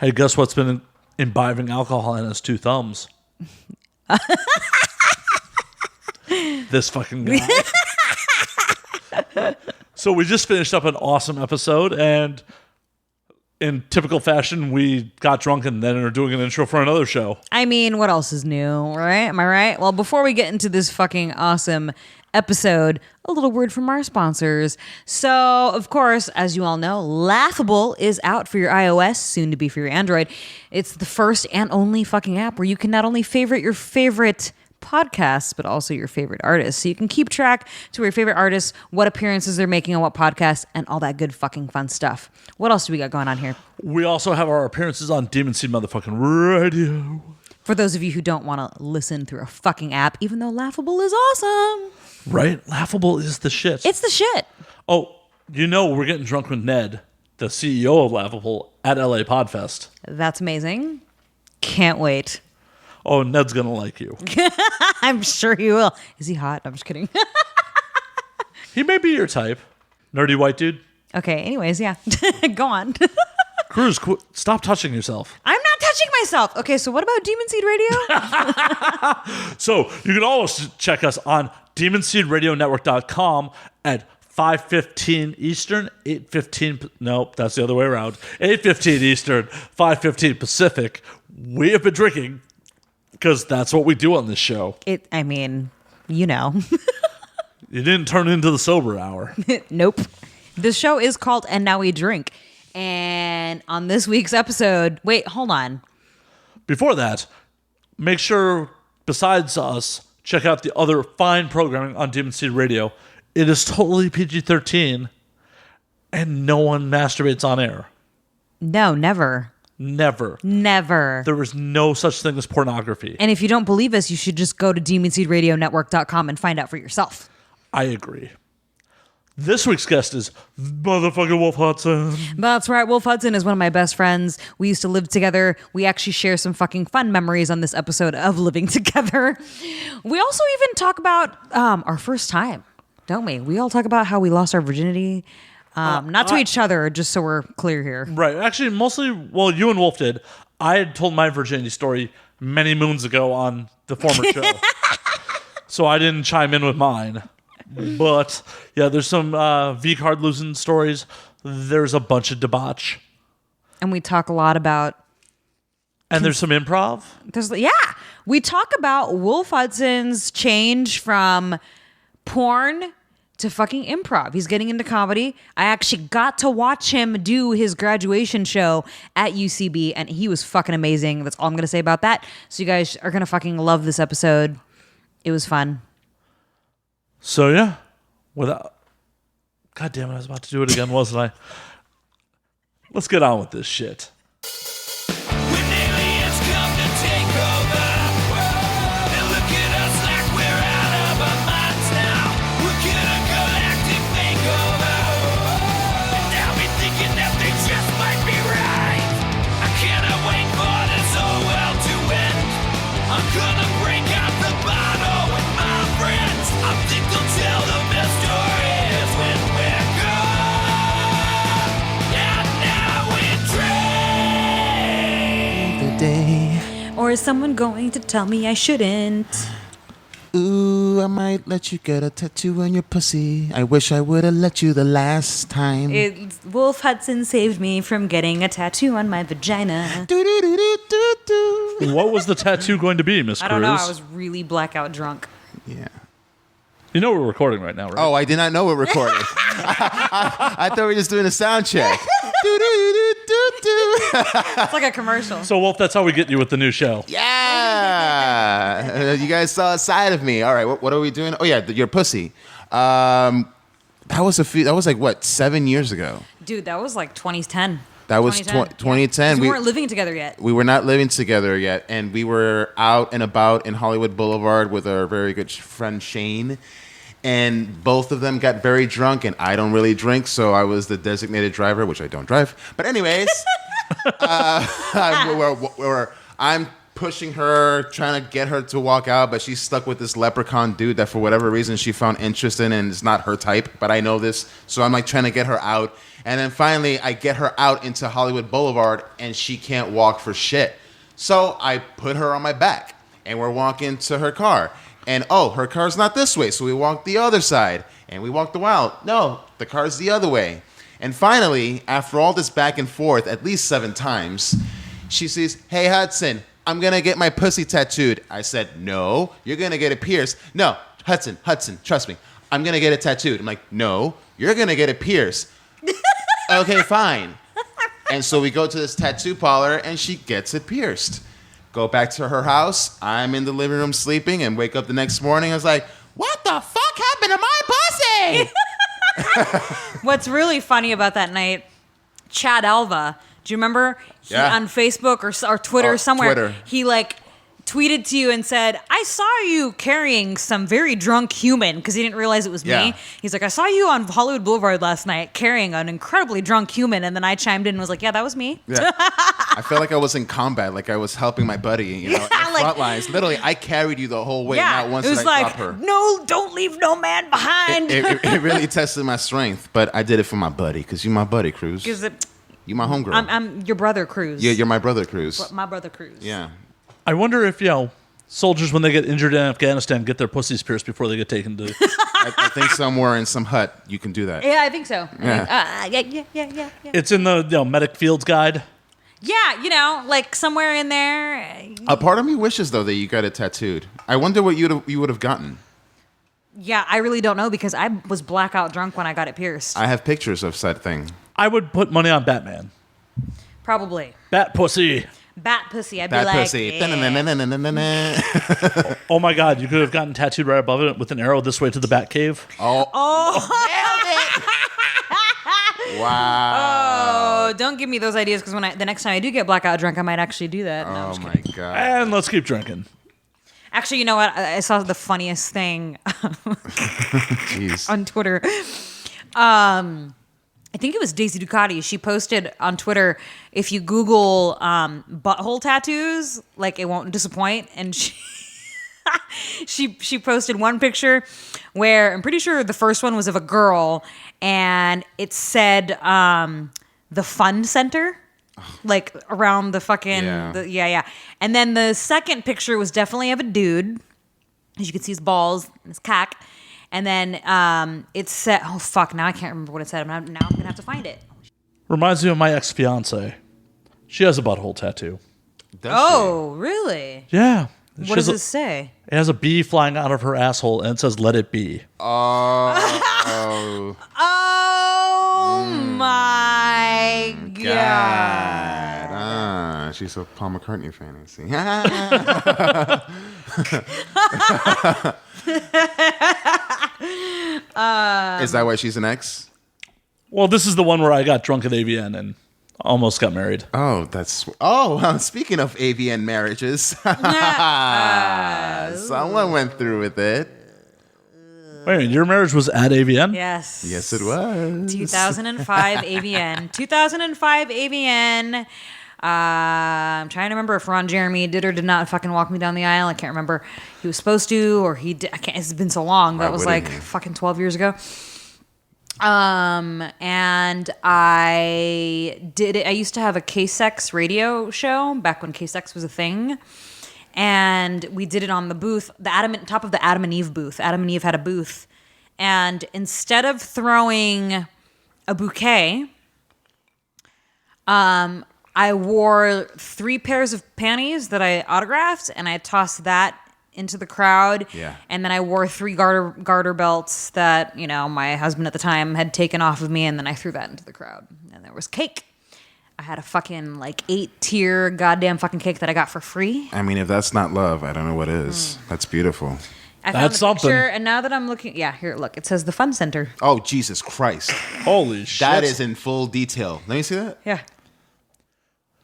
Hey, guess what's been imbibing alcohol in his two thumbs? This fucking guy. So we just finished up an awesome episode, and in typical fashion, we got drunk and then are doing an intro for another show. I mean, what else is new, right? Am I right? Well, before we get into this fucking awesome episode, a little word from our sponsors. So, of course, as you all know, Laughable is out for your iOS, soon to be for your Android. It's the first and only fucking app where you can not only favorite your favorite podcasts, but also your favorite artists. So you can keep track to your favorite artists, what appearances they're making on what podcasts, and all that good fucking fun stuff. What else do we got going on here? We also have our appearances on Demon Seed motherfucking radio. For those of you who don't want to listen through a fucking app, even though Laughable is awesome. Right? Laughable is the shit. It's the shit. Oh, you know we're getting drunk with Ned, the CEO of Laughable, at LA Podfest. That's amazing. Can't wait. Oh, Ned's going to like you. I'm sure he will. Is he hot? I'm just kidding. He may be your type. Nerdy white dude. Okay, anyways, yeah. Go on. Cruz, stop touching yourself. I'm not touching myself. Okay, so what about Demon Seed Radio? So you can always check us on demonseedradionetwork.com at 5:15 Eastern, 8:15... Nope, that's the other way around. 8:15 Eastern, 5:15 Pacific. We have been drinking because that's what we do on this show. I mean, you know. You didn't turn into the sober hour. Nope. This show is called And Now We Drink. And on this week's episode... Wait, hold on. Before that, make sure, besides us, check out the other fine programming on Demon Seed Radio. It is totally PG-13, and no one masturbates on air. No, never. Never. Never. There is no such thing as pornography. And if you don't believe us, you should just go to demonseedradionetwork.com and find out for yourself. I agree. This week's guest is motherfucking Wolf Hudson. That's right. Wolf Hudson is one of my best friends. We used to live together. We actually share some fucking fun memories on this episode of living together. We also even talk about our first time, don't we? We all talk about how we lost our virginity. Not to each other, just so we're clear here. Right. Actually, mostly, well, you and Wolf did. I had told my virginity story many moons ago on the former show. So I didn't chime in with mine. But, yeah, there's some V-card losing stories. There's a bunch of debauch. And we talk a lot about... And there's some improv. We talk about Wolf Hudson's change from porn to fucking improv. He's getting into comedy. I actually got to watch him do his graduation show at UCB, and he was fucking amazing. That's all I'm going to say about that. So you guys are going to fucking love this episode. It was fun. So, yeah. God damn it, I was about to do it again, wasn't I? Let's get on with this shit. Or is someone going to tell me I shouldn't? Ooh, I might let you get a tattoo on your pussy. I wish I would have let you the last time. Wolf Hudson saved me from getting a tattoo on my vagina. What was the tattoo going to be, Miss Cruz? I don't know. I was really blackout drunk. Yeah. You know we're recording right now, right? Oh, I did not know we're recording. I thought we were just doing a sound check. It's like a commercial. So, Wolf, that's how we get you with the new show. Yeah. You guys saw a side of me. All right, what are we doing? Oh, yeah, your pussy. That was like, what, 7 years ago? Dude, that was like 2010. That was 2010. We weren't living together yet. We were not living together yet, and we were out and about in Hollywood Boulevard with our very good friend Shane, and both of them got very drunk, and I don't really drink, so I was the designated driver, which I don't drive. But anyways, I'm pushing her, trying to get her to walk out, but she's stuck with this leprechaun dude that for whatever reason she found interest in, and it's not her type, but I know this. So I'm like trying to get her out. And then finally I get her out into Hollywood Boulevard, and she can't walk for shit. So I put her on my back, and we're walking to her car. And her car's not this way. So we walk the other side, and we walked a while. No, the car's the other way. And finally, after all this back and forth, at least 7 times, she says, "Hey, Hudson, I'm going to get my pussy tattooed." I said, "No, you're going to get it pierced." "No, Hudson, trust me. I'm going to get it tattooed." I'm like, "No, you're going to get it pierced." "Okay, fine." And so we go to this tattoo parlor, and she gets it pierced. Go back to her house. I'm in the living room sleeping, and wake up the next morning. I was like, "What the fuck happened to my pussy?" What's really funny about that night, Chad Alva, do you remember? He, on Facebook or Twitter somewhere, Twitter. He like tweeted to you and said, "I saw you carrying some very drunk human," because he didn't realize it was Yeah. me. He's like, "I saw you on Hollywood Boulevard last night carrying an incredibly drunk human," and then I chimed in and was like, "Yeah, that was me." Yeah. I felt like I was in combat, like I was helping my buddy, in the front lines. Literally, I carried you the whole way. Yeah, Not once it was did I like, drop her. "No, don't leave no man behind." It really tested my strength, but I did it for my buddy, because you're my buddy, Cruz. Because You my homegirl. I'm your brother, Cruz. Yeah, you're my brother, Cruz. My brother, Cruz. Yeah. I wonder if, soldiers, when they get injured in Afghanistan, get their pussies pierced before they get taken to... I think somewhere in some hut you can do that. Yeah, I think so. Yeah. Yeah. It's in the medic fields guide. Yeah, like somewhere in there. A part of me wishes, though, that you got it tattooed. I wonder what you would have gotten. Yeah, I really don't know because I was blackout drunk when I got it pierced. I have pictures of said thing. I would put money on Batman. Probably. Bat pussy. Bat pussy. I'd That be like, pussy. yeah. Oh my God, you could have gotten tattooed right above it with an arrow this way to the Bat Cave. Oh. Wow. Oh, don't give me those ideas because the next time I do get blackout drunk, I might actually do that. No, I'm Oh just my kidding. God. And let's keep drinking. Actually, you know what? I saw the funniest thing Jeez. on Twitter. I think it was Daisy Ducati. She posted on Twitter, if you Google butthole tattoos, like it won't disappoint. And she posted one picture where I'm pretty sure the first one was of a girl, and it said the Fun Center, like around the fucking yeah. And then the second picture was definitely of a dude, as you could see his balls and his cock. And then it said, oh, fuck, now I can't remember what it said. Now I'm going to have to find it. Reminds me of my ex-fiance. She has a butthole tattoo. Oh, really? Yeah. What does it say? It has a bee flying out of her asshole, and it says, "Let it be." Oh. Oh, my God. She's a Paul McCartney fan, I see. Is that why she's an ex? Well, this is the one where I got drunk at AVN and almost got married. Oh, speaking of AVN marriages, someone went through with it. Wait, your marriage was at AVN? Yes. Yes, it was. 2005 AVN. 2005 AVN. I'm trying to remember if Ron Jeremy did or did not fucking walk me down the aisle. I can't remember. He was supposed to, or he did. I can't. It's been so long. That was like fucking 12 years ago. And I did it. I used to have a K-Sex radio show back when K-Sex was a thing. And we did it on the booth, top of the Adam and Eve booth. Adam and Eve had a booth. And instead of throwing a bouquet, I wore 3 pairs of panties that I autographed, and I tossed that into the crowd. Yeah. And then I wore 3 garter belts that, my husband at the time had taken off of me, and then I threw that into the crowd. And there was cake. I had a fucking 8-tier goddamn fucking cake that I got for free. I mean, if that's not love, I don't know what is. That's beautiful. I That's found the something. picture, and now that I'm looking, here, look, it says the Fun Center. Oh, Jesus Christ. Holy shit. That is in full detail. Let me see that. Yeah.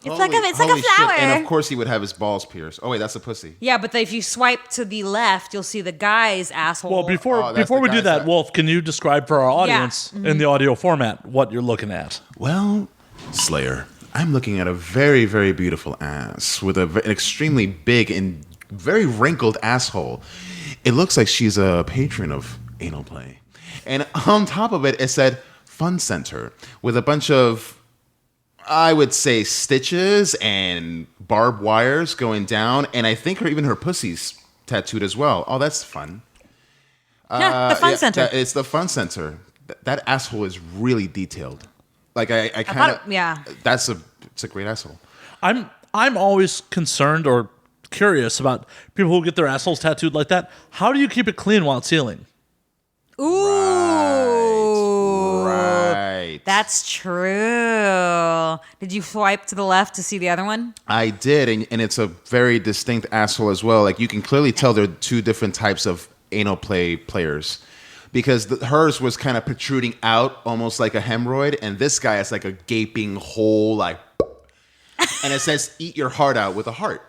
It's Holy- like a holy flower. shit. And of course he would have his balls pierced. Oh, wait, that's a pussy. Yeah, but if you swipe to the left, you'll see the guy's asshole. Well, before that's we the do guy's that, side. Wolf, can you describe for our audience in the audio format what you're looking at? Well, Slayer, I'm looking at a very, very beautiful ass with an extremely big and very wrinkled asshole. It looks like she's a patron of anal play. And on top of it, it said Fun Center with a bunch of, I would say, stitches and barbed wires going down. And I think even her pussy's tattooed as well. Oh, that's fun. Yeah, the Fun Center. It's the Fun Center. That asshole is really detailed. Like I kind of it's a great asshole. I'm always concerned or curious about people who get their assholes tattooed like that. How do you keep it clean while it's healing? Ooh. Right. That's true. Did you swipe to the left to see the other one? I did, and it's a very distinct asshole as well. Like you can clearly tell they're two different types of anal play players. Because hers was kind of protruding out almost like a hemorrhoid, and this guy has like a gaping hole, like, and it says "Eat your heart out" with a heart.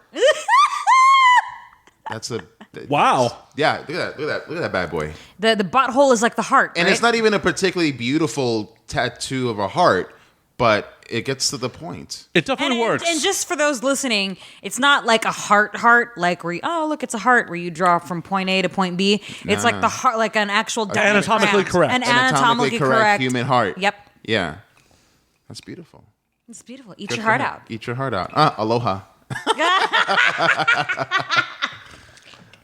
Wow. Yeah, look at that bad boy. The butthole is like the heart, And right? it's not even a particularly beautiful tattoo of a heart, but it gets to the point. It definitely works. And just for those listening, it's not like a heart, like where look, it's a heart where you draw from point A to point B. It's like the heart, like an actual diagram. Anatomically correct. An anatomically correct human heart. Yep. Yeah. That's beautiful. It's beautiful. Eat Good your for heart her. out. Eat your heart out. Aloha.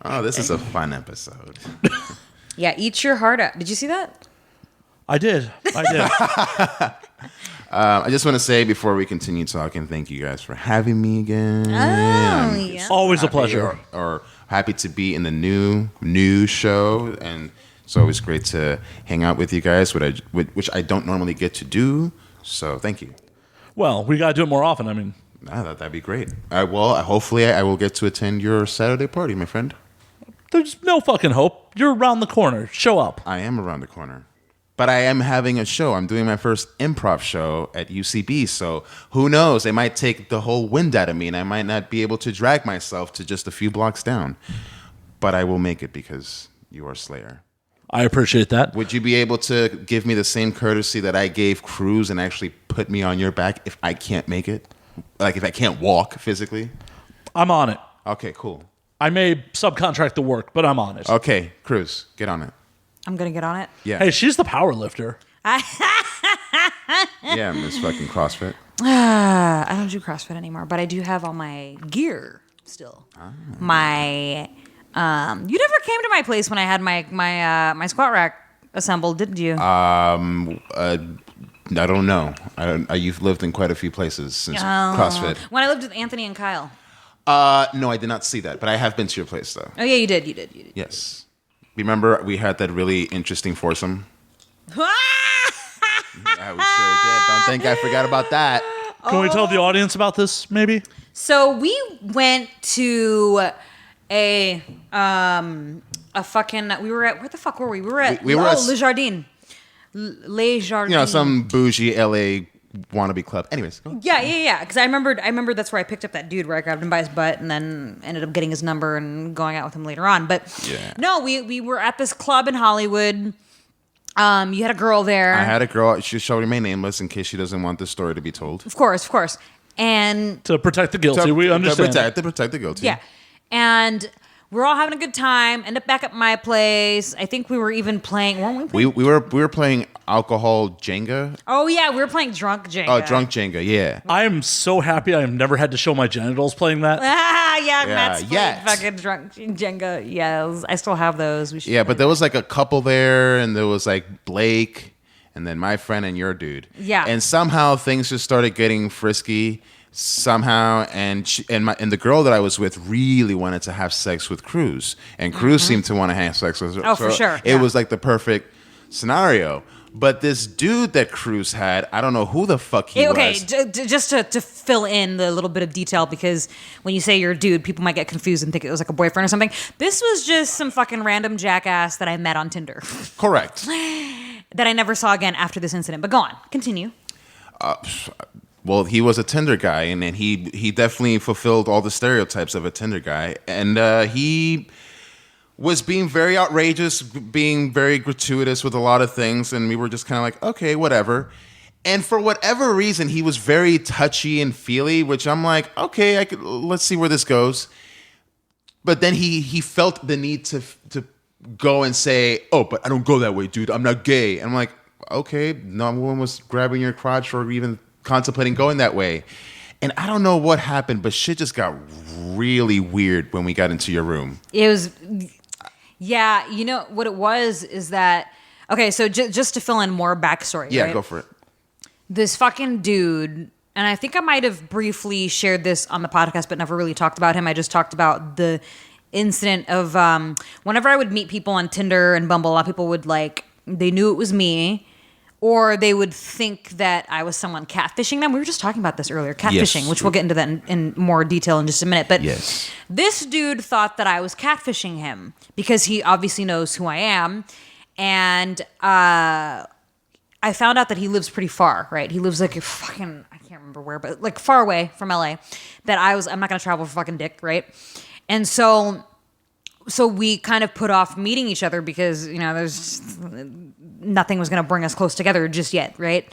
Oh, this is a fun episode. Yeah, eat your heart out. Did you see that? I did. I just want to say before we continue talking, thank you guys for having me again. Oh, yeah. Always a pleasure. Or happy to be in the new show, and it's always great to hang out with you guys, which I don't normally get to do. So thank you. Well, we got to do it more often. I mean, That'd be great. Hopefully I will get to attend your Saturday party, my friend. there's no fucking hope. You're around the corner. Show up. I am around the corner. But I am having a show. I'm doing my first improv show at UCB. So who knows? They might take the whole wind out of me, and I might not be able to drag myself to just a few blocks down. But I will make it because you are Slayer. I appreciate that. Would you be able to give me the same courtesy that I gave Cruz and actually put me on your back if I can't make it? Like if I can't walk physically? I'm on it. Okay, cool. I may subcontract the work, but I'm on it. Okay, Cruz, get on it. I'm going to get on it. Yeah. Hey, she's the power lifter. Yeah, Miss fucking CrossFit. I don't do CrossFit anymore, but I do have all my gear still. My, you never came to my place when I had my squat rack assembled, didn't you? I don't know. You've lived in quite a few places since CrossFit. When I lived with Anthony and Kyle. No, I did not see that, but I have been to your place though. Oh yeah, you did. Yes. Remember we had that really interesting foursome? Yeah, we sure did. Don't think I forgot about that. Can we tell the audience about this, maybe? So we went to a fucking. We were at where the fuck were we? We were at Le Jardin. Le Jardin. You know, some bougie LA wannabe club. Anyways, go on. Yeah. Because I remembered that's where I picked up that dude where I grabbed him by his butt and then ended up getting his number and going out with him later on. But no, we were at this club in Hollywood. You had a girl there. I had a girl. She shall remain nameless in case she doesn't want the story to be told. Of course. And To protect the guilty, we understand. To protect the guilty. yeah, and we're all having a good time. End up back at my place. I think we were even playing. Weren't we playing? We were playing alcohol Jenga. Oh yeah, we were playing drunk Jenga. Oh, drunk Jenga. Yeah. I am so happy I have never had to show my genitals playing that. Matt's played yes. fucking drunk Jenga. Yes, I still have those. We should Yeah, but there was like a couple there, and there was like Blake, and then my friend and your dude. Yeah. And somehow things just started getting frisky. Somehow, and the girl that I was with really wanted to have sex with Cruz, and Cruz seemed to want to have sex with her. Oh, for sure. It was like the perfect scenario. But this dude that Cruz had, I don't know who the fuck he was. Just to fill in the little bit of detail, because when you say you're a dude, people might get confused and think it was like a boyfriend or something. This was just some fucking random jackass that I met on Tinder Correct. that I never saw again after this incident. But go on, continue. Well, he was a Tinder guy, and he definitely fulfilled all the stereotypes of a Tinder guy. And he was being very outrageous, being very gratuitous with a lot of things, and we were just kind of like, okay, whatever. And for whatever reason, he was very touchy and feely, which I'm like, okay, let's see where this goes. But then he felt the need to go and say, oh, but I don't go that way, dude. I'm not gay. And I'm like, okay, no one was grabbing your crotch or even contemplating going that way. And I don't know what happened, but shit just got really weird when we got into your room. It was, yeah, you know, what it was is that, okay, so just to fill in more backstory, Yeah, right? go for it. This fucking dude, and I think I might have briefly shared this on the podcast, but never really talked about him. I just talked about the incident of whenever I would meet people on Tinder and Bumble, a lot of people would they knew it was me, or they would think that I was someone catfishing them. We were just talking about this earlier, catfishing, Yes. which we'll get into that in more detail in just a minute. But Yes. This dude thought that I was catfishing him because he obviously knows who I am. And I found out that he lives pretty far, right? He lives like a fucking, I can't remember where, but like far away from LA. I'm not going to travel for fucking dick, right? And so we kind of put off meeting each other because, you know, nothing was going to bring us close together just yet, right?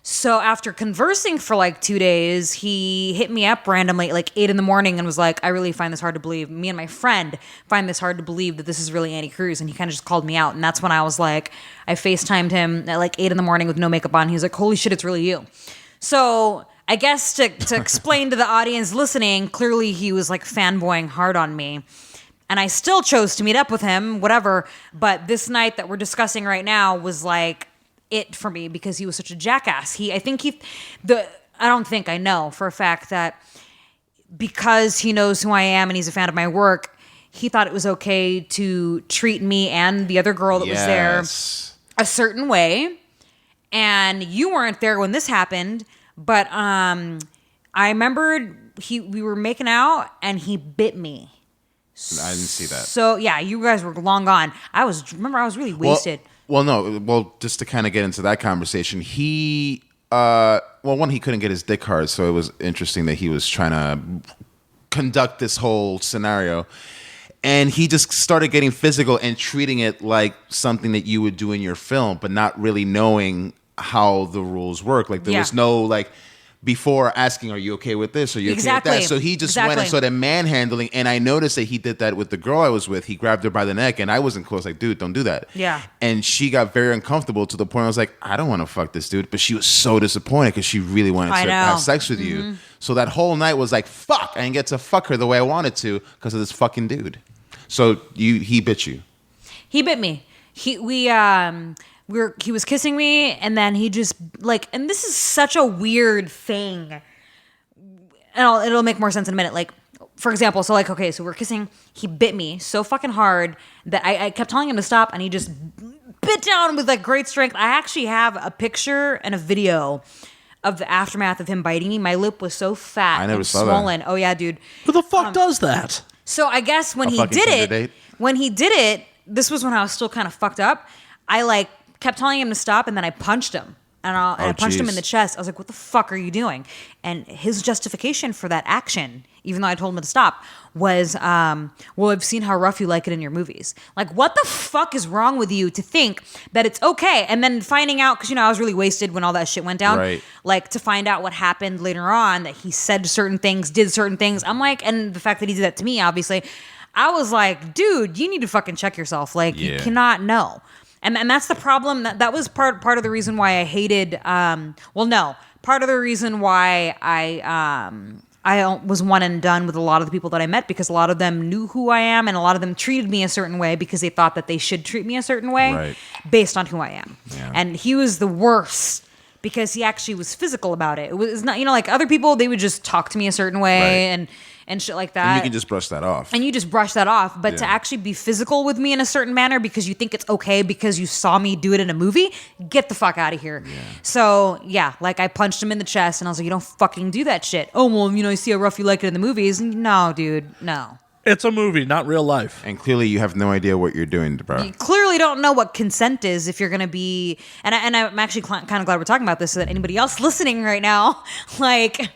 So after conversing for like 2 days, he hit me up randomly at like 8 a.m. and was like, I really find this hard to believe. Me and my friend find this hard to believe that this is really Annie Cruz. And he kind of just called me out. And that's when I was like, I FaceTimed him at like 8 a.m. with no makeup on. He was like, holy shit, it's really you. So I guess to explain to the audience listening, clearly he was like fanboying hard on me. And I still chose to meet up with him, whatever. But this night that we're discussing right now was like it for me because he was such a jackass. I know for a fact that because he knows who I am and he's a fan of my work, he thought it was okay to treat me and the other girl that was there a certain way. And you weren't there when this happened, but I remembered we were making out and he bit me. I didn't see that. So yeah, you guys were long gone. I was really wasted. Well, just to kind of get into that conversation, he couldn't get his dick hard, so it was interesting that he was trying to conduct this whole scenario. And he just started getting physical and treating it like something that you would do in your film, but not really knowing how the rules work. Like there was no like before asking, are you okay with this? Are you okay with that? So he just went and started manhandling. And I noticed that he did that with the girl I was with. He grabbed her by the neck and I wasn't close. Like, dude, don't do that. Yeah. And she got very uncomfortable to the point I was like, I don't want to fuck this dude. But she was so disappointed because she really wanted to have sex with you. So that whole night was like, fuck, I didn't get to fuck her the way I wanted to because of this fucking dude. So he bit you. He bit me. He was kissing me and then he just like, and this is such a weird thing. And it'll make more sense in a minute. Like, for example, so like, okay, so we're kissing. He bit me so fucking hard that I kept telling him to stop and he just bit down with like great strength. I actually have a picture and a video of the aftermath of him biting me. My lip was so fat and swollen. That. Oh yeah, dude. Who the fuck does that? So I guess when he did it, this was when I was still kind of fucked up. I like kept telling him to stop, and then I punched him. And I punched him in the chest. I was like, what the fuck are you doing? And his justification for that action, even though I told him to stop, was, well, I've seen how rough you like it in your movies. Like, what the fuck is wrong with you to think that it's okay? And then finding out, because, you know, I was really wasted when all that shit went down. Right. Like, to find out what happened later on, that he said certain things, did certain things. I'm like, and the fact that he did that to me, obviously, I was like, dude, you need to fucking check yourself. Like, you cannot know. And that's the problem. That was part of the reason why I hated. Part of the reason why I was one and done with a lot of the people that I met, because a lot of them knew who I am and a lot of them treated me a certain way because they thought that they should treat me a certain way based on who I am. Yeah. And he was the worst because he actually was physical about it. It was not, you know, like other people, they would just talk to me a certain way and shit like that. And you can just brush that off. And you just brush that off. But to actually be physical with me in a certain manner because you think it's okay because you saw me do it in a movie, get the fuck out of here. Yeah. So, yeah, like I punched him in the chest and I was like, you don't fucking do that shit. Oh, well, you know, you see how rough you like it in the movies. No, dude, no. It's a movie, not real life. And clearly you have no idea what you're doing, bro. You clearly don't know what consent is if you're going to be... And I'm actually kind of glad we're talking about this so that anybody else listening right now, like...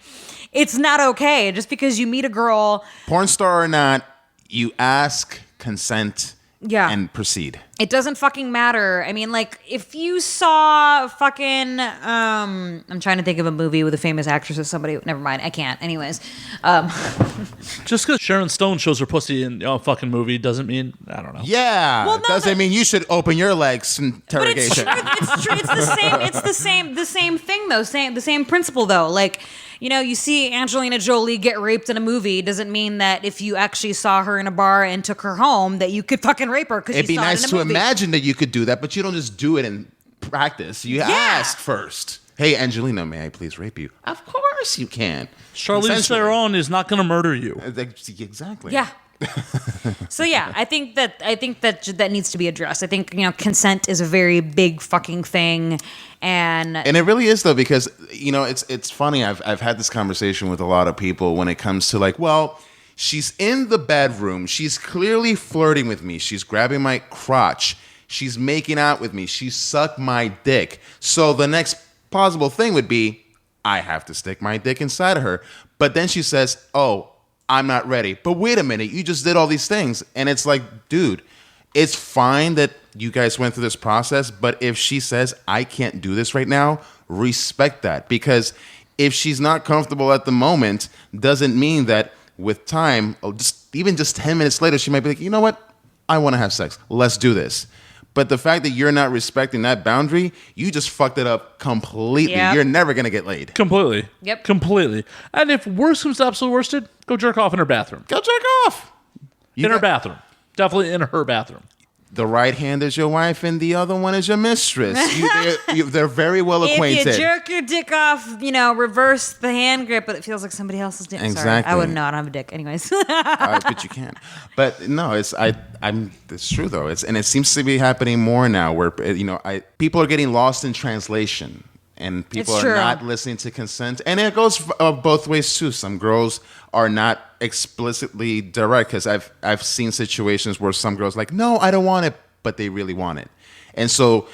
It's not okay. Just because you meet a girl... Porn star or not, you ask consent Yeah. and proceed. It doesn't fucking matter. I mean, like, if you saw fucking, I'm trying to think of a movie with a famous actress or somebody. Never mind. I can't. Anyways. Just because Sharon Stone shows her pussy in a fucking movie doesn't mean, I don't know. Yeah. Well, no, doesn't mean you should open your legs in But it's interrogation. true. It's true. It's the same thing though. The same principle though. Like, you know, you see Angelina Jolie get raped in a movie doesn't mean that if you actually saw her in a bar and took her home that you could fucking rape her because you It'd be saw nice it in to a movie. imagine that you could do that, but you don't just do it in practice. You ask first. Hey, Angelina, may I please rape you? Of course you can. Charlize Consensually. Theron is not going to murder you. Exactly. Yeah. So yeah, I think that needs to be addressed. I think, you know, consent is a very big fucking thing, and it really is though, because you know it's funny. I've had this conversation with a lot of people when it comes to like, well, she's in the bedroom, she's clearly flirting with me, she's grabbing my crotch, she's making out with me, she sucked my dick. So the next plausible thing would be I have to stick my dick inside of her. But then she says, "Oh, I'm not ready." But wait a minute, you just did all these things. And it's like, dude, it's fine that you guys went through this process, but if she says, I can't do this right now, respect that. Because if she's not comfortable at the moment, doesn't mean that with time, even just 10 minutes later, she might be like, you know what? I want to have sex. Let's do this. But the fact that you're not respecting that boundary, you just fucked it up completely. Yep. You're never going to get laid. Completely. Yep. Completely. And if worse comes to absolute worsted, go jerk off in her bathroom. Go jerk off. In her bathroom. Definitely in her bathroom. The right hand is your wife and the other one is your mistress. They're very well acquainted. if you jerk your dick off, you know, reverse the hand grip, but it feels like somebody else's dick. Sorry, Exactly. I wouldn't know. I don't have a dick. Anyways. But you can. But no, it's true though. And it seems to be happening more now, where people are getting lost in translation, and people It's are true. not listening to consent. And it goes both ways too. Some girls are not explicitly direct, because I've seen situations where some girls like, no, I don't want it, but they really want it, and so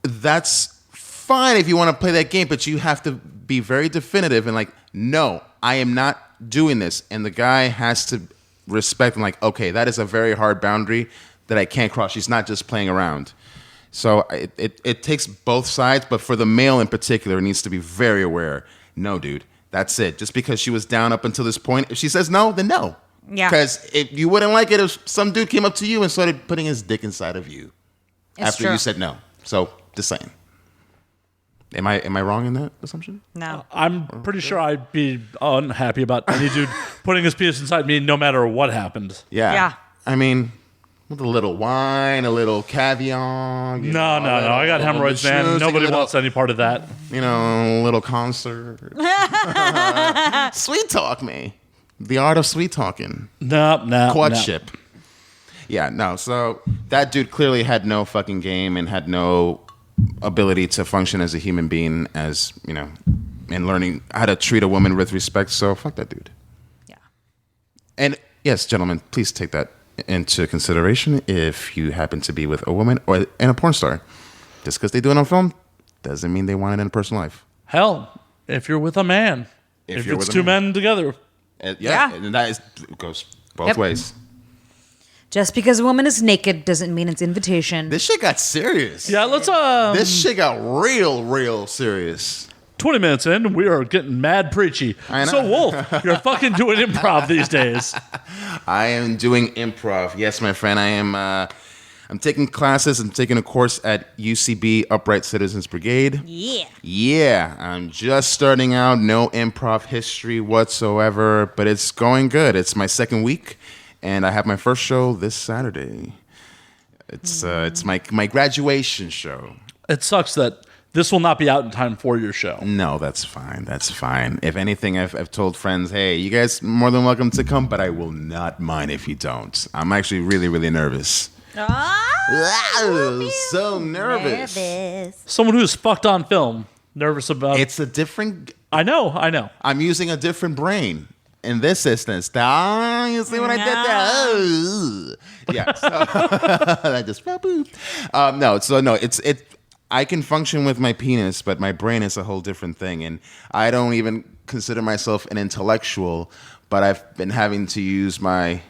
that's fine if you want to play that game, but you have to be very definitive and like, no, I am not doing this, and the guy has to respect and like, okay, that is a very hard boundary that I can't cross. She's not just playing around. So it takes both sides, but for the male in particular, it needs to be very aware. No, dude, that's it. Just because she was down up until this point, if she says no, then no. Yeah. Because you wouldn't like it if some dude came up to you and started putting his dick inside of you after true. you said no. So just saying. Am I wrong in that assumption? No. I'm pretty sure I'd be unhappy about any dude putting his penis inside me no matter what happened. Yeah. Yeah. I mean, with a little wine, a little caviar. No. I got hemorrhoids, man. Nobody wants any part of that. A little concert. Sweet talk me. The art of sweet talking. No. Courtship. Yeah, no. So that dude clearly had no fucking game and had no ability to function as a human being, as, and learning how to treat a woman with respect. So fuck that dude. Yeah. And yes, gentlemen, please take that into consideration if you happen to be with a woman and a porn star. Just because they do it on film doesn't mean they want it in personal life. Hell, if you're with a man, If if you're it's with a two man. men together. Yeah. And that goes both Yep. ways. Just because a woman is naked doesn't mean it's invitation. This shit got serious. Yeah, let's This shit got real serious. 20 minutes in, we are getting mad preachy. I know. So Wolf, you're fucking doing improv these days. I am doing improv. Yes, my friend. I am. I'm taking classes. I'm taking a course at UCB Upright Citizens Brigade. Yeah. Yeah, I'm just starting out. No improv history whatsoever, but it's going good. It's my second week, and I have my first show this Saturday. It's my graduation show. It sucks that this will not be out in time for your show. No, that's fine. That's fine. If anything, I've told friends, hey, you guys more than welcome to come, but I will not mind if you don't. I'm actually really nervous. So nervous. Someone who's fucked on film, nervous about. It's a different. I know. I'm using a different brain in this instance. You see what I did there? Yeah. So, I just no. It's. I can function with my penis, but my brain is a whole different thing, and I don't even consider myself an intellectual. But I've been having to use my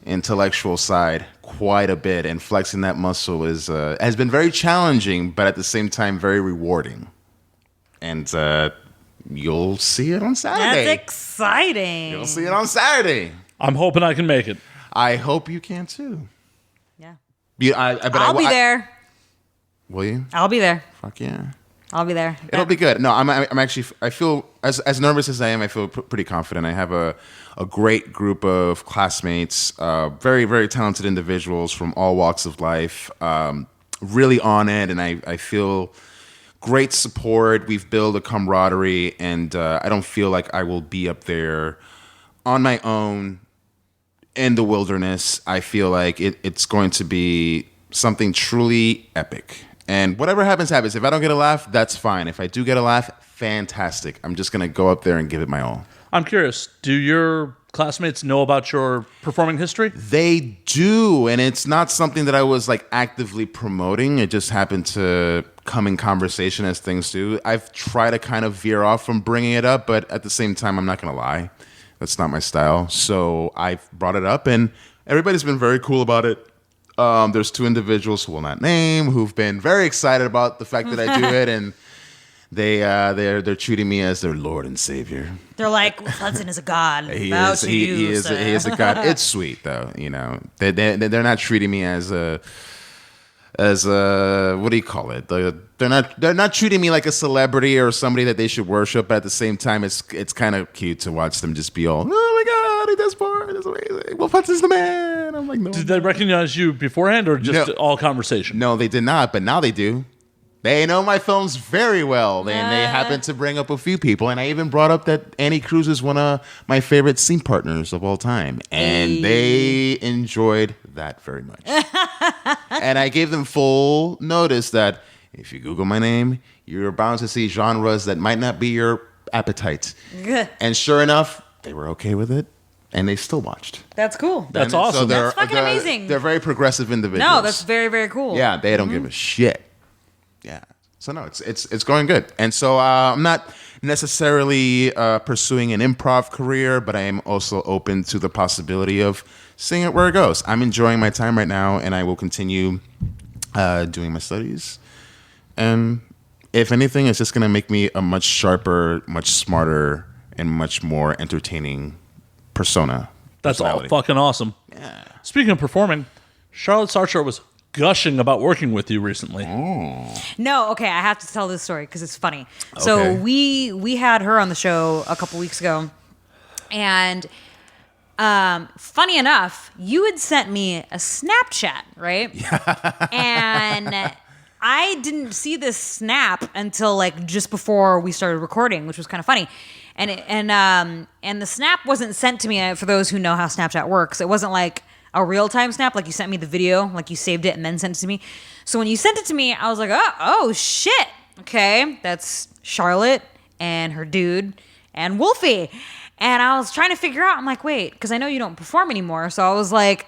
intellectual side quite a bit, and flexing that muscle has been very challenging, but at the same time very rewarding. And you'll see it on Saturday. That's exciting. You'll see it on Saturday. I'm hoping I can make it. I hope you can too. Yeah. I'll be there. Will you? I'll be there. Fuck yeah. I'll be there. It'll be good. No, I'm actually. I feel as nervous as I am. I feel pretty confident. I have a great group of classmates, very very talented individuals from all walks of life. Really on it, and I feel great support. We've built a camaraderie, and I don't feel like I will be up there on my own in the wilderness. I feel like it's going to be something truly epic. And whatever happens, happens. If I don't get a laugh, that's fine. If I do get a laugh, fantastic. I'm just going to go up there and give it my all. I'm curious, do your classmates know about your performing history? They do, and it's not something that I was like actively promoting. It just happened to come in conversation as things do. I've tried to kind of veer off from bringing it up, but at the same time, I'm not going to lie. That's not my style. So I've brought it up, and everybody's been very cool about it. There's two individuals who will not name who've been very excited about the fact that I do it, and they're treating me as their Lord and Savior. They're like, well, Hudson is a god. He is a god. It's sweet though, you know. They're not treating me as a what do you call it? They're not treating me like a celebrity or somebody that they should worship. But at the same time, it's kind of cute to watch them just be all, oh my god, he does part, it's amazing. Well, Hudson's the man. I'm like, no. Did they recognize you beforehand or just all conversation? No, they did not. But now they do. They know my films very well, and they happen to bring up a few people. And I even brought up that Annie Cruz is one of my favorite scene partners of all time. And they enjoyed that very much. And I gave them full notice that if you Google my name, you're bound to see genres that might not be your appetite. And sure enough, they were okay with it. And they still watched. That's cool. That's awesome. So that's fucking amazing. They're very progressive individuals. No, that's very, very cool. Yeah, they don't give a shit. Yeah. So no, it's going good. And so I'm not necessarily pursuing an improv career, but I am also open to the possibility of seeing it where it goes. I'm enjoying my time right now, and I will continue doing my studies. And if anything, it's just going to make me a much sharper, much smarter, and much more entertaining persona. That's all fucking awesome. Yeah. Speaking of performing, Charlotte Sartre was gushing about working with you recently. No, okay, I have to tell this story because it's funny. Okay. So we had her on the show a couple weeks ago, and funny enough, you had sent me a Snapchat, right? Yeah. And I didn't see this snap until like just before we started recording, which was kind of funny. And the snap wasn't sent to me, for those who know how Snapchat works. It wasn't like a real-time snap, like you sent me the video, like you saved it and then sent it to me. So when you sent it to me, I was like, oh shit. Okay, that's Charlotte and her dude and Wolfie. And I was trying to figure out, I'm like, wait, because I know you don't perform anymore. So I was like,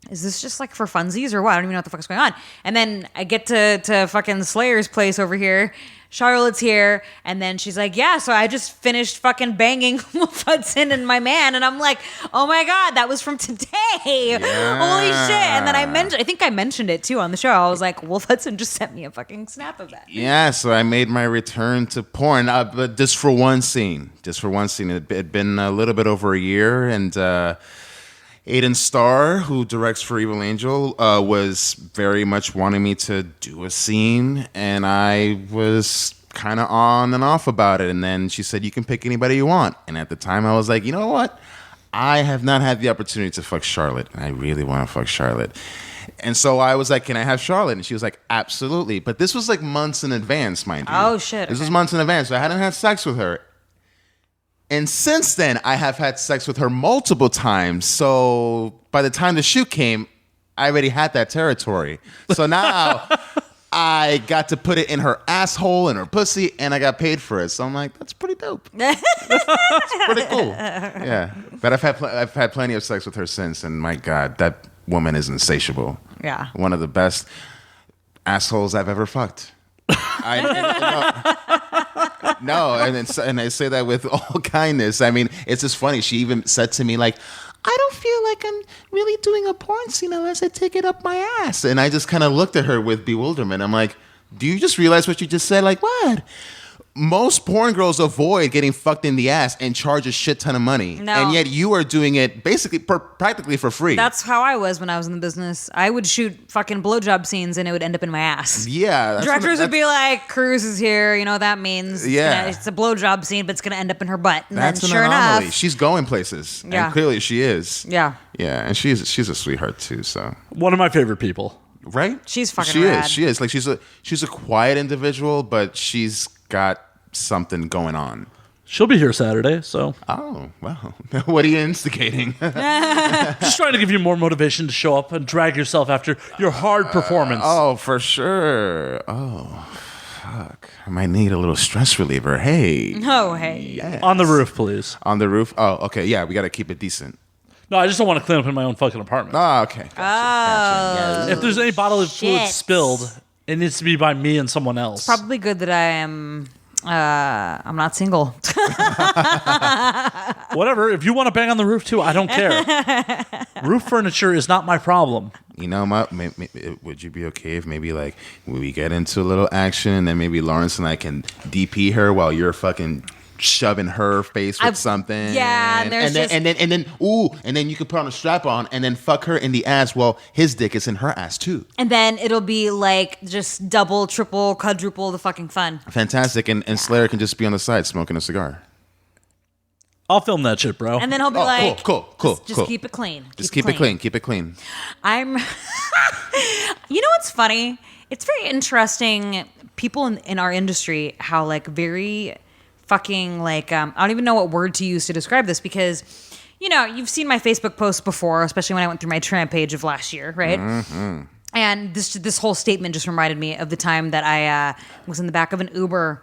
is this just like for funsies or what? I don't even know what the fuck's going on. And then I get to fucking Slayer's place over here. Charlotte's here, and then she's like, yeah, so I just finished fucking banging Wolf Hudson and my man, and I'm like, oh my god, that was from today. Yeah. Holy shit. And then I think I mentioned it too on the show. I was like, Wolf Hudson just sent me a fucking snap of that. Yeah, so I made my return to porn, but just for one scene. It had been a little bit over a year, and Aiden Starr, who directs for Evil Angel, was very much wanting me to do a scene, and I was kind of on and off about it. And then she said, you can pick anybody you want. And at the time, I was like, you know what? I have not had the opportunity to fuck Charlotte, and I really want to fuck Charlotte. And so I was like, can I have Charlotte? And she was like, absolutely. But this was like months in advance, mind you. Oh, shit. This was months in advance, so I hadn't had sex with her. And since then, I have had sex with her multiple times. So by the time the shoot came, I already had that territory. So now I got to put it in her asshole and her pussy, and I got paid for it. So I'm like, that's pretty dope. That's pretty cool. Yeah. But I've had plenty of sex with her since, and my God, that woman is insatiable. Yeah. One of the best assholes I've ever fucked. No, and I say that with all kindness. I mean, it's just funny. She even said to me, like, I don't feel like I'm really doing a porn scene unless I take it up my ass. And I just kind of looked at her with bewilderment. I'm like, do you just realize what you just said? Like, what? Most porn girls avoid getting fucked in the ass and charge a shit ton of money. No. And yet you are doing it basically practically for free. That's how I was when I was in the business. I would shoot fucking blowjob scenes and it would end up in my ass. Yeah. Directors would be like, Cruz is here. You know what that means? Yeah. It's a blowjob scene, but it's going to end up in her butt. And That's then an sure anomaly. enough. She's going places. Yeah. And clearly she is. Yeah. Yeah. And she's a sweetheart too, so. One of my favorite people. Right? She's fucking She rad. is. She is. Like she's a quiet individual, but she's got something going on. She'll be here Saturday, so Oh, wow. What are you instigating? just trying to give you more motivation to show up and drag yourself after your hard performance. Oh, for sure. Oh, fuck. I might need a little stress reliever. Hey. Oh, hey. Yes. On the roof, please. On the roof? Oh, okay. Yeah, we got to keep it decent. No, I just don't want to clean up in my own fucking apartment. Oh, okay. Gotcha. Oh. If there's any bodily fluid Shit. spilled, it needs to be by me and someone else. Probably good that I'm not single. Whatever. If you want to bang on the roof too, I don't care. Roof furniture is not my problem. You know, would you be okay if maybe like we get into a little action and then maybe Lawrence and I can DP her while you're fucking shoving her face with something? Yeah, and there's and then you can put on a strap on and then fuck her in the ass while his dick is in her ass too. And then it'll be like just double, triple, quadruple the fucking fun. Fantastic. And Slayer can just be on the side smoking a cigar. I'll film that shit, bro. And then he'll be like, cool. Just keep it clean. Just keep it clean. Keep it clean. You know what's funny? It's very interesting. People in our industry, how like very fucking like, I don't even know what word to use to describe this because, you know, you've seen my Facebook posts before, especially when I went through my tramp page of last year, right? Mm-hmm. And this whole statement just reminded me of the time that I was in the back of an Uber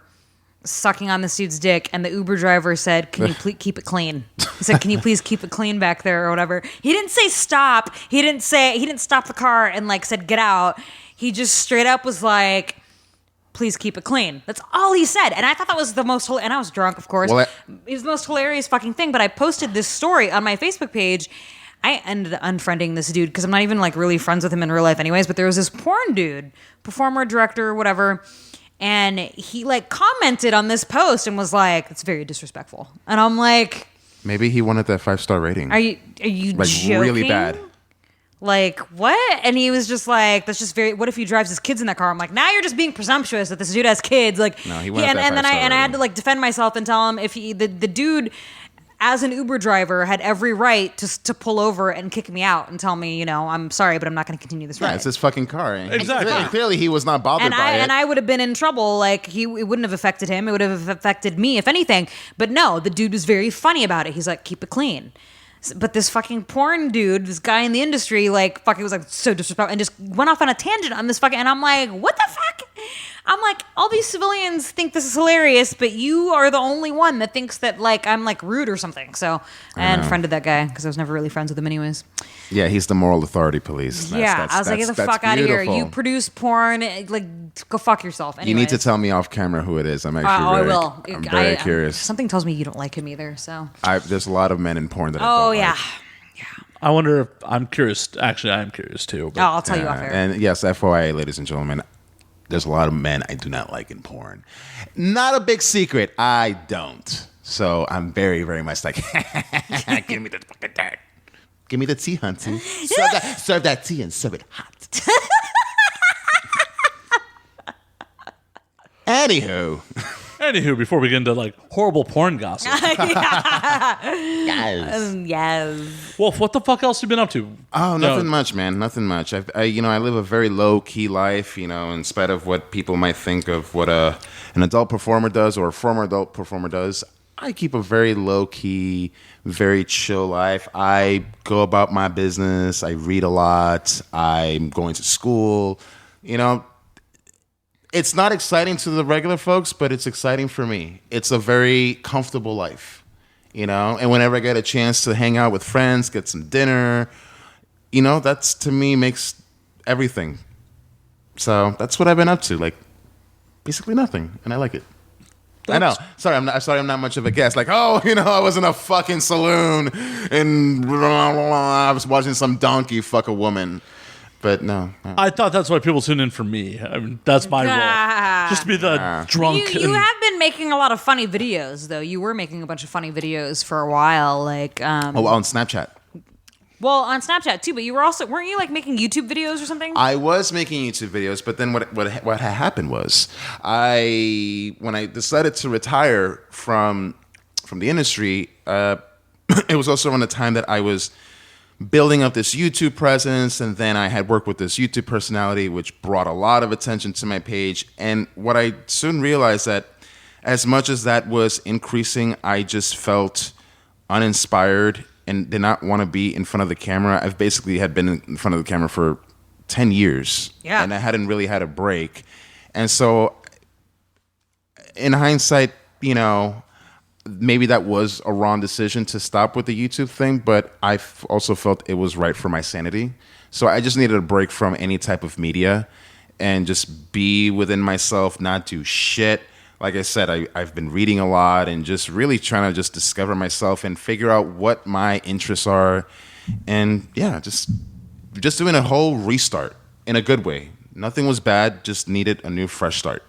sucking on this dude's dick, and the Uber driver said, "Can you please keep it clean?" He said, "Can you please keep it clean back there," or whatever. He didn't say stop. He didn't stop the car and like said get out. He just straight up was like, "Please keep it clean." That's all he said, and I thought that was the most. And I was drunk, of course. Well, It was the most hilarious fucking thing. But I posted this story on my Facebook page. I ended up unfriending this dude because I'm not even like really friends with him in real life, anyways. But there was this porn dude, performer, director, whatever. And he like commented on this post and was like, "It's very disrespectful." And I'm like, maybe he wanted that 5-star rating. Are you like joking? really bad? Like what? And he was just like, "That's just very. What if he drives his kids in that car?" I'm like, "Now you're just being presumptuous that this dude has kids." Like, No, he wanted that and then I 5-star had rating. to like defend myself and tell him if the dude, as an Uber driver, had every right to pull over and kick me out and tell me, you know, "I'm sorry, but I'm not going to continue this ride." Yeah, it's his fucking car. Exactly. Clearly, he was not bothered by it. And I would have been in trouble. Like it wouldn't have affected him. It would have affected me, if anything. But no, the dude was very funny about it. He's like, "Keep it clean." But this fucking porn dude, this guy in the industry, like fucking was like so disrespectful and just went off on a tangent on this fucking. And I'm like, what the fuck? I'm like, all these civilians think this is hilarious, but you are the only one that thinks that like I'm like rude or something. So I unfriended that guy because I was never really friends with him anyways. Yeah, he's the moral authority police. I was like, get the fuck out of here. You produce porn, like go fuck yourself. Anyways. You need to tell me off camera who it is. I'm actually I will. I'm very curious. Something tells me you don't like him either. So. There's a lot of men in porn that I Oh don't yeah. like. I wonder if I'm curious. Actually, I am curious too. But I'll tell you off air. And yes, FYI, ladies and gentlemen, there's a lot of men I do not like in porn. Not a big secret. I don't. So I'm very, very much like, give me the fucking dirt. Give me the tea, hunty. Serve that tea and serve it hot. Anywho, before we get into like horrible porn gossip, Yes. Wolf, what the fuck else you been up to? Oh, nothing much, man. Nothing much. I live a very low key life. In spite of what people might think of what an adult performer does or a former adult performer does. I keep a very low key, very chill life. I go about my business. I read a lot. I'm going to school. It's not exciting to the regular folks, but it's exciting for me. It's a very comfortable life, and whenever I get a chance to hang out with friends, get some dinner, that's to me makes everything. So that's what I've been up to, like basically nothing, and I like it. I know. Sorry, I'm not much of a guest. Like, oh, I was in a fucking saloon and blah, blah, blah. I was watching some donkey fuck a woman. But no. I thought that's why people tune in for me. I mean, that's my role. Just to be the drunk. You have been making a lot of funny videos, though. You were making a bunch of funny videos for a while, like. on Snapchat. Well, on Snapchat too, but weren't you like making YouTube videos or something? I was making YouTube videos, but then what had happened was when I decided to retire from the industry, it was also around the time that I was building up this YouTube presence, and then I had worked with this YouTube personality, which brought a lot of attention to my page. And what I soon realized that as much as that was increasing, I just felt uninspired and did not want to be in front of the camera. I've basically had been in front of the camera for 10 years. Yeah. And I hadn't really had a break. And so in hindsight, maybe that was a wrong decision to stop with the YouTube thing, but I also felt it was right for my sanity. So I just needed a break from any type of media and just be within myself, not do shit. Like I said, I've been reading a lot and just really trying to just discover myself and figure out what my interests are. And yeah, just doing a whole restart in a good way. Nothing was bad, just needed a new fresh start.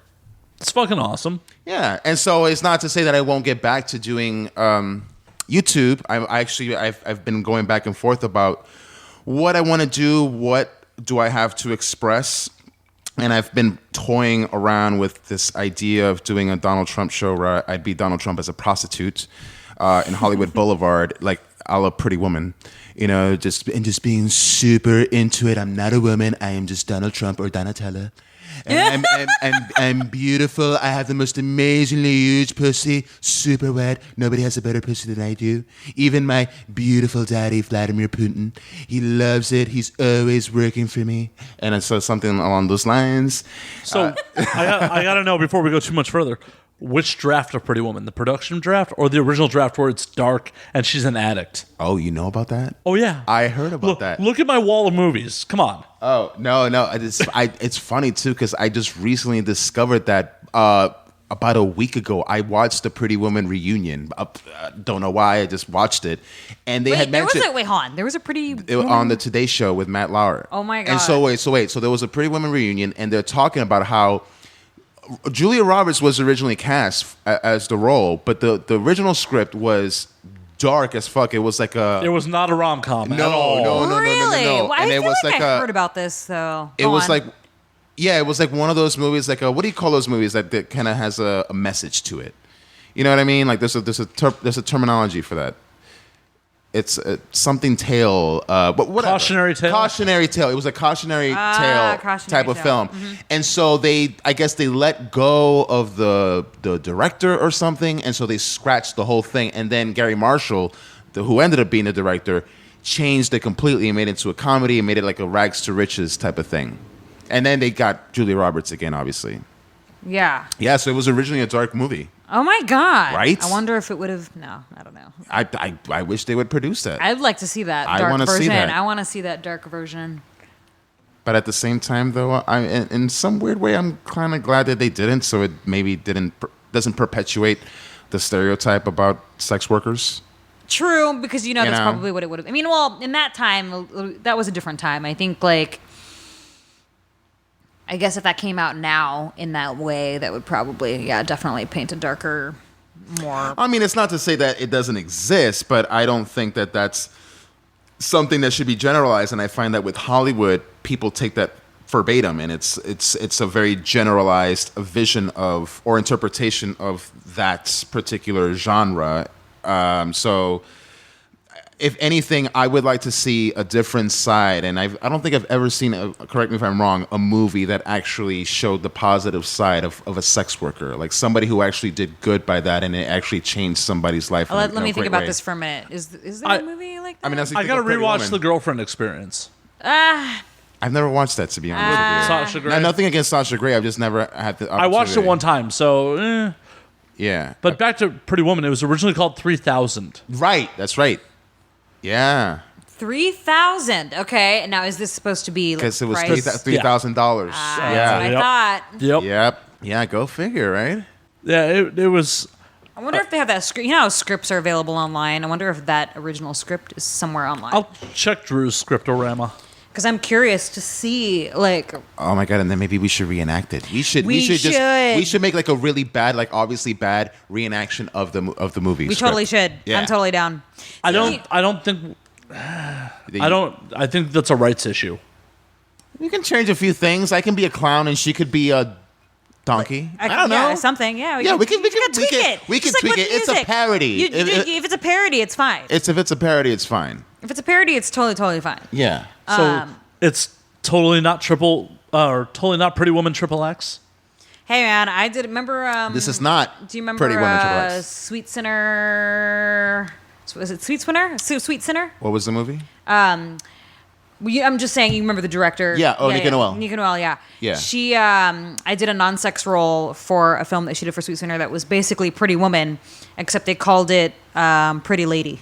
It's fucking awesome. Yeah, and so it's not to say that I won't get back to doing YouTube. I've been going back and forth about what I want to do, what do I have to express, and I've been toying around with this idea of doing a Donald Trump show where I'd be Donald Trump as a prostitute in Hollywood Boulevard, like a la Pretty Woman. Just being super into it. I'm not a woman. I am just Donald Trump or Donatella. And I'm beautiful. I have the most amazingly huge pussy, super wet. Nobody has a better pussy than I do. Even my beautiful daddy, Vladimir Putin. He loves it. He's always working for me. And so something along those lines. So I got to know before we go too much further, which draft of Pretty Woman? The production draft or the original draft where it's dark and she's an addict? Oh, you know about that? Oh, yeah. I heard about that. Look at my wall of movies. Come on. Oh, no. It's funny, too, because I just recently discovered that about a week ago. I watched the Pretty Woman reunion. Don't know why. I just watched it. And they had mentioned... Wait, hold on. There was a Pretty Woman on the Today Show with Matt Lauer. Oh, my God. And so wait. So there was a Pretty Woman reunion, and they're talking about how Julia Roberts was originally cast as the role, but the original script was dark as fuck. It was like It was not a rom-com at all. No. Really? Well, And I it feel was like I heard about this, though. It was like one of those movies, like what do you call those movies that kind of has a message to it? You know what I mean? Like there's a terminology for that. It's something tale, but whatever. Cautionary tale? Cautionary tale. It was a cautionary tale type of film. Mm-hmm. And so I guess they let go of the director or something, and so they scratched the whole thing. And then Gary Marshall, who ended up being the director, changed it completely and made it into a comedy and made it like a rags to riches type of thing. And then they got Julia Roberts again, obviously. Yeah. Yeah, so it was originally a dark movie. Oh my God! Right? I wonder if it would have. No, I don't know. I wish they would produce that. I'd like to see that dark I wanna version. see that. I want to see that dark version. But at the same time, though, in some weird way, I'm kind of glad that they didn't. So it maybe doesn't perpetuate the stereotype about sex workers. True, because that's probably what it would have. I mean, well, in that time, that was a different time. I think I guess if that came out now in that way, that would probably, definitely paint a darker, more... I mean, it's not to say that it doesn't exist, but I don't think that that's something that should be generalized. And I find that with Hollywood, people take that verbatim, and it's a very generalized vision of or interpretation of that particular genre. So... if anything, I would like to see a different side, and I don't think I've ever seen, correct me if I'm wrong, a movie that actually showed the positive side of a sex worker, like somebody who actually did good by that, and it actually changed somebody's life. Let me think about this for a minute. Is there a movie like that? I mean, I gotta rewatch The Girlfriend Experience. I've never watched that, to be honest with you. Sasha Grey. Now, nothing against Sasha Grey. I've just never had the opportunity. I watched it one time, so yeah. But back to Pretty Woman, it was originally called 3000. Right, that's right. Yeah. 3,000. Okay. Now, is this supposed to be because it was price? $3,000? That's what I thought. Yep. Yeah, go figure, right? Yeah, it was. I wonder if they have that script. You know how scripts are available online. I wonder if that original script is somewhere online. I'll check Drew's scriptorama. Because I'm curious to see, like. Oh my god! And then maybe we should reenact it. We should make like a really bad, like obviously bad reenaction of the movie. We totally should. Yeah. I'm totally down. I think that's a rights issue. We can change a few things. I can be a clown and she could be a donkey. I don't know. Something. Yeah. We can tweak it. We can Just tweak like it. It's a music. parody. If it's a parody, it's fine. If it's a parody, it's fine. If it's a parody, it's totally fine. Yeah. So it's totally not totally not Pretty Woman Triple X. Hey man, I did remember. This is not. Do you remember Pretty Woman Triple X. Sweet Sinner? Was it Sweet Sinner? Sweet Sinner? What was the movie? I'm just saying, you remember the director? Yeah. Oh, Nika Noel. Nika Noel, yeah. Yeah. She, I did a non-sex role for a film that she did for Sweet Sinner that was basically Pretty Woman, except they called it Pretty Lady.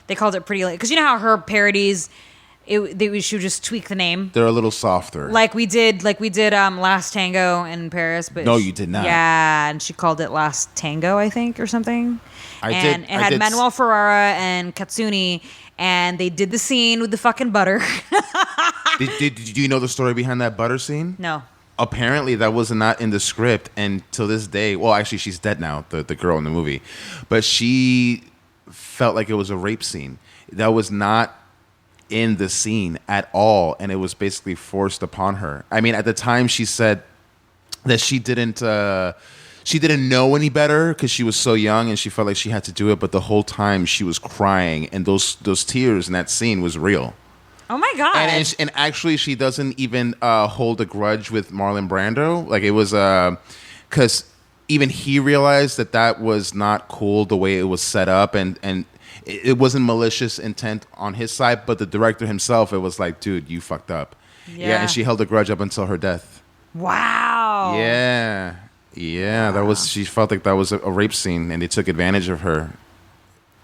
They called it Pretty Lady because you know how her parodies, she would just tweak the name. They're a little softer. Like we did Last Tango in Paris, but No, you did not. Yeah, and she called it Last Tango, I think, or something. It had did. Manuel Ferrara and Katsuni, and they did the scene with the fucking butter. Did you know the story behind that butter scene? No. Apparently, that was not in the script, and till this day, well, actually, she's dead now, the girl in the movie, but she felt like it was a rape scene. That was not in the scene at all, and it was basically forced upon her. I mean, at the time, she said that she didn't know any better because she was so young and she felt like she had to do it, but the whole time she was crying, and those tears in that scene was real. Oh my god! And actually, she doesn't even hold a grudge with Marlon Brando. Like it was because even he realized that was not cool the way it was set up, and it wasn't malicious intent on his side, but the director himself, it was like, dude, you fucked up. Yeah, and she held a grudge up until her death. Wow. Yeah, she felt like that was a rape scene, and they took advantage of her.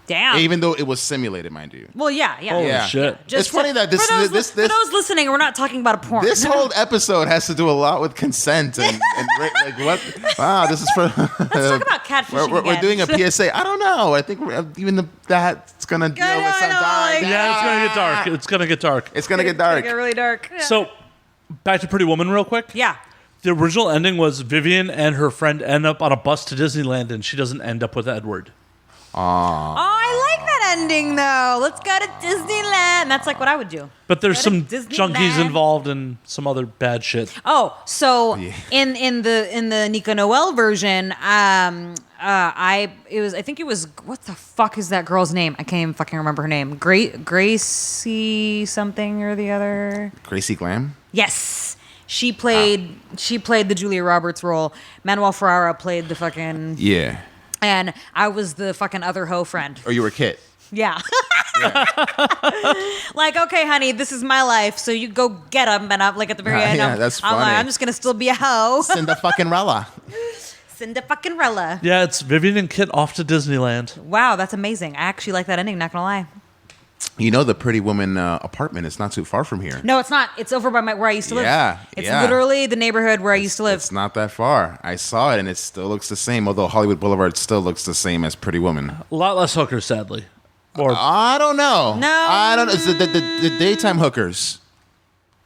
Damn. Even though it was simulated, mind you. Well, yeah. Holy shit. It's funny that for those listening, we're not talking about a porn. This whole episode has to do a lot with consent and like what? Wow, this is for. Let's talk about catfishing We're again. doing a PSA. I don't know. I think even that's gonna deal with some dark. Yeah, it's gonna get dark. It's gonna get dark. It's gonna get dark. It's gonna get really dark. Yeah. So, back to Pretty Woman real quick. Yeah. The original ending was Vivian and her friend end up on a bus to Disneyland, and she doesn't end up with Edward. Oh, I like that ending though. Let's go to Disneyland. That's like what I would do. But there's Go to some Disneyland. junkies involved and some other bad shit. Oh, so in the Nika Noel version, I think it was what the fuck is that girl's name? I can't even fucking remember her name. Gracie something or the other. Gracie Glam. Yes. She played the Julia Roberts role. Manuel Ferrara played the fucking and I was the fucking other hoe friend. Or you were Kit. Yeah. Like, okay, honey, this is my life, so you go get him. And I'm like at the very end, that's funny. I'm just gonna still be a hoe. Cinda fucking Rella. Cinda fucking Rella. Yeah, it's Vivian and Kit off to Disneyland. Wow, that's amazing. I actually like that ending. Not gonna lie. You know the Pretty Woman apartment is not too far from here. No, it's not. It's over by where I used to live. Yeah, it's literally the neighborhood where I used to live. It's not that far. I saw it, and it still looks the same. Although Hollywood Boulevard still looks the same as Pretty Woman. A lot less hookers, sadly. Or I don't know. No. I don't know. It's the daytime hookers.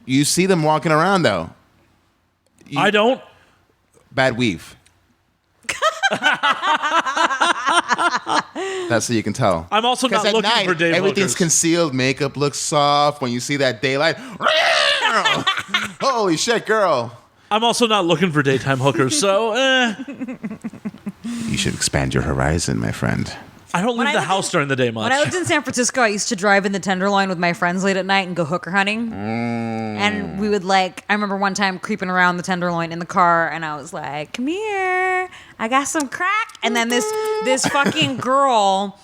You see them walking around though. I don't. Bad weave. That's so you can tell. I'm also not at looking night, for day everything's hookers. concealed. Makeup looks soft. When you see that daylight, holy shit, girl! I'm also not looking for daytime hookers, so You should expand your horizon, my friend. I don't When leave I the lived house during the day much. When I lived in San Francisco, I used to drive in the Tenderloin with my friends late at night and go hooker hunting. And we would I remember one time creeping around the Tenderloin in the car, and I was like, "Come here, I got some crack." And then this fucking girl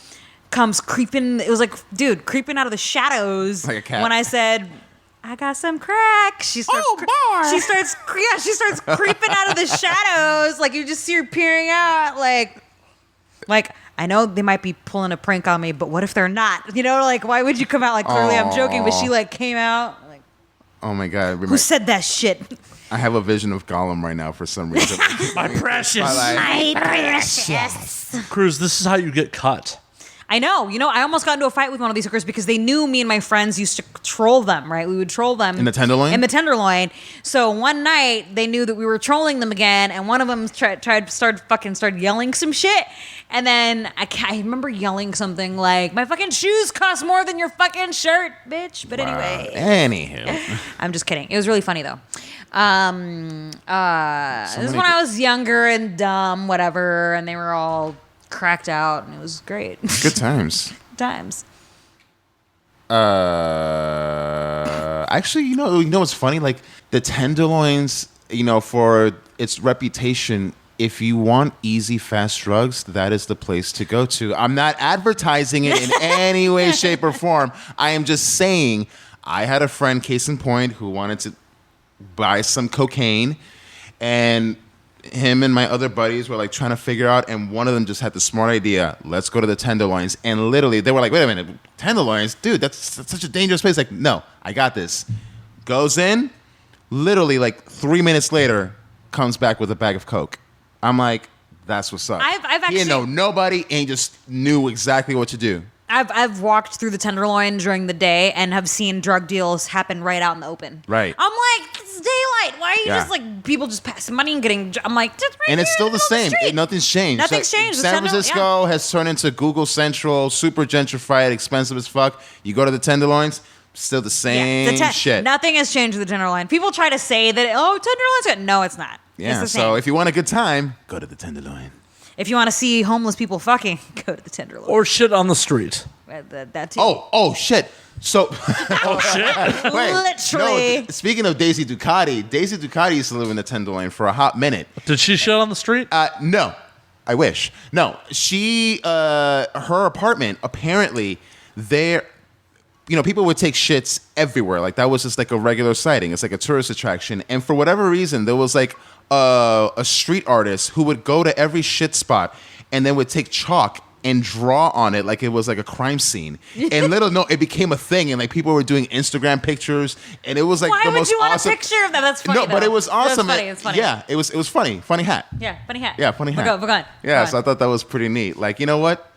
comes creeping. It was like, dude, creeping out of the shadows. Like a cat. When I said, "I got some crack," she starts. She starts creeping out of the shadows. Like you just see her peering out, like. I know they might be pulling a prank on me, but what if they're not? You know, like, why would you come out like, clearly I'm joking, but she, like, came out, like, Oh my God. Who said that shit? I have a vision of Gollum right now for some reason. My precious. My precious. Cruz, this is how you get cut. I know. You know, I almost got into a fight with one of these hookers because they knew me and my friends used to troll them, right? We would troll them. In the Tenderloin? In the Tenderloin. So one night, they knew that we were trolling them again, and one of them started yelling some shit. And then I remember yelling something like, my fucking shoes cost more than your fucking shirt, bitch. But anyway. Anywho. I'm just kidding. It was really funny, though. This is when I was younger and dumb, whatever, and they were all cracked out, and it was great. Good times. Times. Actually, you know what's funny? Like the Tenderloins, for its reputation, if you want easy, fast drugs, that is the place to go to. I'm not advertising it in any way, shape, or form. I am just saying, I had a friend, case in point, who wanted to buy some cocaine, and him and my other buddies were like trying to figure out, and one of them just had the smart idea, let's go to the Tenderloins. And literally they were like, wait a minute, Tenderloins, dude, that's such a dangerous place. Like, no, I got this. Goes in, literally like 3 minutes later comes back with a bag of coke. I'm like, that's what's up. I've actually, he didn't know nobody and just knew exactly what to do. I've walked through the Tenderloin during the day and have seen drug deals happen right out in the open. Right. I'm like, it's daylight. Why are you just like people just passing money and getting? I'm like, just right and it's here still in the middle of same. Nothing's changed. Nothing's changed. The San Tenderloin, Francisco has turned into Google Central, super gentrified, expensive as fuck. You go to the Tenderloins, still the same shit. Nothing has changed with the Tenderloin. People try to say that, Tenderloin's good. No, it's not. Yeah. It's the So same. if you want a good time, go to the Tenderloin. If you want to see homeless people fucking, go to the Tenderloin. Or shit on the street. That too. Oh shit. So Oh, shit. wait, Literally. No, speaking of Daisy Ducati used to live in the Tenderloin for a hot minute. Did she shit on the street? No, I wish. No, she, her apartment, apparently, there, people would take shits everywhere. Like, that was just like a regular sighting. It's like a tourist attraction. And for whatever reason, there was like a street artist who would go to every shit spot and then would take chalk and draw on it like it was like a crime scene. And it became a thing. And like people were doing Instagram pictures, and it was like Why the would most you want awesome a picture of that? That's funny. No, but it was awesome. It's funny. Yeah, it was funny. Funny hat. Yeah, funny hat. Yeah, funny hat. Go on. Yeah, so I thought that was pretty neat. Like, you know what?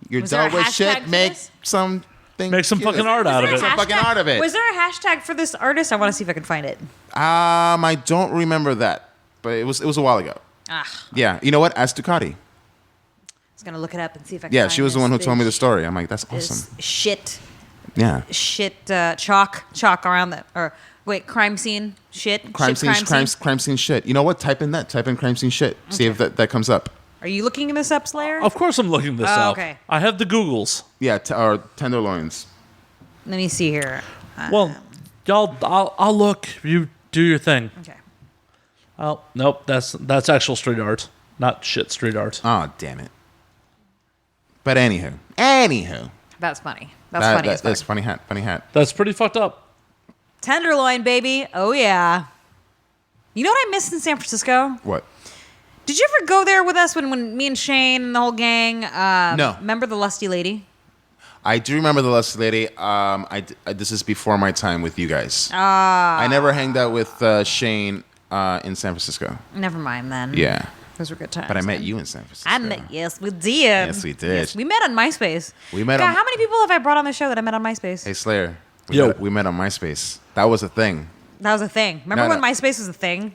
You're Was there done a with hashtag shit. for Make this? something. Make some fucking art out of it. Some fucking art of it. Was there a hashtag for this artist? I want to see if I can find it. I don't remember that, but it was a while ago. Yeah, you know what? Ask Ducati. I was gonna look it up and see if I can. Yeah, find she was the one who this told me the bitch. story. I'm like, that's This awesome. shit Yeah. chalk around the crime scene shit. Crime Shit, scene shit. You know what? Type in that. Type in crime scene shit. See if that comes up. Are you looking this up, Slayer? Of course I'm looking this up. Okay. I have the Googles. Yeah, or Tenderloins. Let me see here. Well, I'll look. You do your thing. Okay. Oh, nope. That's actual street art, not shit street art. Oh, damn it. But anywho. That's funny. That's funny. That's funny hat. That's pretty fucked up. Tenderloin, baby. Oh yeah. You know what I missed in San Francisco? What? Did you ever go there with us when me and Shane and the whole gang? No. Remember the Lusty Lady? I do remember the Lusty Lady. This is before my time with you guys. I never hanged out with Shane in San Francisco. Never mind then. Yeah. Those were good times. But I met man. you in San Francisco. Yes, we did. Yes, we did. Yes, we met on MySpace. We met God, on- how many people have I brought on the show that I met on MySpace? Hey, Slayer. Yo. We met on MySpace. That was a thing. That was a thing. Remember No, when no. MySpace was a thing?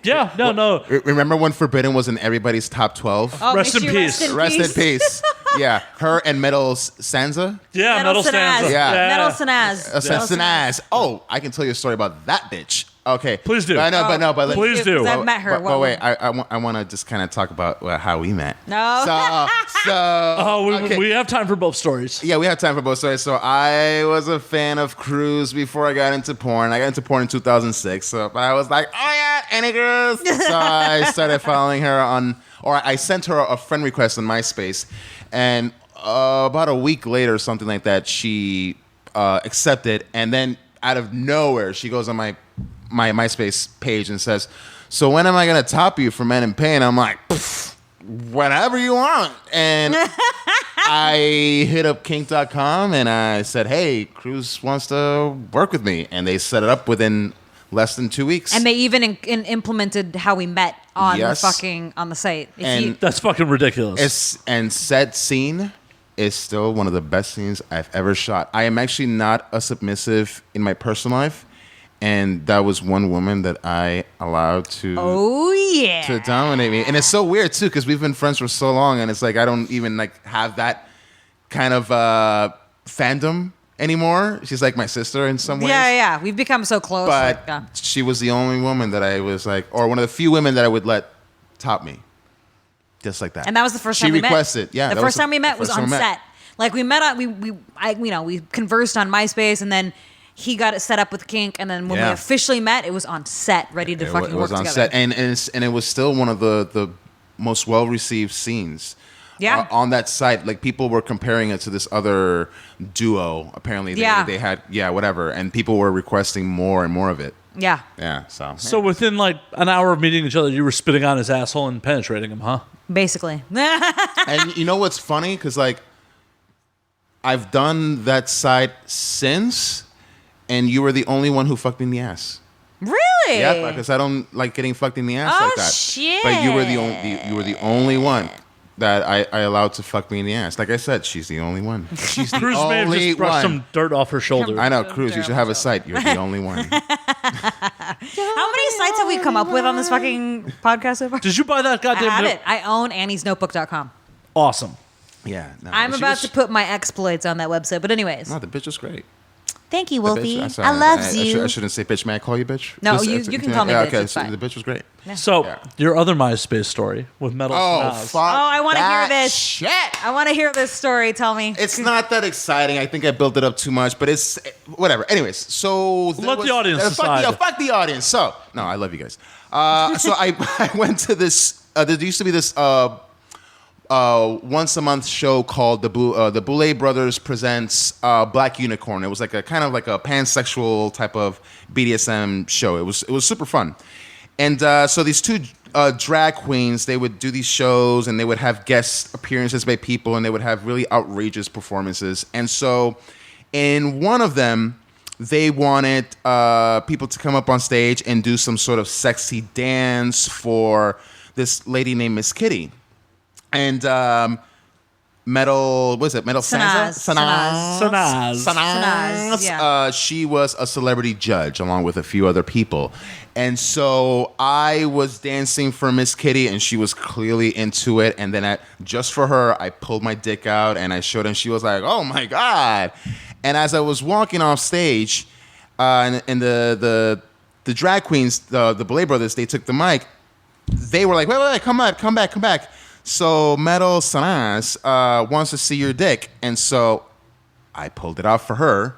Yeah, no. Remember when Forbidden was in everybody's top 12? Oh, Rest makes in you peace. Rest in peace. Yeah, her and Metal Sansa. Yeah, Metal Stanza. Yeah. Metal Sanaz. Sanaz. Oh, I can tell you a story about that bitch. Okay. Please do. But but Please do. 'Cause I've met her. But wait, I want to just kind of talk about how we met. No. Okay. We have time for both stories. Yeah, we have time for both stories. So I was a fan of Cruz before I got into porn. I got into porn in 2006. But I was like, oh yeah, any girls? So I started following her I sent her a friend request on MySpace. And about a week later, something like that, she accepted. And then out of nowhere, she goes on my MySpace page and says, so when am I going to top you for Men in Pain? I'm like, whenever you want. And I hit up kink.com and I said, hey, Cruz wants to work with me. And they set it up within less than 2 weeks. And they even implemented how we met on Yes. on the site. That's fucking ridiculous. And said scene is still one of the best scenes I've ever shot. I am actually not a submissive in my personal life. And that was one woman that I allowed to dominate me. And it's so weird, too, because we've been friends for so long. And it's like I don't even like have that kind of fandom anymore. She's like my sister in some ways. Yeah. We've become so close. But she was the only woman that I was like, or one of the few women that I would let top me. Just like that. And that was the first time we met. She requested, yeah. The first time we met was on set. Like we met on, we conversed on MySpace, and then he got it set up with Kink, and then when we officially met, it was on set, ready to fucking work together. It was on set, and it was still one of the most well received scenes. Yeah. On that site, like people were comparing it to this other duo. Apparently, they had whatever, and people were requesting more and more of it. Yeah. Yeah. So within like an hour of meeting each other, you were spitting on his asshole and penetrating him, huh? Basically. And you know what's funny? Because like I've done that site since. And you were the only one who fucked me in the ass. Really? Yeah, because I don't like getting fucked in the ass like that. Shit. But you were the only one that I allowed to fuck me in the ass. Like I said, she's the only one. She's the Cruz may have only just brushed one. some dirt off her shoulder. I know, Cruz. You should have a site. You're the only one. How many sites have we come up with on this fucking podcast so far? Did you buy that goddamn? I have it. I own AnniesNotebook.com. Awesome. Yeah. No, I'm about to put my exploits on that website. But anyways. No, the bitch was great. Thank you, Wolfie. Bitch, I love you. I shouldn't say bitch. May I call you bitch? No, you can call me bitch. Okay, It's so fine. the bitch was great. So your other MySpace story with Metal Snaz. Fuck I want to hear that this. Shit. I want to hear this story. Tell me. It's not that exciting. I think I built it up too much, but it's whatever. Anyways, so Let the audience decide. Fuck the audience. So no, I love you guys. So I went to this. There used to be this once a month show called the Boulay Brothers Presents Black Unicorn. It was like a kind of like a pansexual type of BDSM show. It was super fun. And so these two drag queens, they would do these shows and they would have guest appearances by people and they would have really outrageous performances. And so in one of them, they wanted people to come up on stage and do some sort of sexy dance for this lady named Miss Kitty. And Metal Sansa? Sanaz. Yeah. She was a celebrity judge along with a few other people. And so I was dancing for Miss Kitty and she was clearly into it. And then just for her, I pulled my dick out and I showed her and she was like, oh my God. And as I was walking off stage, and the drag queens, the Boulay Brothers, they took the mic. They were like, wait, come back. So Metal Sanaz wants to see your dick. And so I pulled it out for her.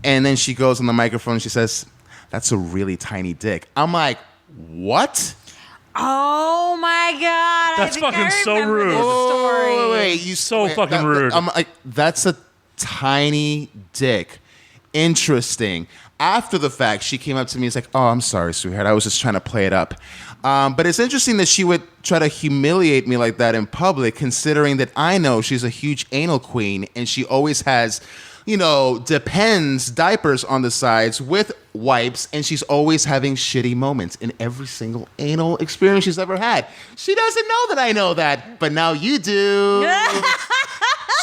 And then she goes on the microphone and she says, that's a really tiny dick. I'm like, what? Oh my God. That's fucking so rude. Story. Wait, fucking rude. I'm like, that's a tiny dick. Interesting. After the fact, she came up to me and was like, oh, I'm sorry, sweetheart. I was just trying to play it up. But it's interesting that she would try to humiliate me like that in public, considering that I know she's a huge anal queen and she always has, Depends diapers on the sides with wipes, and she's always having shitty moments in every single anal experience she's ever had. She doesn't know that I know that, but now you do.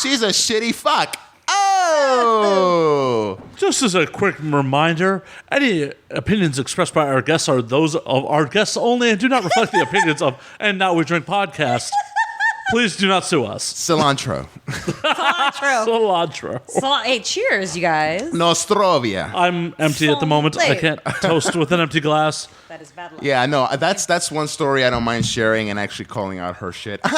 She's a shitty fuck. Oh! Just as a quick reminder, any opinions expressed by our guests are those of our guests only and do not reflect the opinions of And Now We Drink podcast. Please do not sue us. Cilantro. Cilantro. Hey, cheers, you guys. Nostrovia. I'm empty at the moment. I can't toast with an empty glass. That is bad luck. Yeah, no, that's one story I don't mind sharing and actually calling out her shit. It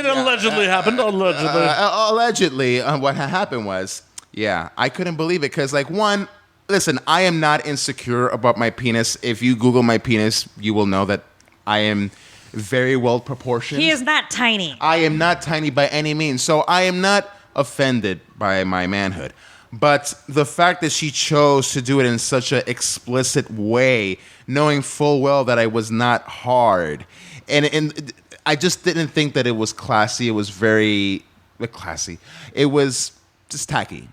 allegedly happened. Allegedly, what happened was, I couldn't believe it because, listen, I am not insecure about my penis. If you Google my penis, you will know that I am very well proportioned. He is not tiny. I am not tiny by any means. So I am not offended by my manhood. But the fact that she chose to do it in such an explicit way, knowing full well that I was not hard, and I just didn't think that it was classy. It was very classy. It was just tacky.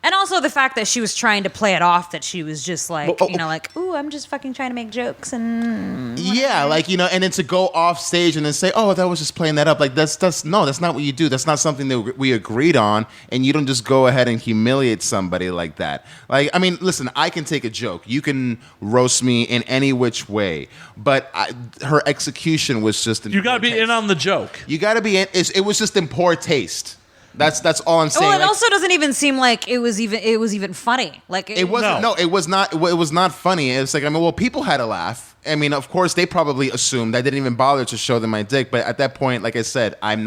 And also the fact that she was trying to play it off, that she was just like, like, ooh, I'm just fucking trying to make jokes and yeah, like, and then to go off stage and then say, oh, that was just playing that up. Like that's not what you do. That's not something that we agreed on, and you don't just go ahead and humiliate somebody like that. Like, I mean, listen, I can take a joke. You can roast me in any which way, but her execution was just you got to be in on the joke. You got to be in. It was just in poor taste. That's all I'm saying. Well, it also doesn't even seem like it was even funny. Like it wasn't. No, it was not. It was not funny. It's like, I mean, well, people had a laugh. I mean, of course, they probably assumed I didn't even bother to show them my dick. But at that point, like I said, I'm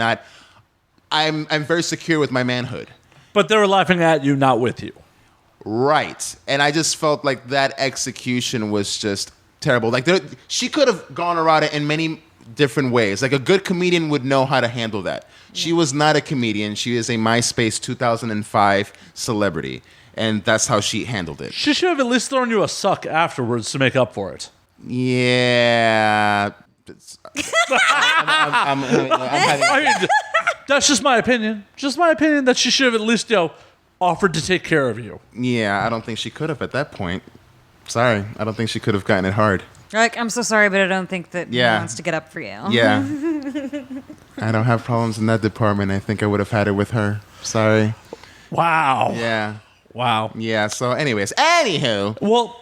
very secure with my manhood. But they were laughing at you, not with you. Right, and I just felt like that execution was just terrible. Like she could have gone around it in many different ways. Like a good comedian would know how to handle that. She was not a comedian. She is a MySpace 2005 celebrity, and that's how she handled it. She should have at least thrown you a suck afterwards to make up for it. Yeah. I mean, that's just my opinion. Just my opinion that she should have at least, offered to take care of you. Yeah, I don't think she could have at that point. Sorry, I don't think she could have gotten it hard. Like, I'm so sorry, but I don't think that he wants to get up for you. Yeah. I don't have problems in that department. I think I would have had it with her. Sorry. Wow. Yeah. Wow. Yeah, so anyways. Anywho. Well,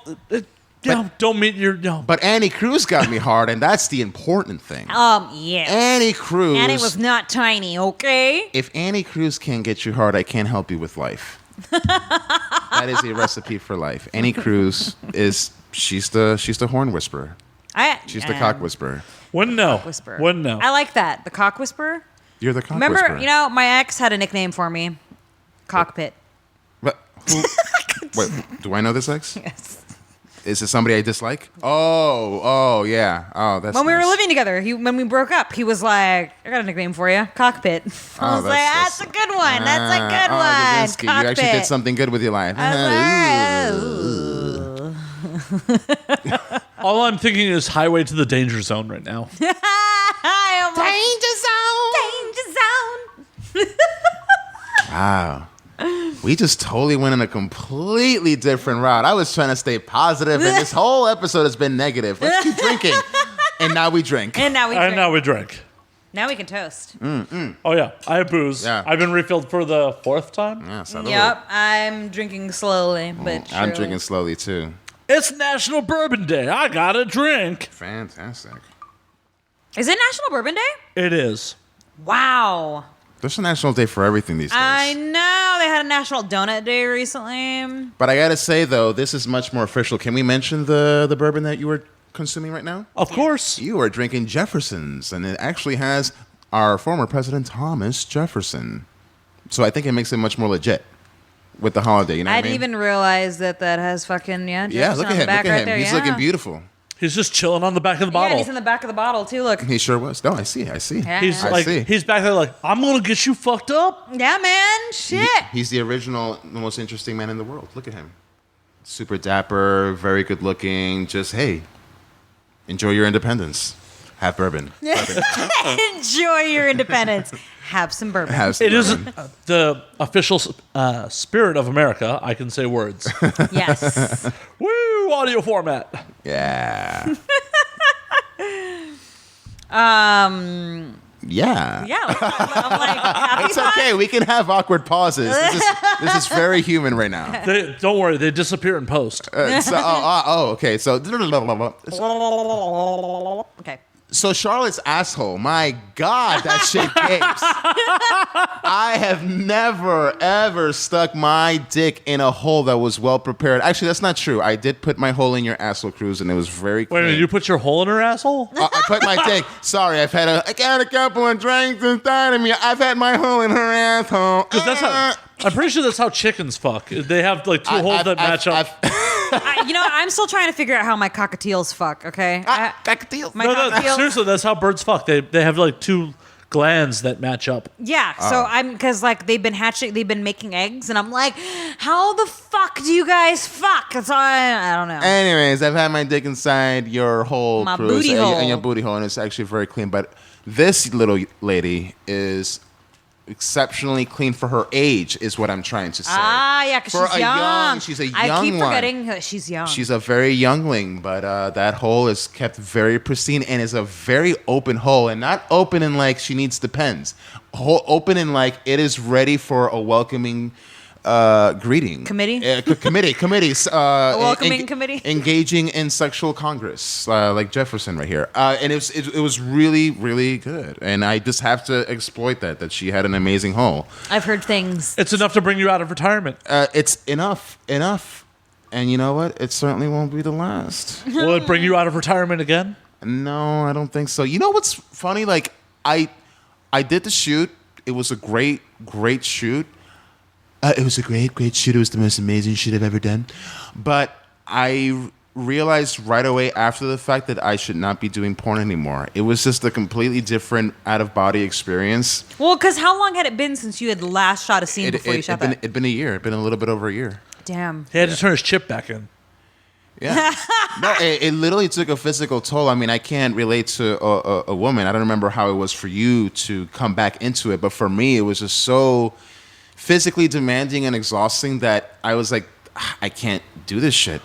don't meet your... But Annie Cruz got me hard, and that's the important thing. Yes. Annie Cruz... Annie was not tiny, okay? If Annie Cruz can't get you hard, I can't help you with life. That is a recipe for life. Annie Cruz is... She's the horn whisperer. She's the cock whisperer. Wouldn't know. Whisperer. Wouldn't know. I like that. The cock whisperer. You're the cock whisperer. Remember, my ex had a nickname for me. Cockpit. What? Wait, do I know this ex? Yes. Is it somebody I dislike? Oh, yeah. Oh, that's when we were nice. living together, when we broke up, he was like, I got a nickname for you. Cockpit. I was like, that's a good one. That's a good one. Kaczynski, you actually did something good with your life. All I'm thinking is highway to the danger zone right now. Danger zone. Wow. We just totally went in a completely different route. I was trying to stay positive, and this whole episode has been negative. Let's keep drinking. And now we drink. And now we drink. And now we drink. Now we can toast. Oh, yeah. I have bouze. Yeah. I've been refilled for the 4th time. Yeah, salud. Yep. I'm drinking slowly, but I'm surely. drinking slowly, too. It's National Bourbon Day. I got a drink. Fantastic. Is it National Bourbon Day? It is. Wow. There's a national day for everything these days. I know. They had a National Donut Day recently. But I gotta say, though, this is much more official. Can we mention the bourbon that you were consuming right now? Of course. You are drinking Jefferson's, and it actually has our former president, Thomas Jefferson. So I think it makes it much more legit with the holiday. You know I what I didn't mean? even realize that has fucking, Jefferson Yeah, look on at the him. back Look at right him. there. He's looking beautiful. He's just chilling on the back of the bottle. Yeah, he's in the back of the bottle, too. Look. He sure was. No, I see. Yeah. He's back there like, I'm going to get you fucked up. Yeah, man. Shit. He's the original, the most interesting man in the world. Look at him. Super dapper, very good looking. Just, hey, enjoy your independence. Have bourbon. Enjoy your independence. Have some bourbon. Have some It is bourbon. the official spirit of America. I can say words. Yes. Woo! Audio format. Yeah. Yeah. I'm like, happy It's okay. We can have awkward pauses. This is very human right now. Don't worry. They disappear in post. Okay. So, Okay. so Charlotte's asshole. My God, that shit gapes. I have never, ever stuck my dick in a hole that was well prepared. Actually, that's not true. I did put my hole in your asshole, Cruz, and it was very Wait a clean. minute. You put your hole in her asshole? I put my dick. Sorry, I got a couple of drinks inside of me. I've had my hole in her asshole. Because that's how. I'm pretty sure that's how chickens fuck. They have like two holes that match up. I'm still trying to figure out how my cockatiels fuck, okay? Cockatiels. My No, cockatiels. seriously, that's how birds fuck. They have like two glands that match up. Yeah, so because they've been making eggs, and I'm like, how the fuck do you guys fuck? That's all I don't know. Anyways, I've had my dick inside your hole, My Cruz, booty hole. and your booty hole, and it's actually very clean. But this little lady is exceptionally clean for her age, is what I'm trying to say. Yeah, because she's young. She's a young I keep one. forgetting that she's young. She's a very youngling, but that hole is kept very pristine and is a very open hole, and not open in like she needs the pens. Open in like it is ready for a welcoming greeting. Committee? Committees. A welcoming committee? Engaging in sexual congress, like Jefferson right here. And it was really, really good. And I just have to exploit that she had an amazing hole. I've heard things. It's enough to bring you out of retirement. It's enough. And you know what? It certainly won't be the last. Will it bring you out of retirement again? No, I don't think so. You know what's funny? Like, I did the shoot. It was a great shoot. It was a great shoot. It was the most amazing shoot I've ever done. But I realized right away after the fact that I should not be doing porn anymore. It was just a completely different out-of-body experience. Well, because how long had it been since you had last shot a scene before you shot that? It'd been a year. It'd been a little bit over a year. Damn. He had to turn his chip back in. Yeah. No, it literally took a physical toll. I mean, I can't relate to a woman. I don't remember how it was for you to come back into it. But for me, it was just so physically demanding and exhausting that I was like, I can't do this shit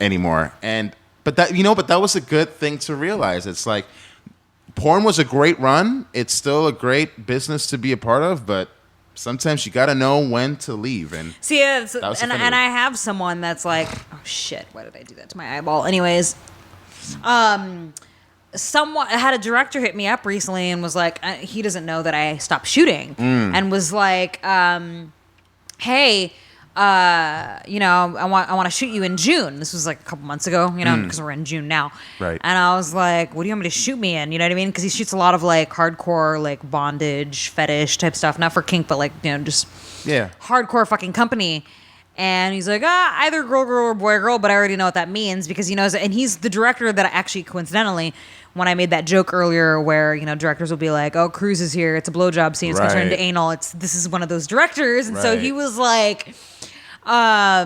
anymore. But that was a good thing to realize. It's like porn was a great run. It's still a great business to be a part of, but sometimes you got to know when to leave. And see, and I have someone that's like, oh shit, why did I do that to my eyeball? Anyways, someone had a director hit me up recently and was like, he doesn't know that I stopped shooting, and was like, hey, I want to shoot you in June. This was like a couple months ago, because we're in June now. Right. And I was like, what do you want me to shoot me in? You know what I mean? Because he shoots a lot of like hardcore, like bondage, fetish type stuff. Not for kink, but like, just hardcore fucking company. And he's like, either girl or boy, but I already know what that means because he knows it. And he's the director that actually, coincidentally, when I made that joke earlier where, directors will be like, oh, Cruz is here. It's a blowjob scene. It's going to turn into anal. This is one of those directors. And so he was like, I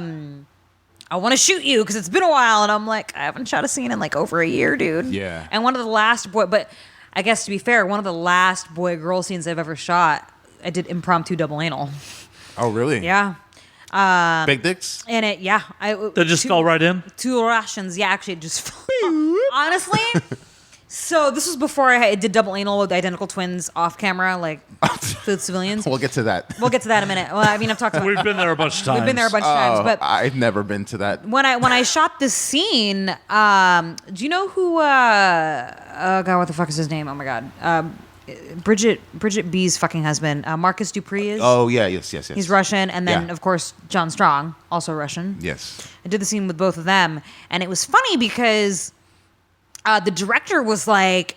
want to shoot you because it's been a while. And I'm like, I haven't shot a scene in like over a year, dude. Yeah. And one of the last but I guess to be fair, one of the last boy-girl scenes I've ever shot, I did impromptu double anal. Oh, really? Yeah. Big dicks? And They just fell right in? 2 rations. Yeah, actually, it just honestly. So this was before I did double anal with identical twins off camera, like with civilians. We'll get to that. We'll get to that in a minute. Well, I mean, I've talked about. We've been there a bunch of times. We've been there a bunch of times, but I've never been to that. when I shot this scene, do you know who? God, what the fuck is his name? Oh my god. Bridget B's fucking husband, Marcus Dupree is. Oh yeah, yes. He's Russian, and then of course John Strong, also Russian. Yes. I did the scene with both of them, and it was funny because the director was like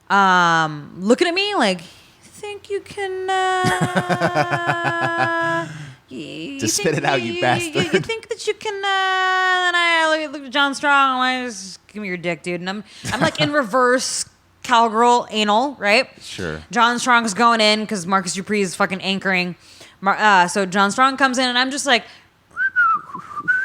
looking at me like, "Think you can?" Just spit it out, you bastard. You think that you can? And I look at John Strong. I'm like, just give me your dick, dude. And I'm like in reverse. Cowgirl anal, right? Sure. John Strong's going in because Marcus Dupree is fucking anchoring. So John Strong comes in and I'm just like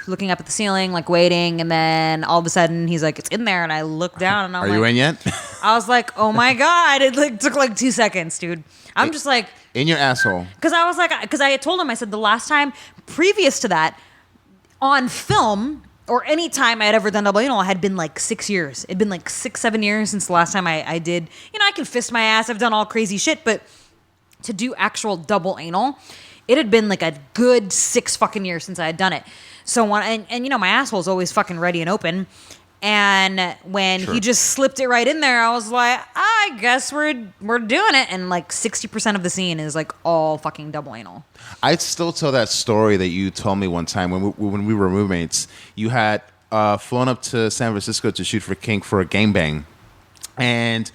looking up at the ceiling, like waiting, and then all of a sudden he's like, "It's in there," and I look down and I'm like, "Are you in yet?" I was like, "Oh my god!" It like took like 2 seconds, dude. I'm just like in your asshole because I had told him I said the last time previous to that on film. Or any time I had ever done double anal had been like 6 years. It'd been like 6-7 years since the last time I did. I can fist my ass. I've done all crazy shit, but to do actual double anal, it had been like a good 6 fucking years since I had done it. So my asshole's always fucking ready and open. And when he just slipped it right in there, I was like, I guess we're doing it. And like 60% of the scene is like all fucking double anal. I still tell that story that you told me one time when we were roommates. You had flown up to San Francisco to shoot for Kink for a gangbang. And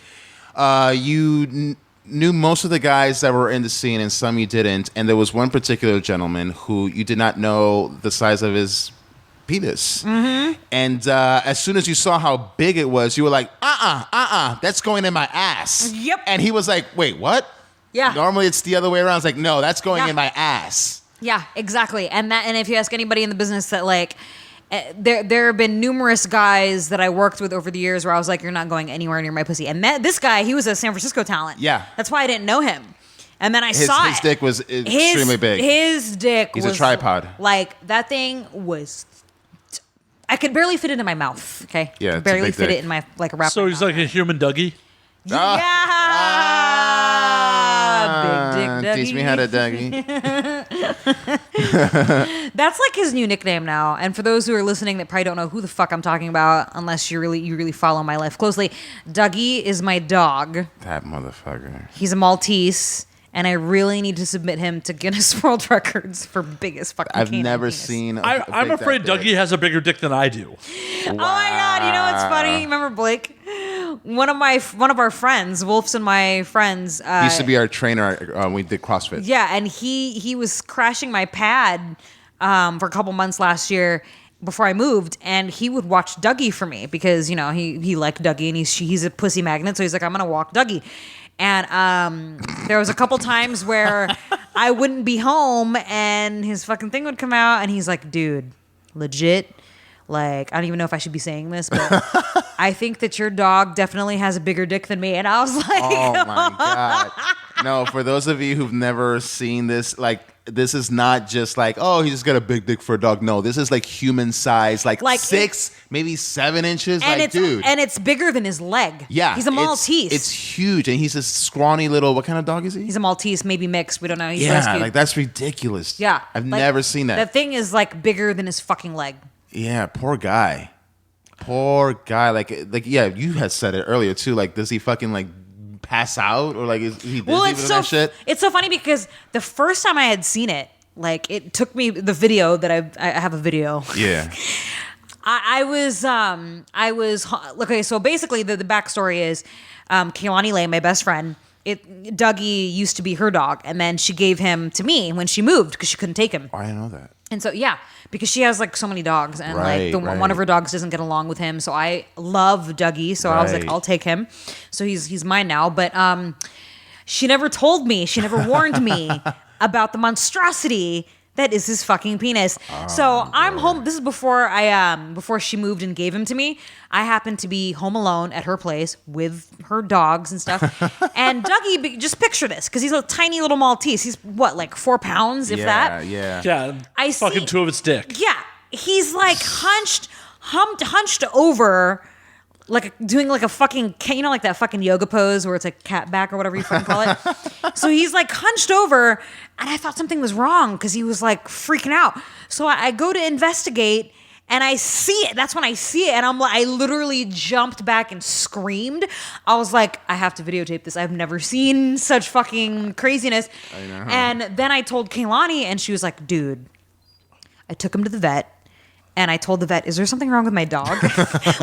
you knew most of the guys that were in the scene and some you didn't. And there was one particular gentleman who you did not know the size of his penis. Mm-hmm. And as soon as you saw how big it was, you were like, that's going in my ass. Yep. And he was like, wait, what? Yeah. Normally it's the other way around. It's like, no, that's going in my ass. Yeah, exactly. And if you ask anybody in the business that like, there have been numerous guys that I worked with over the years where I was like, you're not going anywhere near my pussy. And this guy, he was a San Francisco talent. Yeah. That's why I didn't know him. And then I saw his dick was extremely big. His dick He's was a tripod. Like, that thing was... I could barely fit it in my mouth, okay? Yeah, Could it's a barely big fit dick. it in my, like, a wrap. So he's like a human Dougie. Yeah! Big dick Dougie. Teach me how to Dougie. That's like his new nickname now. And for those who are listening that probably don't know who the fuck I'm talking about, unless you really follow my life closely, Dougie is my dog. That motherfucker. He's a Maltese, and I really need to submit him to Guinness World Records for biggest fucking I've canine never penis. seen. I'm afraid Dougie has a bigger dick than I do. Oh my god! You know what's funny? Remember Blake? One of our friends, Wolf's and my friends. He used to be our trainer. We did CrossFit. Yeah, and he was crashing my pad for a couple months last year before I moved, and he would watch Dougie for me because he liked Dougie and he's a pussy magnet, so he's like, I'm gonna walk Dougie. And there was a couple times where I wouldn't be home and his fucking thing would come out, and he's like, dude, legit. Like, I don't even know if I should be saying this, but I think that your dog definitely has a bigger dick than me. And I was like, Oh my god! No, for those of you who've never seen this, like, this is not just like, oh, he just got a big dick for a dog. No, this is like human size, like 6, maybe 7 inches. and like, dude, and it's bigger than his leg. yeah, he's a Maltese. It's huge, and he's a scrawny little. What kind of dog is he? He's a Maltese, maybe mixed. We don't know. He's Yeah, rescued. like that's ridiculous. Yeah, I've like, never seen that. That thing is like bigger than his fucking leg. Yeah, poor guy. Poor guy. Like yeah, you had said it earlier too. Like, does he fucking like pass out or like is he dizzy with that shit? It's so funny because the first time I had seen it, like it took me the video that I have a video. Yeah. I was okay. So basically, the backstory is, Kehlani Lay, my best friend. Dougie used to be her dog, and then she gave him to me when she moved because she couldn't take him. Oh, I didn't know that. And so yeah, because she has like so many dogs, and Right, like one of her dogs doesn't get along with him. So I love Dougie, so I was like, Right. I'll take him. So he's mine now. But she never told me, she never warned me about the monstrosity that is his fucking penis. So I'm home. This is before before she moved and gave him to me. I happened to be home alone at her place with her dogs and stuff. And Dougie, just picture this, because he's a tiny little Maltese. He's what, like 4 pounds, if that? Yeah. Yeah, I fucking see- 2 of its dick. Yeah, he's like hunched over, like doing like a fucking, like that fucking yoga pose where it's like cat back or whatever you fucking call it. So he's like hunched over, and I thought something was wrong because he was like freaking out. So I go to investigate, and I see it. That's when I see it, and I literally jumped back and screamed. I was like, I have to videotape this. I've never seen such fucking craziness. I know. And then I told Kehlani, and she was like, dude, I took him to the vet. And I told the vet, is there something wrong with my dog?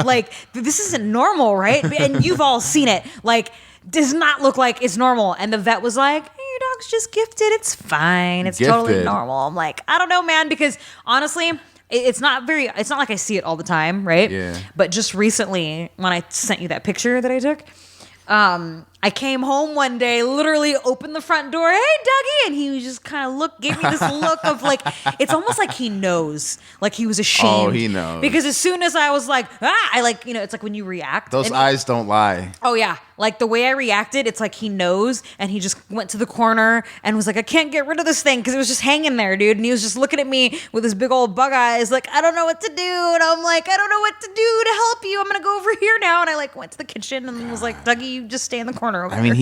Like, this isn't normal, right? And you've all seen it. Like, does not look like it's normal. And the vet was like, hey, your dog's just gifted. It's fine. It's totally Gifted. normal. I'm like, I don't know, man, because honestly, it's not like I see it all the time, right? Yeah. But just recently, when I sent you that picture that I took, I came home one day, literally opened the front door, hey, Dougie, and he just kind of gave me this look of like, it's almost like he knows, like he was ashamed. Oh, he knows. Because as soon as I was like, I like, it's like when you react. Those and eyes don't lie. Oh yeah, like the way I reacted, it's like he knows, and he just went to the corner and was like, I can't get rid of this thing because it was just hanging there, dude. And he was just looking at me with his big old bug eyes, like, I don't know what to do. And I'm like, I don't know what to do to help you. I'm gonna go over here now. And I like went to the kitchen and was like, Dougie, you just stay in the corner over I mean,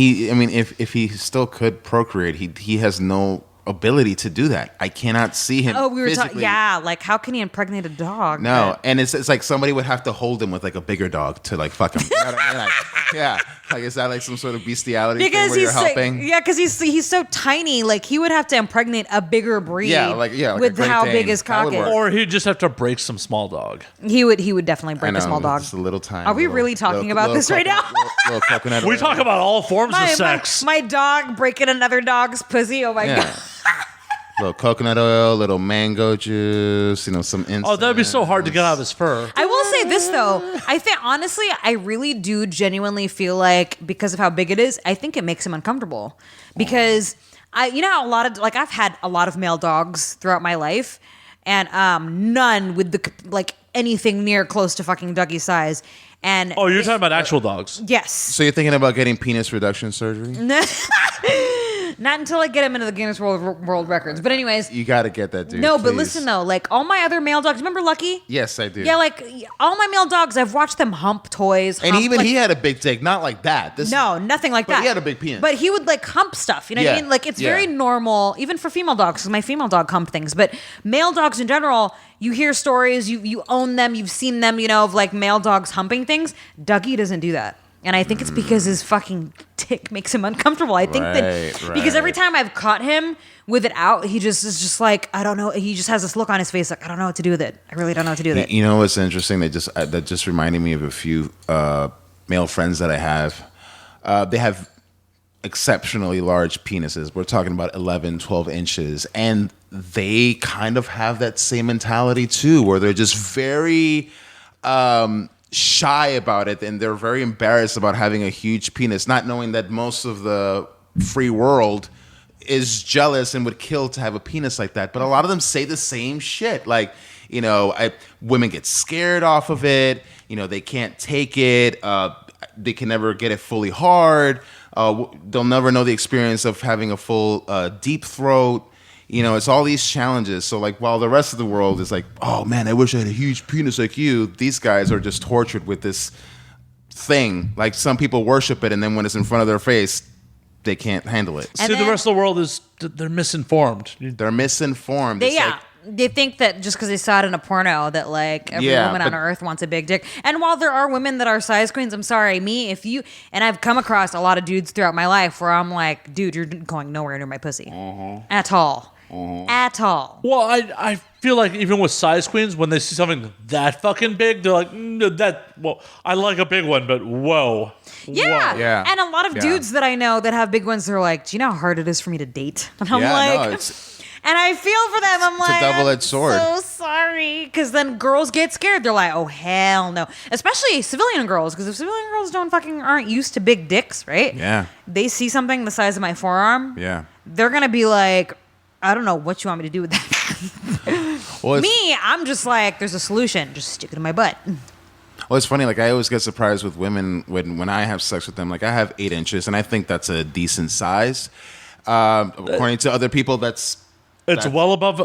there. if he still could procreate, he has no ability to do that. I cannot see him. Oh, we were talking. physically. Yeah, like how can he impregnate a dog? No, But- and it's like somebody would have to hold him with like a bigger dog to like fuck him. You know what I mean? Like, yeah, like is that like some sort of bestiality thing where you're helping? because he's so tiny. Like he would have to impregnate a bigger breed. like a with Great how Dane. big his That cock would is. work. Or he'd just have to break some small dog. He would definitely I break know, a small dog. Just a little time. Are we really talking about this right now? Little coconut We oil. talk about all forms of sex. My dog breaking another dog's pussy. Oh my Yeah. god. Little coconut oil, little mango juice, some incense. Oh, that'd be so hard to get out of his fur. I will say this though. I think honestly, I really do genuinely feel like because of how big it is, I think it makes him uncomfortable. Because how I've had a lot of male dogs throughout my life, and none with anything near close to fucking Dougie's size. And Oh, you're talking about actual dogs. yes. So you're thinking about getting penis reduction surgery? Not until I get him into the Guinness World Records. But anyways. You got to get that, dude. No, please. but listen, though. Like, all my other male dogs. Remember Lucky? Yes, I do. Yeah, like, all my male dogs, I've watched them hump toys. And even like, he had a big dick. Not like that. No, nothing like that. He had a big penis. But he would, like, hump stuff. You know what I mean? Like, it's very normal, even for female dogs, because my female dog hump things. But male dogs in general, you hear stories, you own them, you've seen them, you know, of, like, male dogs humping things. Dougie doesn't do that. And I think it's because his fucking dick makes him uncomfortable. I think because every time I've caught him with it out, he just is just like, I don't know. He just has this look on his face like, I don't know what to do with it. I really don't know what to do with it. You know what's interesting? That just reminded me of a few male friends that I have. They have exceptionally large penises. We're talking about 11, 12 inches. And they kind of have that same mentality too, where they're just very... shy about it, and they're very embarrassed about having a huge penis, not knowing that most of the free world is jealous and would kill to have a penis like that. But a lot of them say the same shit. Like, you know, women get scared off of it. You know, they can't take it. They can never get it fully hard. They'll never know the experience of having a full deep throat. You know, it's all these challenges. So, like, while the rest of the world is like, oh, man, I wish I had a huge penis like you, these guys are just tortured with this thing. Like, some people worship it, and then when it's in front of their face, they can't handle it. See, the rest of the world they're misinformed. They're misinformed. They think that just because they saw it in a porno that, like, every woman on earth wants a big dick. And while there are women that are size queens, I'm sorry, and I've come across a lot of dudes throughout my life where I'm like, dude, you're going nowhere near my pussy. At all. At all. Well, I feel like even with size queens, when they see something that fucking big, they're like, I like a big one, but whoa. Yeah. Whoa. Yeah. And a lot of dudes that I know that have big ones, they're like, do you know how hard it is for me to date? And I'm like... And I feel for them. I'm like, a double-edged sword. I'm so sorry. Because then girls get scared. They're like, oh, hell no. Especially civilian girls. Because if civilian girls aren't used to big dicks, right? Yeah. They see something the size of my forearm. Yeah. They're going to be like, I don't know what you want me to do with that. Well, me, I'm just like, there's a solution. Just stick it in my butt. Well, it's funny. Like, I always get surprised with women when I have sex with them. Like, I have 8 inches, and I think that's a decent size. According to other people, It's well above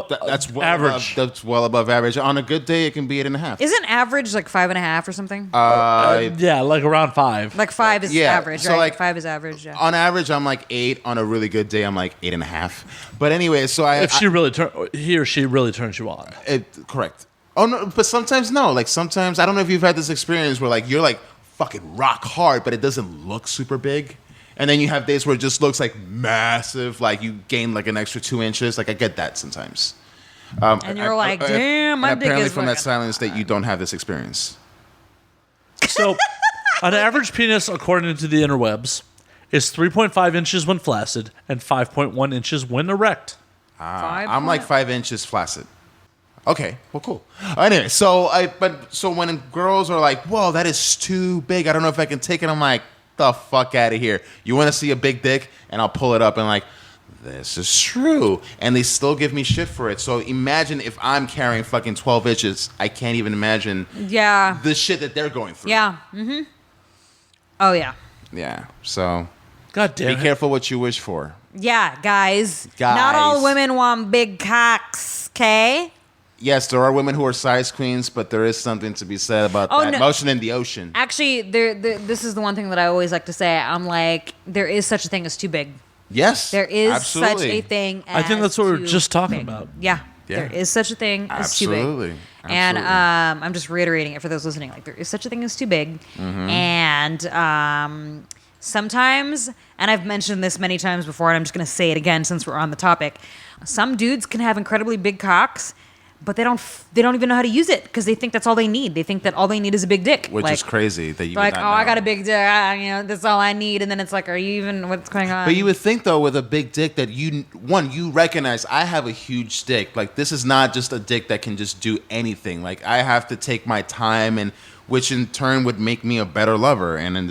average. That's well above average. On a good day, it can be 8.5. Isn't average like 5.5 or something? Yeah, like around 5. Like 5 is average, so right? like 5 is average. Yeah. On average, I'm like 8. On a really good day, I'm like 8.5. But anyway, so if he or she really turns you on. Correct. Oh no, but sometimes no. Like sometimes I don't know if you've had this experience where like you're like fucking rock hard, but it doesn't look super big. And then you have days where it just looks like massive, like you gain like an extra 2 inches. Like I get that sometimes. And you're like, damn, my dick apparently is from that looking- silence that you don't have this experience. So, an average penis, according to the interwebs, is 3.5 inches when flaccid and 5.1 inches when erect. I'm like 5 inches flaccid. Okay, well, cool. Anyway, so when girls are like, "Whoa, that is too big. I don't know if I can take it." I'm like, the fuck out of here. You want to see a big dick? And I'll pull it up and like, this is true. And they still give me shit for it. So imagine if I'm carrying fucking 12 inches. I can't even imagine the shit that they're going through. Yeah. Mm-hmm. Oh, yeah. Yeah. So God damn be careful what you wish for. Yeah, guys. Not all women want big cocks, okay? Yes, there are women who are size queens, but there is something to be said about that. No. Motion in the ocean. Actually, this is the one thing that I always like to say. I'm like, there is such a thing as too big. Yes. There is absolutely. such a thing as I think that's what we were just talking big. about. Yeah. There is such a thing as too big. Absolutely. And I'm just reiterating it for those listening. Like, there is such a thing as too big. Mm-hmm. And sometimes, and I've mentioned this many times before, and I'm just going to say it again since we're on the topic. Some dudes can have incredibly big cocks, but they don't even know how to use it because they think that's all they need. They think that all they need is a big dick. Which is crazy that you like, would oh, not know. I got a big dick. That's all I need. And then it's like, are you even, what's going on? But you would think, though, with a big dick that you recognize I have a huge dick. Like, this is not just a dick that can just do anything. Like, I have to take my time, and which in turn would make me a better lover. And then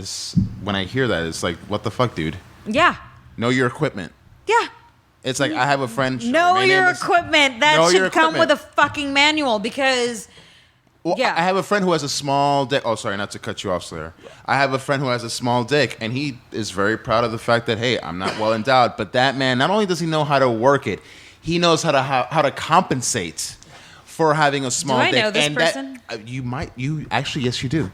when I hear that, it's like, what the fuck, dude? Yeah. Know your equipment. Yeah. It's like I have a friend. Know your equipment. That should come with a fucking manual because Well, Yeah. I have a friend who has a small dick. Oh, sorry, not to cut you off, Slayer. I have a friend who has a small dick, and he is very proud of the fact that, hey, I'm not well endowed. But that man, not only does he know how to work it, he knows how to compensate for having a small dick. Do I know this and person? Yes, you do.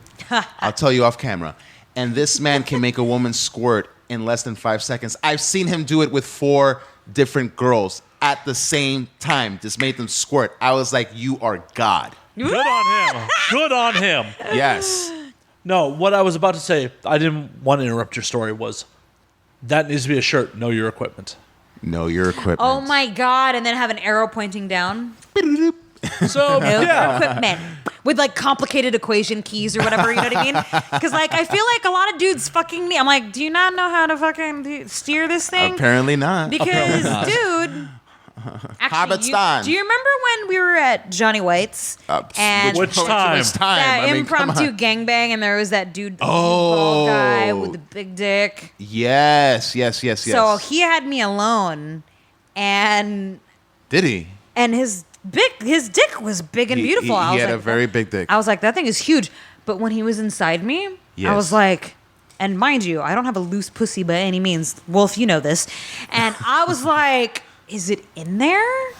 I'll tell you off camera. And this man can make a woman squirt in less than 5 seconds. I've seen him do it with 4 different girls at the same time. Just made them squirt. I was like, you are God. Good on him. Good on him. Yes. No, what I was about to say, I didn't want to interrupt your story, was that needs to be a shirt, know your equipment. Know your equipment. Oh my God. And then have an arrow pointing down. So, Know your yeah. equipment. With like complicated equation keys or whatever, you know what I mean? Because like I feel like a lot of dudes fucking me. I'm like, do you not know how to fucking steer this thing? Apparently not. Because, not. dude, actually, Hobbitstein. do you remember when we were at Johnny White's and Which time? that I mean, come impromptu on. gangbang, and there was that dude, bald guy with the big dick. Yes. So he had me alone, and Did he? his dick was big and beautiful. I He was had like, a very big dick. I was like, that thing is huge. But when he was inside me, I Yes. was like, and mind you, I don't have a loose pussy by any means. Wolf, you know this. And I was like, is it in there?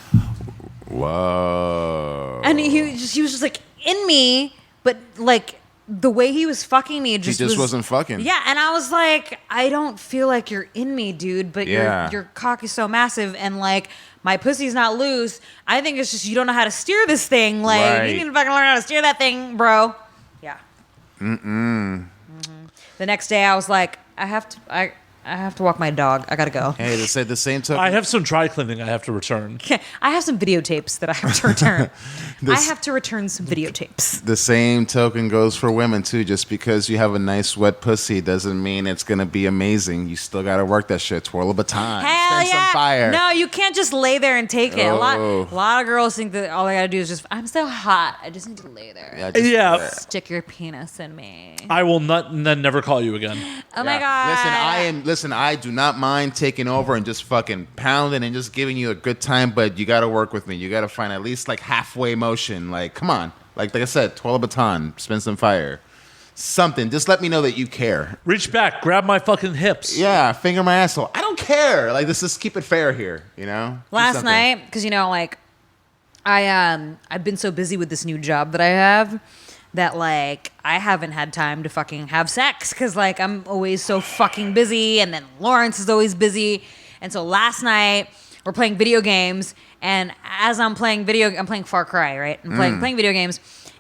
Whoa. And he was just like in me, but like the way he was fucking me just wasn't fucking. Yeah, and I was like, I don't feel like you're in me, dude, but Yeah. your cock is so massive, and like my pussy's not loose. I think it's just you don't know how to steer this thing. Like Right. you need to fucking learn how to steer that thing, bro. Yeah. The next day, I was like, I have to walk my dog. I gotta go. Hey, to say the same token. I have some dry cleaning I have to return. I have some videotapes that I have to return. I This- have to return some videotapes. The same token goes for women too. Just because you have a nice wet pussy doesn't mean it's gonna be amazing. You still gotta work that shit. Twirl a baton. Hell Spend yeah! some fire. No, you can't just lay there and take it. Oh. A lot of girls think that all they gotta do is just, I'm so hot. I just need to lay there. Yeah, just- Yeah. Stick your penis in me. I will not then never call you again. Oh my Yeah. god. Listen, I do not mind taking over and just fucking pounding and just giving you a good time, but you got to work with me. You got to find at least like halfway motion. Like, come on. Like I said, twirl a baton, spin some fire. Something. Just let me know that you care. Reach back, grab my fucking hips. Yeah, finger my asshole. I don't care. Like, just keep it fair here, you know? Do Last something. night, because you know, like I've been so busy with this new job that I have that like I haven't had time to fucking have sex because like I'm always so fucking busy, and then Lawrence is always busy. And so last night we're playing video games, and as I'm playing Far Cry, right? I'm playing video games,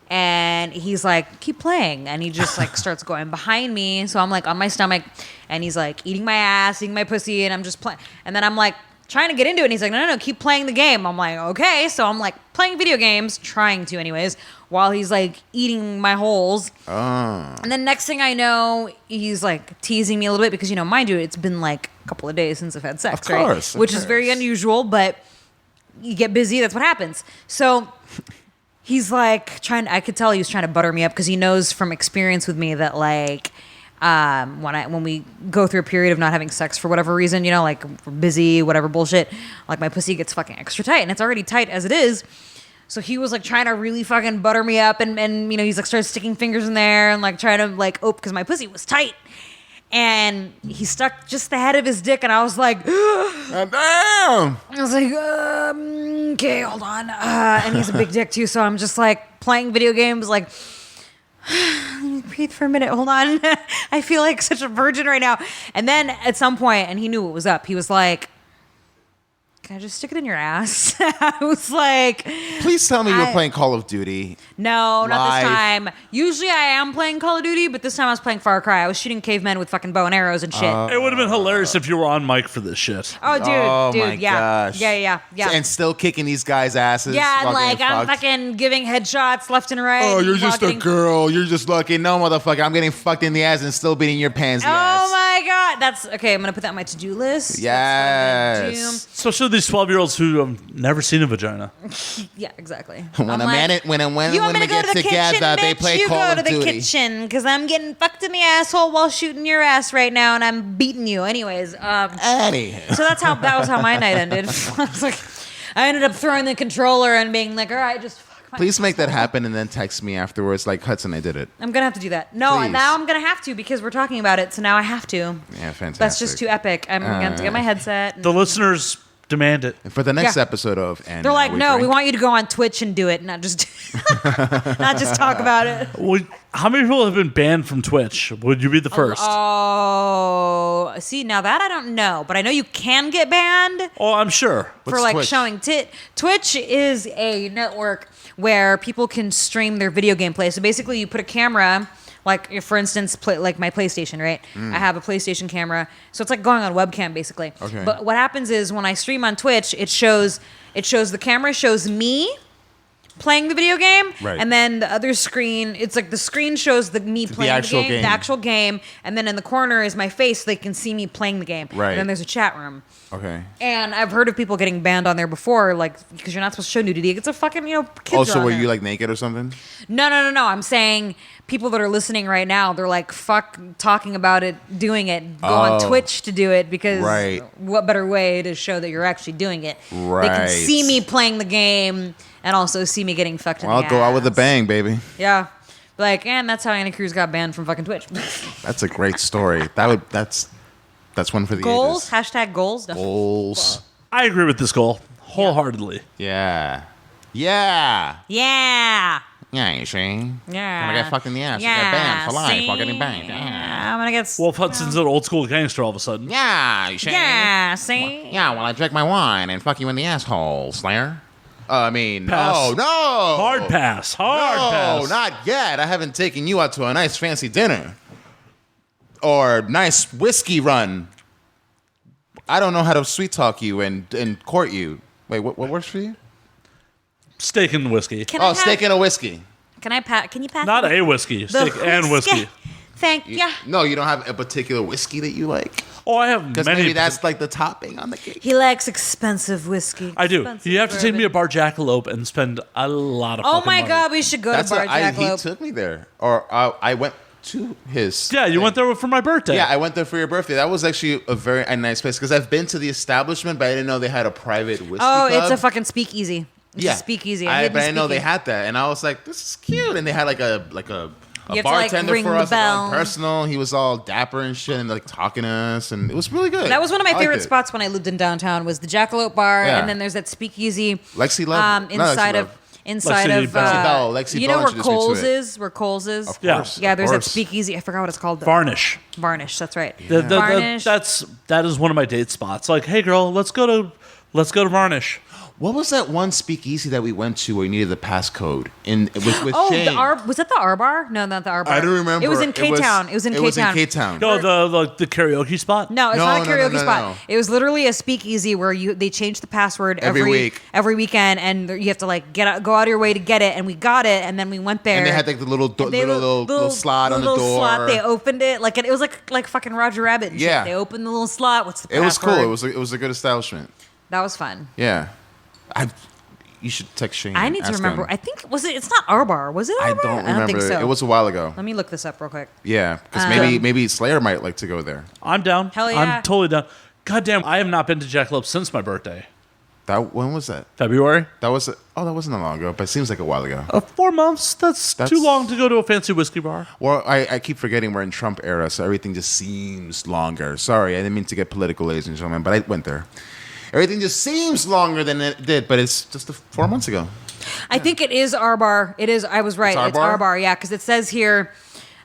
and he's like, keep playing, and he just like starts going behind me, so I'm like on my stomach, and he's like eating my ass, eating my pussy, and I'm just playing, and then I'm like trying to get into it, and he's like, no, keep playing the game. I'm like, okay. So I'm like playing video games, trying to anyways, while he's like eating my holes. And then next thing I know, he's like teasing me a little bit because, you know, mind you, it's been like a couple of days since I've had sex, Of course, right? Which is very unusual, but you get busy, that's what happens. So he's like I could tell he was trying to butter me up because he knows from experience with me that like, when we go through a period of not having sex for whatever reason, you know, like we're busy, whatever bullshit, like my pussy gets fucking extra tight, and it's already tight as it is. So he was like trying to really fucking butter me up, and you know, he's like started sticking fingers in there and like trying to like because my pussy was tight, and he stuck just the head of his dick, and I was like, Damn. I was like, okay, hold on, and he's a big dick too, so I'm just like playing video games, like. Breathe for a minute. Hold on. I feel like such a virgin right now. And then at some point, and he knew what was up, he was like, can I just stick it in your ass? I was like, Please tell me you were playing Call of Duty. no, not Live. this time. Usually I am playing Call of Duty, but this time I was playing Far Cry. I was shooting cavemen with fucking bow and arrows and shit. It would have been hilarious if you were on mic for this shit. Oh, dude, Oh my yeah. gosh. Yeah. And still kicking these guys' asses. Yeah, and while like getting I'm fucked. fucking giving headshots left and right. Oh, you're while just a getting- girl. You're just lucky. No, motherfucker. I'm getting fucked in the ass and still beating your pansy ass. Oh my god, that's okay. I'm gonna put that on my to-do list. Yes. That's what I'm gonna Especially these 12-year-olds who have never seen a vagina. do. Yeah, exactly. When I'm a like, man, when you want women me to go get to the together, kitchen, they bitch? play You Call go of to the Duty. kitchen because I'm getting fucked in the asshole while shooting your ass right now, and I'm beating you. Anyways, Anywho. so that was how my night ended. I was like, I ended up throwing the controller and being like, all right, just fuck Please make that happen and then text me afterwards. Like Hudson, I did it. I'm gonna have to do that. No, Please. now I'm gonna have to because we're talking about it. So now I have to. Yeah, fantastic. That's just too epic. I'm gonna have to get my headset. The listeners demand it. For the next Yeah. episode of and They're like, no, we Drink. want you to go on Twitch and do it, not just not just talk about it. How many people have been banned from Twitch? Would you be the first? Oh, see, now that I don't know, but I know you can get banned Oh, I'm sure. for What's like Twitch? showing tit. Twitch is a network where people can stream their video game play. So basically, you put a camera. Like, if, for instance, like my PlayStation, right? I have a PlayStation camera, so it's like going on webcam, basically. Okay. But what happens is when I stream on Twitch, it shows the camera shows me playing the video game, Right. and then the other screen, it's like the screen shows me playing actual the game. the actual game, and then in the corner is my face, so they can see me playing the game. Right. And then there's a chat room. Okay. And I've heard of people getting banned on there before, like because you're not supposed to show nudity. It's a fucking kids. Also, are on were there. you like naked or something? No. I'm saying people that are listening right now, they're like, fuck talking about it, doing it. Go on Oh. Twitch to do it because Right. what better way to show that you're actually doing it? They Right. can see me playing the game and also see me getting fucked in Well, the I'll go out with a ass. bang, baby. Yeah. Like, and that's how Anna Cruz got banned from fucking Twitch. That's a great story. That's one for the Goals? ages. Hashtag goals? No. Goals. I agree with this goal wholeheartedly. Yeah. Yeah. Yeah. Yeah, you see? Yeah. Gonna get fucked in the ass. Yeah. You get banned for life See? while getting banged. Yeah. Yeah, I'm gonna get. Wolf Hudson's an old school gangster all of a sudden. Yeah, you see? Yeah, see? Yeah, well, I drink my wine and fuck you in the asshole, Slayer. I mean, Pass. no. Hard pass. Hard No, pass. not yet. I haven't taken you out to a nice fancy dinner or nice whiskey run. I don't know how to sweet talk you and court you. Wait, what works for you? Steak and whiskey. Can I Oh, have- steak and a whiskey. Can I pat? Can you pass? Not me a whiskey. the Steak and whiskey. Thank you. No, you don't have a particular whiskey that you like? Oh, I have Because many. maybe that's like the topping on the cake. He likes expensive whiskey. I do. Expensive You have to take me to bourbon. Bar Jackalope and spend a lot of Oh fucking my money. God, we should go That's to Bar what he Jackalope. took me there. Or I went to his. Yeah, you thing. went there for my birthday. Yeah, I went there for your birthday. That was actually a nice place because I've been to the establishment, but I didn't know they had a private whiskey Oh, club. it's a fucking speakeasy. It's a speakeasy. But I didn't know they speakeasy. had that, and I was like, "This is cute." And they had like a You have to, like, bartender ring for the us, like, all bell. personal. He was all dapper and shit, and like talking to us, and it was really good. That was one of my I liked favorite it. spots when I lived in downtown. Was the Jackalope Bar, Yeah. and then there's that speakeasy. Lexi Love. Not Inside Lexi of Love. inside Lexi of Bell. Lexi you Bell know where introduced me to Coles it. is? Where Coles is? Of Yeah. course, Yeah, of there's that course. speakeasy. I forgot what it's called. though. Varnish. Varnish. That's right. Varnish. Varnish. That is one of my date spots. Like, hey girl, let's go to Varnish. What was that one speakeasy that we went to where you needed the passcode with Oh, Shane? was that the R Bar? No, not the R Bar. I don't remember. It was in It K was- Town. It was in K Town. K-Town. No, the karaoke spot. No, it's No, not a no, no, karaoke no, spot. no. It was literally a speakeasy where they changed the password Every week. every weekend, and you have to like go out of your way to get it. And we got it, and then we went there. And they had like the little little slot on the door. Slot. They opened it it was like fucking Roger Rabbit. And shit. Yeah. They opened the little slot. What's the It was password? cool. It was a good establishment. That was fun. Yeah. You should text Shane. I and need to ask remember. him. I think it's not R Bar. Was it R I Bar? don't remember. I don't think so. It was a while ago. Let me look this up real quick. Yeah, because maybe Slayer might like to go there. I'm down. Hell yeah. I'm totally down. God damn, I have not been to Jackalope since my birthday. When was that? February. That wasn't that long ago, but it seems like a while ago. 4 months. That's too long to go to a fancy whiskey bar. Well, I keep forgetting we're in Trump era, so everything just seems longer. Sorry, I didn't mean to get political, ladies and gentlemen, but I went there. Everything just seems longer than it did, but it's just 4 months ago. I think it is R Bar. It is. I was right. It's It's R-Bar? R Bar. Yeah, because it says here,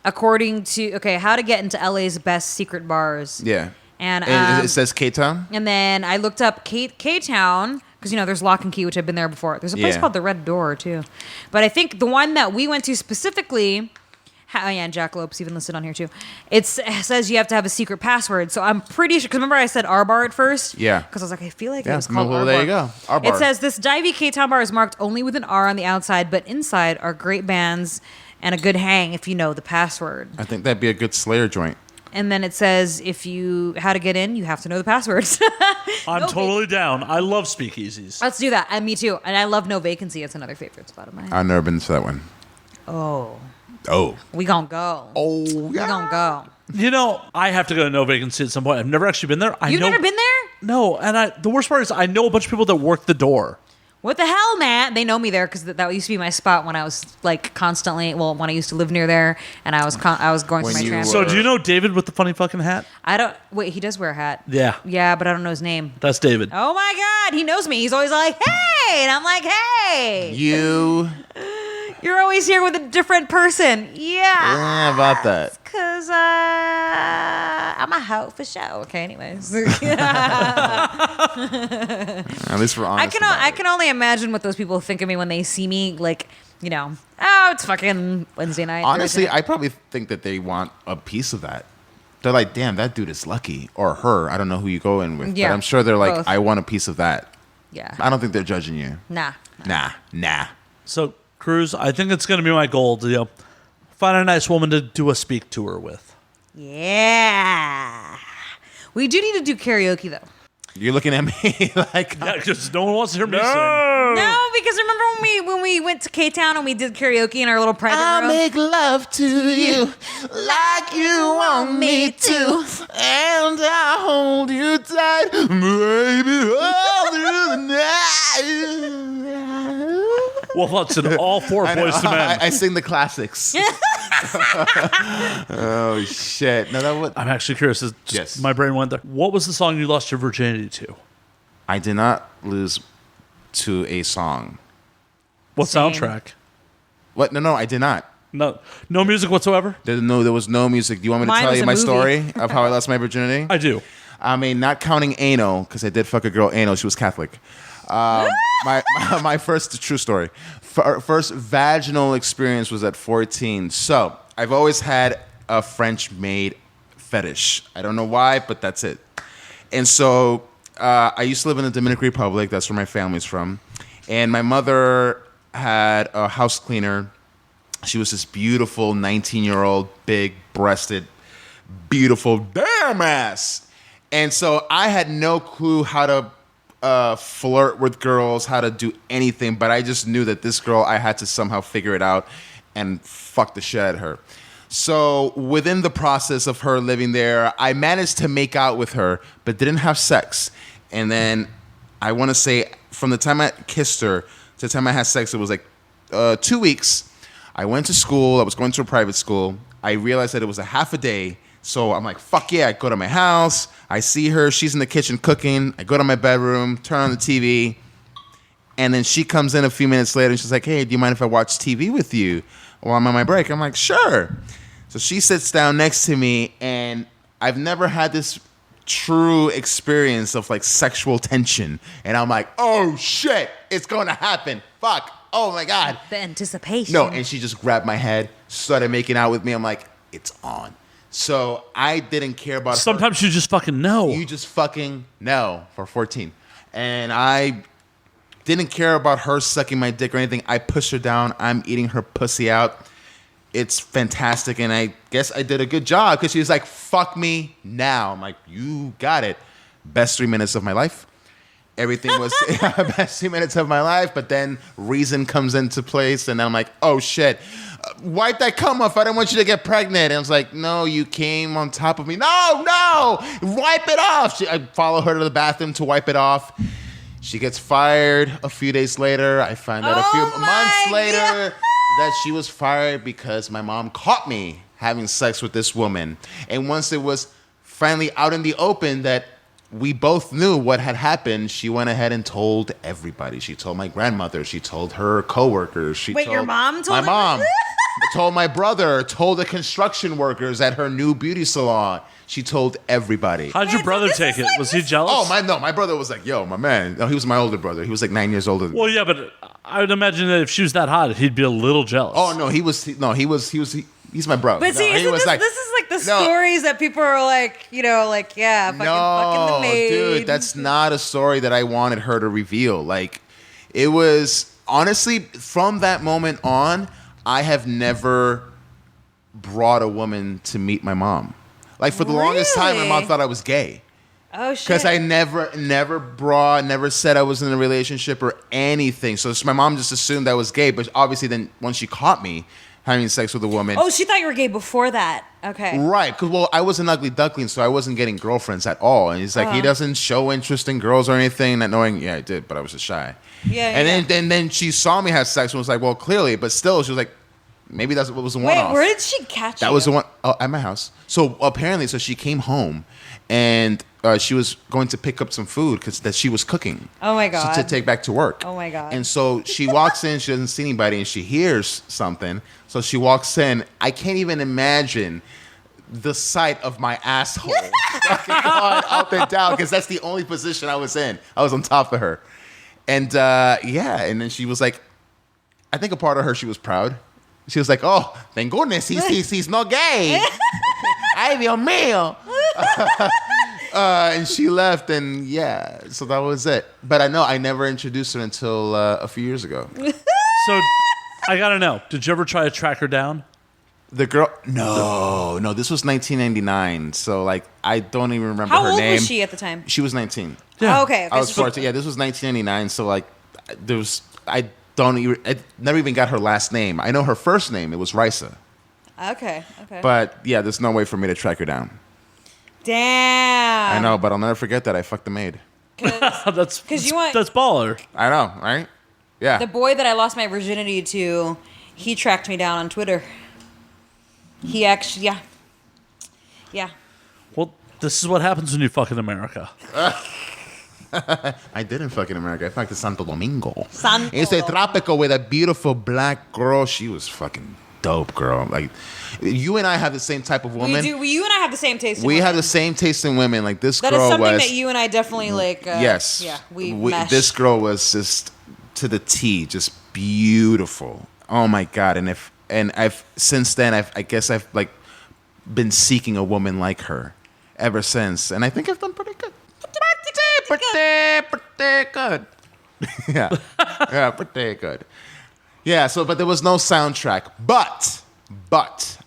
according to how to get into LA's best secret bars. Yeah. And It says K-Town? and then I looked up K Town because there's Lock and Key, which I've been there before. There's a place Yeah. called the Red Door too, but I think the one that we went to specifically. And Jackalope's even listed on here too. It says you have to have a secret password. So I'm pretty sure, because remember I said R Bar at first? Yeah. Because I was like, I feel like Yeah, it was called well, R Bar. there you go. R Bar. It says this divey K-Town bar is marked only with an R on the outside, but inside are great bands and a good hang if you know the password. I think that'd be a good Slayer joint. And then it says how to get in, you have to know the passwords. I'm totally down. I love speakeasies. Let's do that. And me too. And I love No Vacancy. It's another favorite spot of mine. I've never been to that one. Oh. Oh. We gonna go. Oh, We gonna go. I have to go to No Vacancy at some point. I've never actually been there. You've never been there? No, and the worst part is I know a bunch of people that work the door. what the hell, man? They know me there because that used to be my spot when I was like constantly. Well, when I used to live near there, and I was going When to my you tram. So do you know David with the funny fucking hat? I don't. Wait, he does wear a hat. Yeah. Yeah, but I don't know his name. That's David. Oh my God, he knows me. He's always like, "Hey," and I'm like, "Hey." You're always here with a different person. Yeah, about that. Because I'm a hoe for show. Okay, anyways. At least we're honest. I can only imagine what those people think of me when they see me, like, oh, it's fucking Wednesday night. Honestly, Thursday night. I probably think that they want a piece of that. They're like, damn, that dude is lucky. Or her. I don't know who you go in with. Yeah, but I'm sure they're like, both. I want a piece of that. Yeah. I don't think they're judging you. Nah. Nah. So, Cruz, I think it's going to be my goal to find a nice woman to do a speak tour with. Yeah. We do need to do karaoke, though. You're looking at me like... Yeah, because no one wants to hear me sing. No, because remember when we went to K-Town and we did karaoke in our little private I'll room? make love to you like you want me to, and I'll hold you tight, baby, all through the night. Well, Hudson, all four Boys to Men. I sing the classics. Oh shit! No, that would. I'm actually curious. Yes. My brain went there. What was the song you lost your virginity to? I did not lose to a song. What Same. soundtrack? What? No, I did not. No music whatsoever? There was no music. Do you want me to Mine tell was you a my movie. story of how I lost my virginity? I do. I mean, not counting anal, because I did fuck a girl anal. She was Catholic. My first true story. First vaginal experience was at 14. So I've always had a French maid fetish. I don't know why, but that's it. And so I used to live in the Dominican Republic. That's where my family's from. And my mother had a house cleaner. She was this beautiful 19-year-old, big-breasted, beautiful damn ass. And so I had no clue how to flirt with girls, how to do anything, but I just knew that this girl, I had to somehow figure it out and fuck the shit out of her. So within the process of her living there, I managed to make out with her, but didn't have sex. And then I want to say from the time I kissed her to the time I had sex, it was like 2 weeks. I went to school. I was going to a private school. I realized that it was a half a day. So I'm like, fuck yeah. I go to my house. I see her. She's in the kitchen cooking. I go to my bedroom, turn on the TV. And then she comes in a few minutes later and she's like, hey, do you mind if I watch TV with you while I'm on my break? I'm like, sure. So she sits down next to me, and I've never had this true experience of like sexual tension. And I'm like, oh shit, it's going to happen. Fuck. Oh my God. The anticipation. No, and she just grabbed my head, started making out with me. I'm like, it's on. So I didn't care about her. Sometimes you just fucking know. You just fucking know for 14. And I didn't care about her sucking my dick or anything. I pushed her down. I'm eating her pussy out. It's fantastic. And I guess I did a good job because she was like, fuck me now. I'm like, you got it. Best 3 minutes of my life. Everything was best 2 minutes of my life. But then reason comes into place. And I'm like, oh shit. Wipe that cum off. I didn't want you to get pregnant. And I was like, no, you came on top of me. No, wipe it off. I follow her to the bathroom to wipe it off. She gets fired a few days later. I find out a few months later that she was fired because my mom caught me having sex with this woman. And once it was finally out in the open that we both knew what had happened, she went ahead and told everybody. She told my grandmother. She told her coworkers. Wait, your mom told my her? mom. Told my brother. Told the construction workers at her new beauty salon. She told everybody. How'd your brother take it? Was he jealous? Oh, my brother was like, yo, my man. No, he was my older brother. He was like 9 years older than me. Well, yeah, but I would imagine that if she was that hot, he'd be a little jealous. Oh, no, he's my bro. But see, no, he was this is like the stories that people are like, yeah, fucking the maid. Dude, that's not a story that I wanted her to reveal. Like, it was, honestly, from that moment on, I have never brought a woman to meet my mom. Like, for the longest time, my mom thought I was gay. Oh, shit. Because I never said I was in a relationship or anything. So my mom just assumed I was gay. But obviously then once she caught me having sex with a woman. Oh, she thought you were gay before that. Okay. Right, because I was an ugly duckling, so I wasn't getting girlfriends at all. And he's like, he doesn't show interest in girls or anything. Not knowing, I did, but I was just shy. Yeah. And then she saw me have sex and was like, well, clearly, but still, she was like, maybe that's what was the one Wait, off. where did she catch you? That was the one at my house. So apparently, she came home and she was going to pick up some food that she was cooking. Oh my God. To take back to work. Oh my God. And so she walks in, she doesn't see anybody, and she hears something. So she walks in. I can't even imagine the sight of my asshole fucking going up and down, because that's the only position I was in. I was on top of her. And and then she was like, I think a part of her, she was proud. She was like, oh, thank goodness, he's not gay. Ay, Dios mío. And she left, and so that was it. But I never introduced her until a few years ago. So I gotta know, did you ever try to track her down? The girl, no, this was 1999. So I don't even remember How her old name. was she at the time? She was 19. Yeah. Oh, okay. I was 14. Yeah, this was 1999. So I never even got her last name. I know her first name. It was Risa. Okay. But yeah, there's no way for me to track her down. Damn. I know, but I'll never forget that I fucked the maid. That's that's baller. I know, right? Yeah. The boy that I lost my virginity to, he tracked me down on Twitter. He actually, yeah. Well, this is what happens when you fuck in America. I didn't fuck in America. I fucked in Santo Domingo. Santo It's a Domingo. tropical with a beautiful black girl. She was fucking dope, girl. Like, you and I have the same type of woman. We do. You and I have the same taste. We in have women. the same taste in women. Like, this That girl is something was. that you and I definitely like. Yes. Yeah. We mesh. This girl was just to the T, just beautiful. Oh my God! And I've since then I guess I've been seeking a woman like her ever since, and I think I've done pretty good. Pretty good. yeah, pretty good. Yeah. So, but there was no soundtrack, but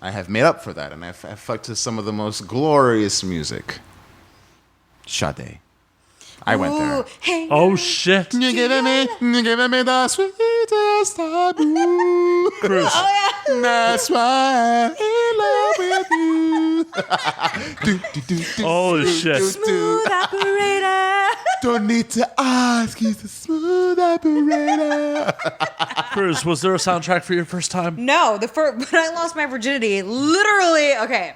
I have made up for that, and I've fucked to some of the most glorious music. Sade. I went there. Ooh, hey. Oh shit. You're giving me the sweetest taboo. Cruz. Oh yeah. That's why I'm in love with you. Holy shit. Smooth operator. Don't need to ask, he's a smooth operator. Cruz, was there a soundtrack for your first time? No, when I lost my virginity, literally. Okay.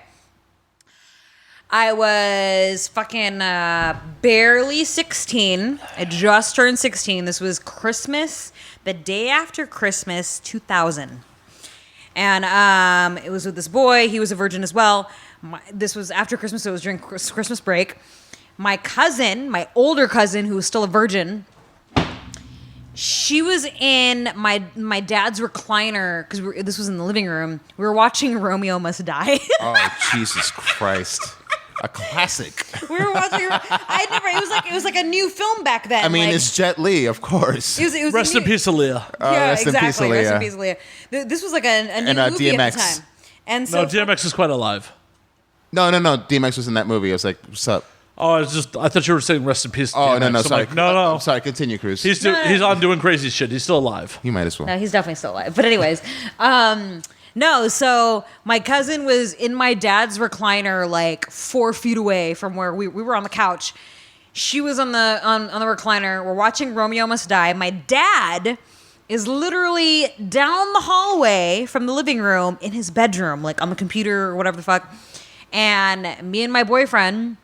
I was fucking barely 16. I just turned 16. This was Christmas, the day after Christmas, 2000. And it was with this boy. He was a virgin as well. This was after Christmas, so it was during Christmas break. My cousin, my older cousin, who was still a virgin, she was in my dad's recliner, because this was in the living room. We were watching Romeo Must Die. Oh, Jesus Christ. A classic. We were watching. It was like a new film back then. I mean, like, it's Jet Li, of course. it was Rest a in peace, Aaliyah. Yeah, rest in peace, exactly. Rest in Aaliyah. peace, Aaliyah. This was like a new And, movie at the DMX. time. And so No, DMX is quite alive. No. DMX was in that movie. I was like, what's up? Oh, I thought you were saying rest in peace. Oh, DMX. no, I'm sorry. like, no. Sorry, continue, Cruz. He's on doing crazy shit. He's still alive. You might as well. No, he's definitely still alive. But anyways, no. So my cousin was in my dad's recliner, like 4 feet away from where we were on the couch. She was on the recliner. We're watching Romeo Must Die. My dad is literally down the hallway from the living room in his bedroom, like on the computer or whatever the fuck. And me and my boyfriend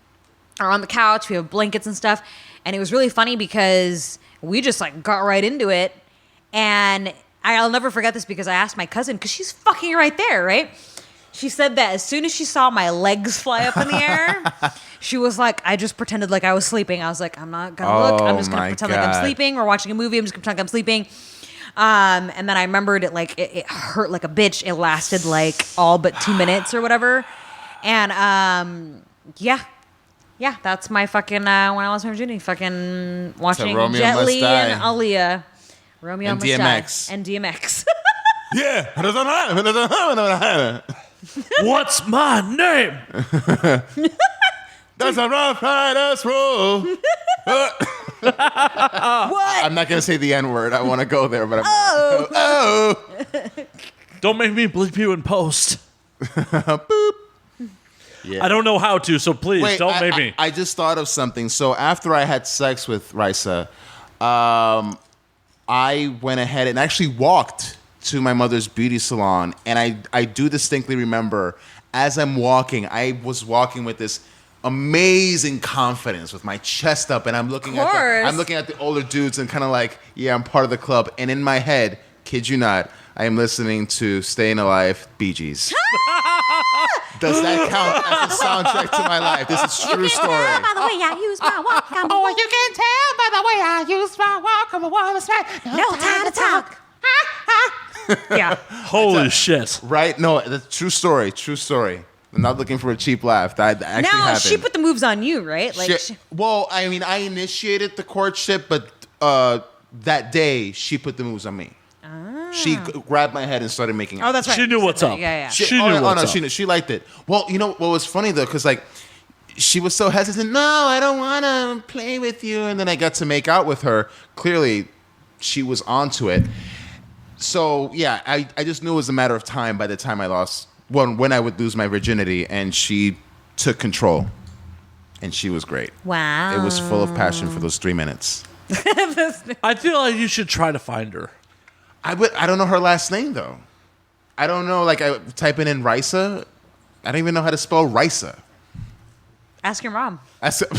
are on the couch. We have blankets and stuff. And it was really funny because we just like got right into it. And I'll never forget this because I asked my cousin, because she's fucking right there, right? She said that as soon as she saw my legs fly up in the air, she was like, I just pretended like I was sleeping. I was like, I'm not going to look. I'm just going to pretend like I'm sleeping. We're watching a movie. I'm just going to pretend like I'm sleeping. And then I remembered it hurt like a bitch. It lasted like all but 2 minutes or whatever. And yeah, that's my fucking when I lost my virginity, fucking watching Romeo Jet Must Li Die. and Aaliyah, Romeo And Must DMX. Die, and DMX. Yeah. What's my name? That's a rough riders rule. What? I'm not going to say the N-word. I want to go there, but I'm not. Oh. Don't make me bleep you in post. Boop. Yeah. I don't know how to, so please don't make me. I just thought of something. So after I had sex with Risa, I went ahead and actually walked to my mother's beauty salon. And I do distinctly remember as I'm walking, I was walking with this amazing confidence with my chest up. And I'm looking at the older dudes and kind of like, yeah, I'm part of the club. And in my head, kid you not, I am listening to Stayin' Alive, Bee Gees. Does that count as a soundtrack to my life? This is true story. By the way I use my walk, oh, you can tell by the way I use my walk, I'm a woman's man. No time to talk. Yeah. Holy shit. Right? No, that's true story. True story. I'm not looking for a cheap laugh. That actually Now happened. she put the moves on you, right? Like, Well, I mean, I initiated the courtship, but that day she put the moves on me. She grabbed my head and started making out. oh, that's right. She knew what's up. Yeah. She knew what's up. She liked it. Well, you know what was funny though, because like she was so hesitant. No, I don't want to play with you. And then I got to make out with her. Clearly, she was onto it. So yeah, I just knew it was a matter of time. By the time I lost, when I would lose my virginity, and she took control, and she was great. Wow. It was full of passion for those 3 minutes. I feel like you should try to find her. I don't know her last name though. I don't know. Like I typing in Risa, I don't even know how to spell Risa. Ask your mom. I said,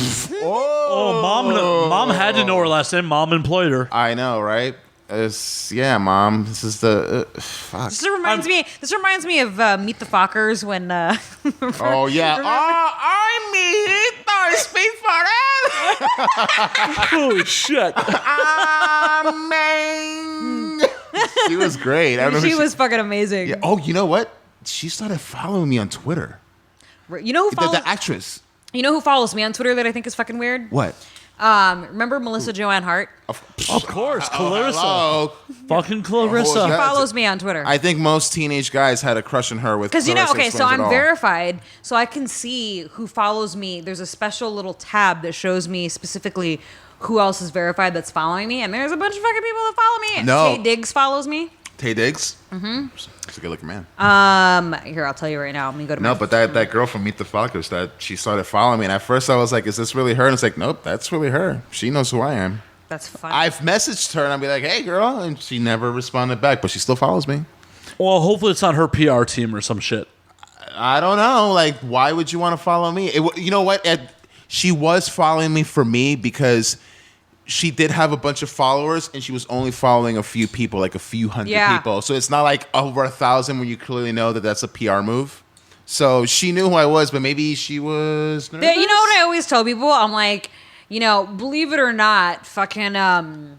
Mom had to know her last name. Mom employed her. I know, right? Yeah, Mom. This is the fuck. This reminds me of Meet the Fockers when. Oh yeah. I meet the speak forever. Holy shit. Amen. She was great. I don't know she was fucking amazing. Yeah. Oh, you know what? She started following me on Twitter. You know who follows? The actress. You know who follows me on Twitter that I think is fucking weird? What? Remember Melissa Joanne Hart? Of course, Clarissa. Oh, Fucking Clarissa. Oh, She follows me on Twitter. I think most teenage guys had a crush on her with Because Clarissa okay, so Explains It I'm All. verified, so I can see who follows me. There's a special little tab that shows me specifically who else is verified that's following me, and there's a bunch of fucking people that follow me. No. Tay Diggs follows me. Tay Diggs? Mm-hmm. He's a good-looking man. Here, I'll tell you right now. Let me go to my... No, but that girl from Meet the Fockers, that she started following me, and at first I was like, is this really her? And it's like, nope, that's really her. She knows who I am. That's funny. I've messaged her, and I'll be like, hey, girl, and she never responded back, but she still follows me. Well, hopefully it's not her PR team or some shit. I don't know. Like, why would you want to follow me? You know what? She was following me for me because she did have a bunch of followers, and she was only following a few people, like a few hundred people. So it's not like over 1,000 when you clearly know that that's a PR move. So she knew who I was, but maybe she was nervous. You know what I always tell people? I'm like, believe it or not, fucking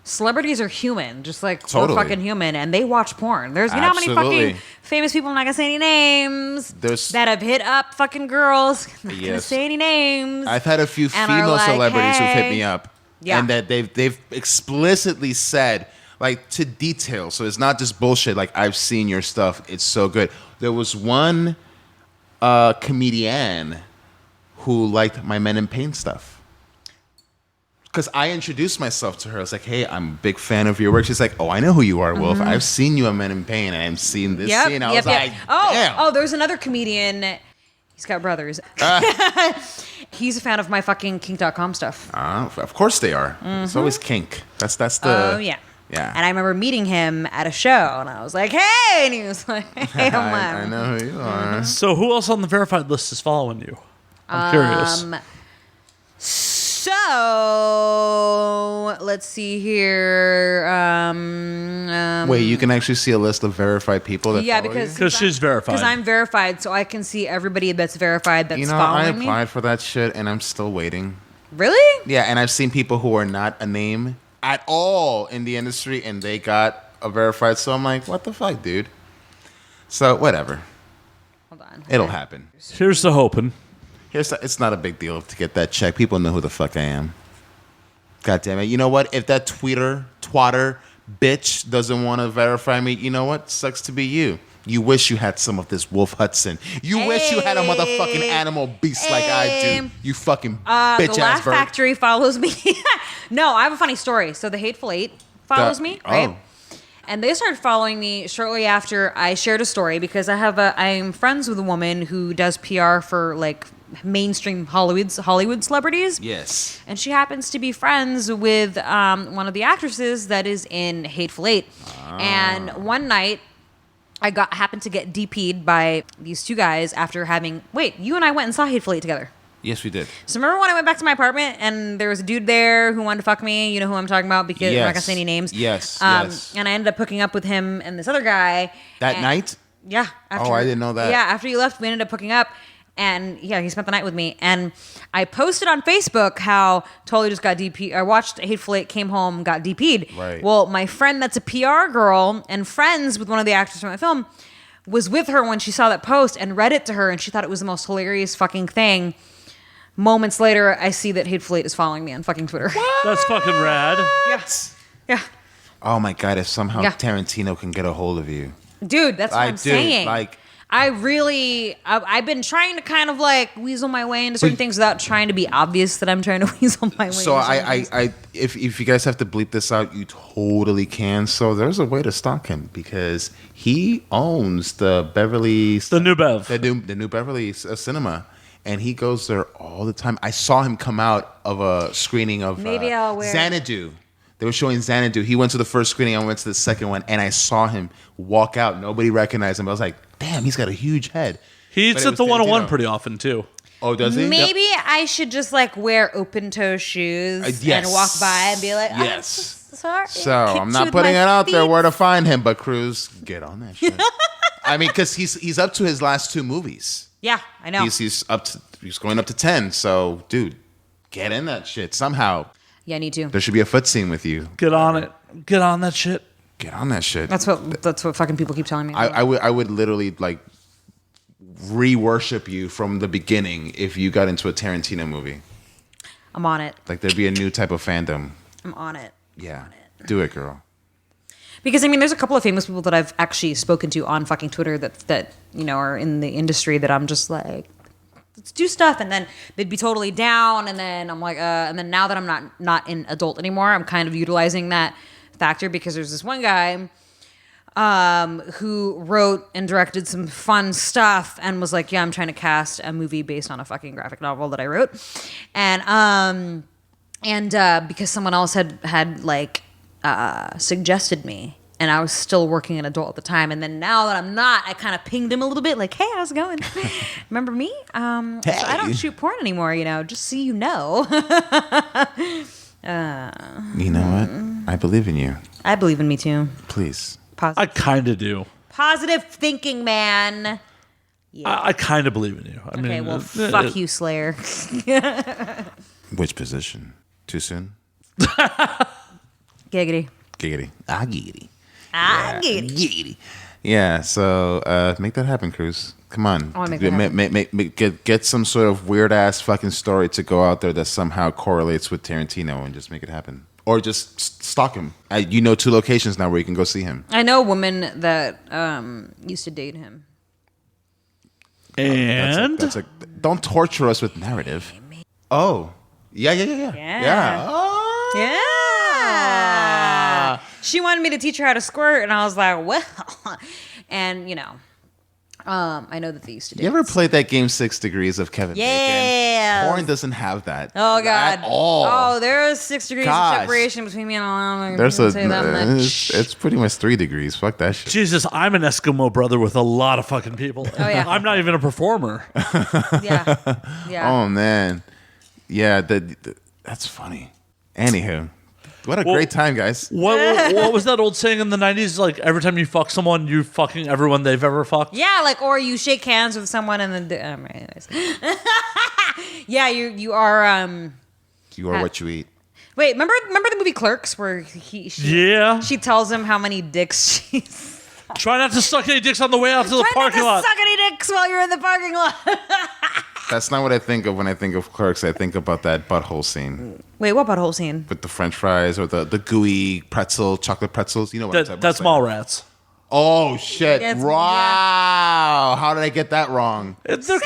celebrities are human, just like we're fucking human, and they watch porn. There's, you know how many fucking famous people, I'm not gonna say any names, that have hit up fucking girls. I'm not gonna say any names. I've had a few female celebrities who've hit me up, and that they've explicitly said, like, to detail. So it's not just bullshit. Like, I've seen your stuff. It's so good. There was one comedian who liked my Men in Pain stuff. Because I introduced myself to her. I was like, hey, I'm a big fan of your work. She's like, oh, I know who you are, Wolf. I've seen you on Men in Pain, and I've seen this scene. I was like, damn. Oh, there's another comedian. He's got brothers. He's a fan of my fucking kink.com stuff. Of course they are. It's always kink. That's the... Oh, yeah. Yeah. And I remember meeting him at a show, and I was like, hey! And he was like, hey, I know who you are. So who else on the verified list is following you? I'm curious. So let's see here. Wait, you can actually see a list of verified people that follow you? Because she's verified. Because I'm verified, so I can see everybody that's verified that's I following me. applied for that shit, and I'm still waiting. Really? Yeah, and I've seen people who are not a name at all in the industry, and they got a verified. So I'm like, what the fuck, dude? So whatever. Hold on. It'll happen. Here's the hoping. It's not a big deal to get that check. People know who the fuck I am. God damn it. You know what? If that twatter, bitch doesn't want to verify me, you know what? Sucks to be you. You wish you had some of this Wolf Hudson. You wish you had a motherfucking animal beast like I do. You fucking bitch The ass Laugh bird. Factory follows me. No, I have a funny story. So the Hateful Eight follows me, right? Oh. And they started following me shortly after I shared a story because I'm friends with a woman who does PR for like mainstream Hollywood celebrities. Yes. And she happens to be friends with one of the actresses that is in Hateful Eight. And one night, I happened to get DP'd by these two guys after you and I went and saw Hateful Eight together. Yes, we did. So remember when I went back to my apartment and there was a dude there who wanted to fuck me? You know who I'm talking about because I'm not going to say any names. Yes, yes. And I ended up hooking up with him and this other guy. That night? Yeah. I didn't know that. Yeah, after you left, we ended up hooking up. And yeah, he spent the night with me. And I posted on Facebook how totally just got DP'd. I watched Hateful Eight, came home, got DP'd. Right. Well, my friend that's a PR girl and friends with one of the actors from my film was with her when she saw that post and read it to her. And she thought it was the most hilarious fucking thing. Moments later, I see that Hateful Eight is following me on fucking Twitter. That's fucking rad. Yes. Yeah. Oh my God! If somehow Tarantino can get a hold of you, dude, that's what I'm saying. Like, I've been trying to kind of like weasel my way into certain things without trying to be obvious that I'm trying to weasel my way. So into if you guys have to bleep this out, you totally can. So there's a way to stalk him because he owns the New Bev, the new Beverly Cinema. And he goes there all the time. I saw him come out of a screening of Xanadu. They were showing Xanadu. He went to the first screening. I went to the second one. And I saw him walk out. Nobody recognized him. I was like, damn, he's got a huge head. He eats at the 101 pretty often, too. Oh, does he? Maybe I should just like wear open-toe shoes and walk by and be like, yes. Sorry. So I'm not putting it out there where to find him. But Cruz, get on that shit. I mean, because he's up to his last 2 movies. Yeah, I know. He's going up to 10. So, dude, get in that shit somehow. Yeah, I need to. There should be a foot scene with you. Get on it. Get on that shit. Get on that shit. That's what fucking people keep telling me. I would literally like re-worship you from the beginning if you got into a Tarantino movie. I'm on it. Like there'd be a new type of fandom. I'm on it. Yeah, do it, girl. Because I mean, there's a couple of famous people that I've actually spoken to on fucking Twitter that you know are in the industry that I'm just like, let's do stuff, and then they'd be totally down, and then I'm like, and then now that I'm not an adult anymore, I'm kind of utilizing that factor because there's this one guy who wrote and directed some fun stuff and was like, yeah, I'm trying to cast a movie based on a fucking graphic novel that I wrote, and because someone else had like. Suggested me, and I was still working an adult at the time. And then now that I'm not, I kind of pinged him a little bit, like, "Hey, how's it going? Remember me? Hey. So I don't shoot porn anymore, you know. Just so you know." You know what? I believe in you. I believe in me too. Please. I kind of do. Positive thinking, man. Yeah. I kind of believe in you. I Okay, mean, well, fuck you, Slayer. Which position? Too soon? Giggity. Giggity. Giggity. Giggity. Yeah, so make that happen, Cruz. Come on. I want to make that happen. Get some sort of weird-ass fucking story to go out there that somehow correlates with Tarantino and just make it happen. Or just stalk him. You know 2 locations now where you can go see him. I know a woman that used to date him. And? Don't torture us with narrative. Oh. Yeah. Yeah. Oh. Yeah. She wanted me to teach her how to squirt, and I was like, well. And, you know, I know that they used to do You ever played that game 6 Degrees of Kevin Bacon? Yeah. Porn doesn't have that. Oh, God. At all. Oh, there's 6 degrees of separation between me and I'm There's not say that much. it's pretty much 3 degrees. Fuck that shit. Jesus, I'm an Eskimo brother with a lot of fucking people. Oh, yeah. I'm not even a performer. Yeah. Oh, man. Yeah, that's funny. Anywho. What a great time, guys. What was that old saying in the 90s? Like, every time you fuck someone, you fucking everyone they've ever fucked? Yeah, like, or you shake hands with someone and then, anyways. Yeah, you are, You are what you eat. Wait, remember the movie Clerks where she tells him how many dicks she's... Try not to suck any dicks on the way out to the parking lot. Suck any dicks while you're in the parking lot. That's not what I think of when I think of Clerks. I think about that butthole scene. Wait, what butthole scene? With the French fries or the gooey chocolate pretzels. You know what I'm talking about. That's Mallrats. Oh, shit. Yes, Wow. How did I get that wrong? It's the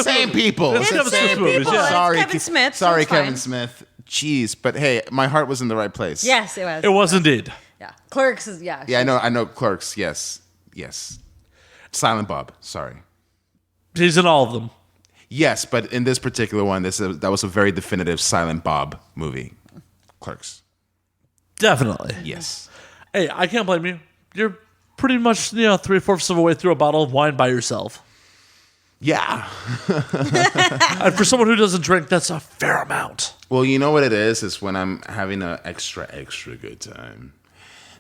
same people. It's the same people. Yeah. Sorry, Kevin Smith. Sorry, It's fine. Kevin Smith. Jeez. But hey, my heart was in the right place. Yes, it was. It was indeed. Yeah. Clerks is, yeah. Yeah, I know Clerks. Yes. Silent Bob. Sorry. He's in all of them. Yes, but in this particular one, that was a very definitive Silent Bob movie. Clerks. Definitely. Yes. Hey, I can't blame you. You're pretty much 3/4 of the way through a bottle of wine by yourself. Yeah. And for someone who doesn't drink, that's a fair amount. Well, you know what it is? It's when I'm having an extra good time.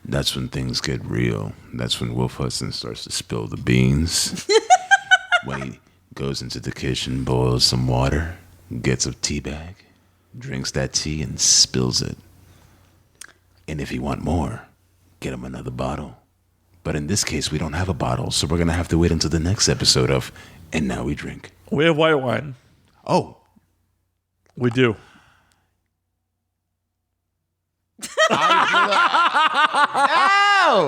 That's when things get real. That's when Wolf Hudson starts to spill the beans. When he goes into the kitchen, boils some water, gets a tea bag, drinks that tea and spills it. And if you want more, get him another bottle. But in this case, we don't have a bottle, so we're going to have to wait until the next episode of And Now We Drink. We have white wine. Oh. We do. No!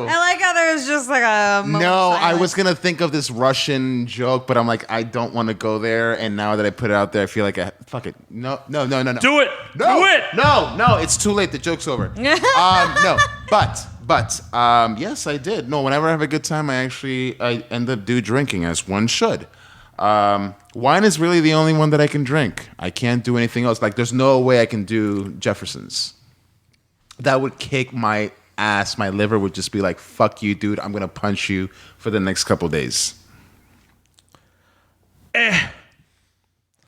I like how there's just like a moment No, of I silence. was going to think of this Russian joke, but I'm like, I don't want to go there. And now that I put it out there, I feel like, fuck it. No. Do it. No, Do it. No, it's too late. The joke's over. No, but yes, I did. No, whenever I have a good time, I end up drinking, as one should. Wine is really the only one that I can drink. I can't do anything else. Like, there's no way I can do Jefferson's. That would kick my ass. My liver would just be like, fuck you, dude. I'm going to punch you for the next couple days.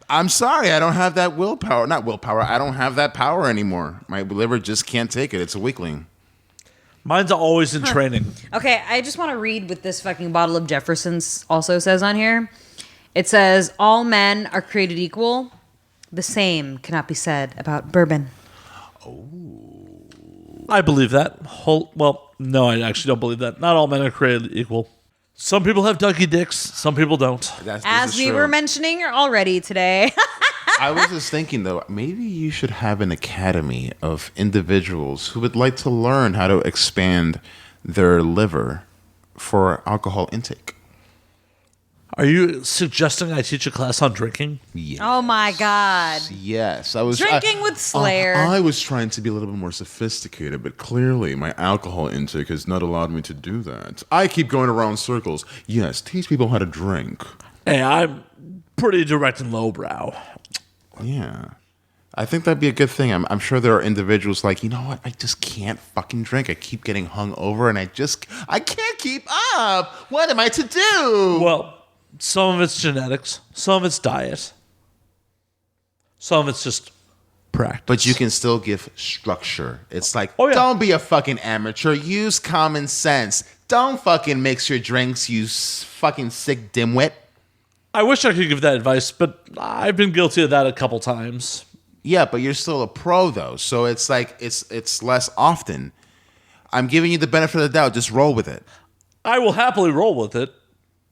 I'm sorry. I don't have that willpower. Not willpower. I don't have that power anymore. My liver just can't take it. It's a weakling. Mine's always in training. Okay, I just want to read what this fucking bottle of Jefferson's also says on here. It says, all men are created equal. The same cannot be said about bourbon. I believe that. Well, no, I actually don't believe that. Not all men are created equal. Some people have donkey dicks. Some people don't. As we were mentioning already today. I was just thinking, though, maybe you should have an academy of individuals who would like to learn how to expand their liver for alcohol intake. Are you suggesting I teach a class on drinking? Yes. Oh my God. Yes. I was Drinking with Slayer. I was trying to be a little bit more sophisticated, but clearly my alcohol intake has not allowed me to do that. I keep going around circles. Yes, teach people how to drink. Hey, I'm pretty direct and lowbrow. Yeah. I think that'd be a good thing. I'm sure there are individuals like, you know what? I just can't fucking drink. I keep getting hung over and I can't keep up. What am I to do? Well, some of it's genetics. Some of it's diet. Some of it's just practice. But you can still give structure. It's like, Oh, yeah. Don't be a fucking amateur. Use common sense. Don't fucking mix your drinks, you fucking sick dimwit. I wish I could give that advice, but I've been guilty of that a couple times. Yeah, but you're still a pro, though. So it's like, it's less often. I'm giving you the benefit of the doubt. Just roll with it. I will happily roll with it.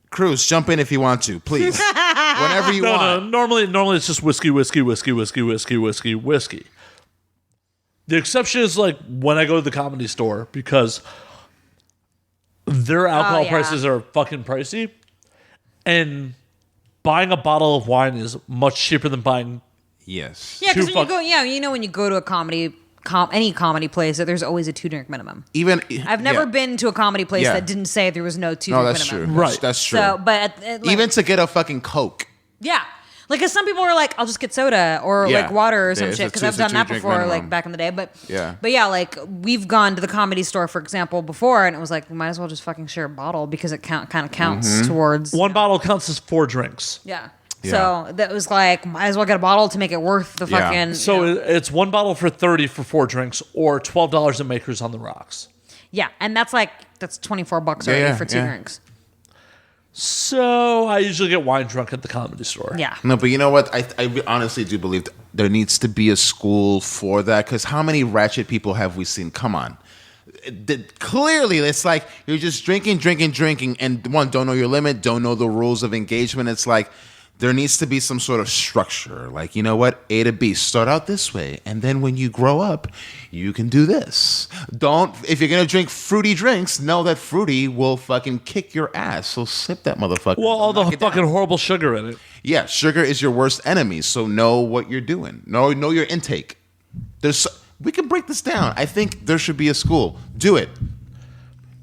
Cruz, jump in if you want to, please. Whenever you No, want. normally it's just whiskey. The exception is like when I go to the Comedy Store because their alcohol yeah. prices are fucking pricey, and buying a bottle of wine is much cheaper than buying. Yes. Yeah, because Two when fuck- you go, when you go to a any comedy place, there's always a 2-drink minimum. Even I've never yeah. been to a comedy place Yeah. that didn't say there was no 2-drink No, minimum. that's true. Right. That's true. So, but Even to get a fucking Coke. yeah, like, cause some people are like, I'll just get soda or Yeah. like water or some It's shit. a Because two- I've it's a done that 2-drink before, minimum. like back in the day. But Yeah. like we've gone to the Comedy Store, for example, before, and it was like, we might as well just fucking share a bottle because it kind of counts Mm-hmm. towards One bottle counts as 4 drinks. Yeah. Yeah. So that was like, might as well get a bottle to make it worth the Yeah. fucking. So you know. it's one bottle for $30 for 4 drinks, or $12 at Makers on the Rocks. Yeah, and that's $24 already yeah, for 2 yeah. drinks. So I usually get wine drunk at the Comedy Store. Yeah. No, but you know what? I honestly do believe there needs to be a school for that, because how many ratchet people have we seen? Come on. Clearly, it's like you're just drinking, and one, don't know your limit, don't know the rules of engagement. It's like there needs to be some sort of structure. Like, you know what? A to B. Start out this way, and then when you grow up, you can do this. If you're going to drink fruity drinks, know that fruity will fucking kick your ass. So sip that motherfucker. Well, all the Knock it down. fucking horrible sugar in it. Yeah, sugar is your worst enemy, so know what you're doing. Know your intake. We can break this down. I think there should be a school. Do it.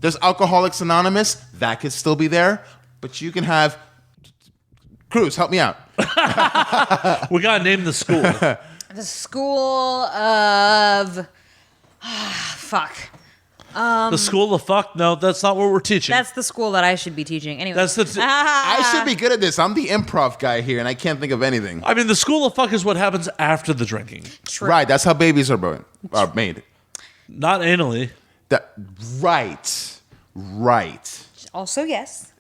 There's Alcoholics Anonymous. That could still be there. But you can have... Cruz, help me out. We got to name the school. The school of... fuck. The school of fuck? No, that's not what we're teaching. That's the school that I should be teaching. Anyway. That's the... I should be good at this. I'm the improv guy here, and I can't think of anything. I mean, the school of fuck is what happens after the drinking. True. Right, that's how babies are made. Not anally. Right. Also, yes.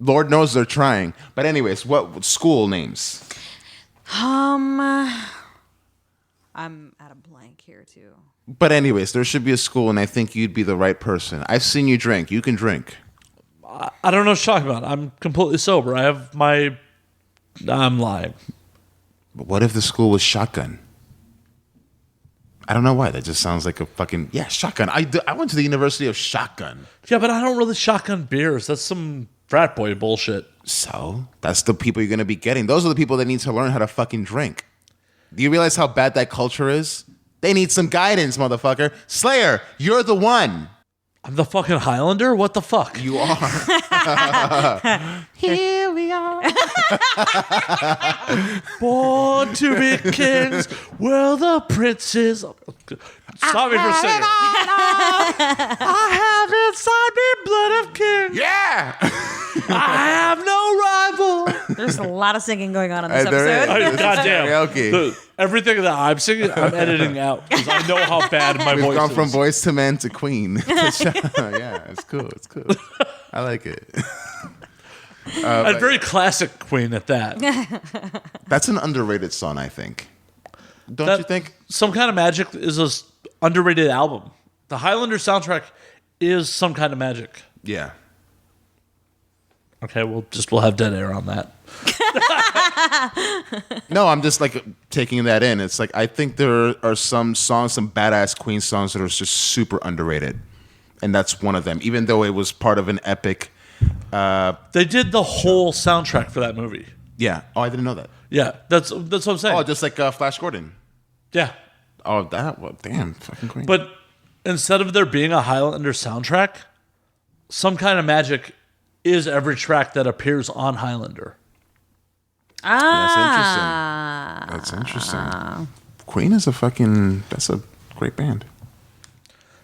Lord knows they're trying. But anyways, what school names? I'm at a blank here, too. But anyways, there should be a school, and I think you'd be the right person. I've seen you drink. You can drink. I don't know what you're talking about. I'm completely sober. I have my... I'm lying. But what if the school was shotgun? I don't know why. That just sounds like a fucking... Yeah, shotgun. I went to the University of Shotgun. Yeah, but I don't really shotgun beers. That's some frat boy bullshit. So, that's the people you're going to be getting. Those are the people that need to learn how to fucking drink. Do you realize how bad that culture is? They need some guidance, motherfucker. Slayer, you're the one. I'm the fucking Highlander? What the fuck? You are. Here we are. Born to be kings, we're the princes. Stop me for a second. I have inside me blood of kings. Yeah. I have no rival. There's a lot of singing going on this There is. episode. Goddamn. Karaoke. Everything that I'm singing, I'm editing out because I know how bad my We've voice gone is. from Boys to Men to Queen. Yeah, it's cool. It's cool. I like it. A very classic Queen at that. That's an underrated song, I think. Don't you think? Some Kind of Magic is a underrated album. The Highlander soundtrack is Some Kind of Magic. Yeah. Okay, we'll have dead air on that. No, I'm just like taking that in. It's like I think there are some songs, some badass Queen songs that are just super underrated, and that's one of them. Even though it was part of an epic. They did the whole soundtrack for that movie. Yeah. Oh, I didn't know that. Yeah, that's what I'm saying. Oh, just like Flash Gordon. Yeah, Oh, that. Well, damn, fucking Queen. but instead of there being a Highlander soundtrack, Some Kind of Magic is every track that appears on Highlander. That's interesting. Queen is that's a great band.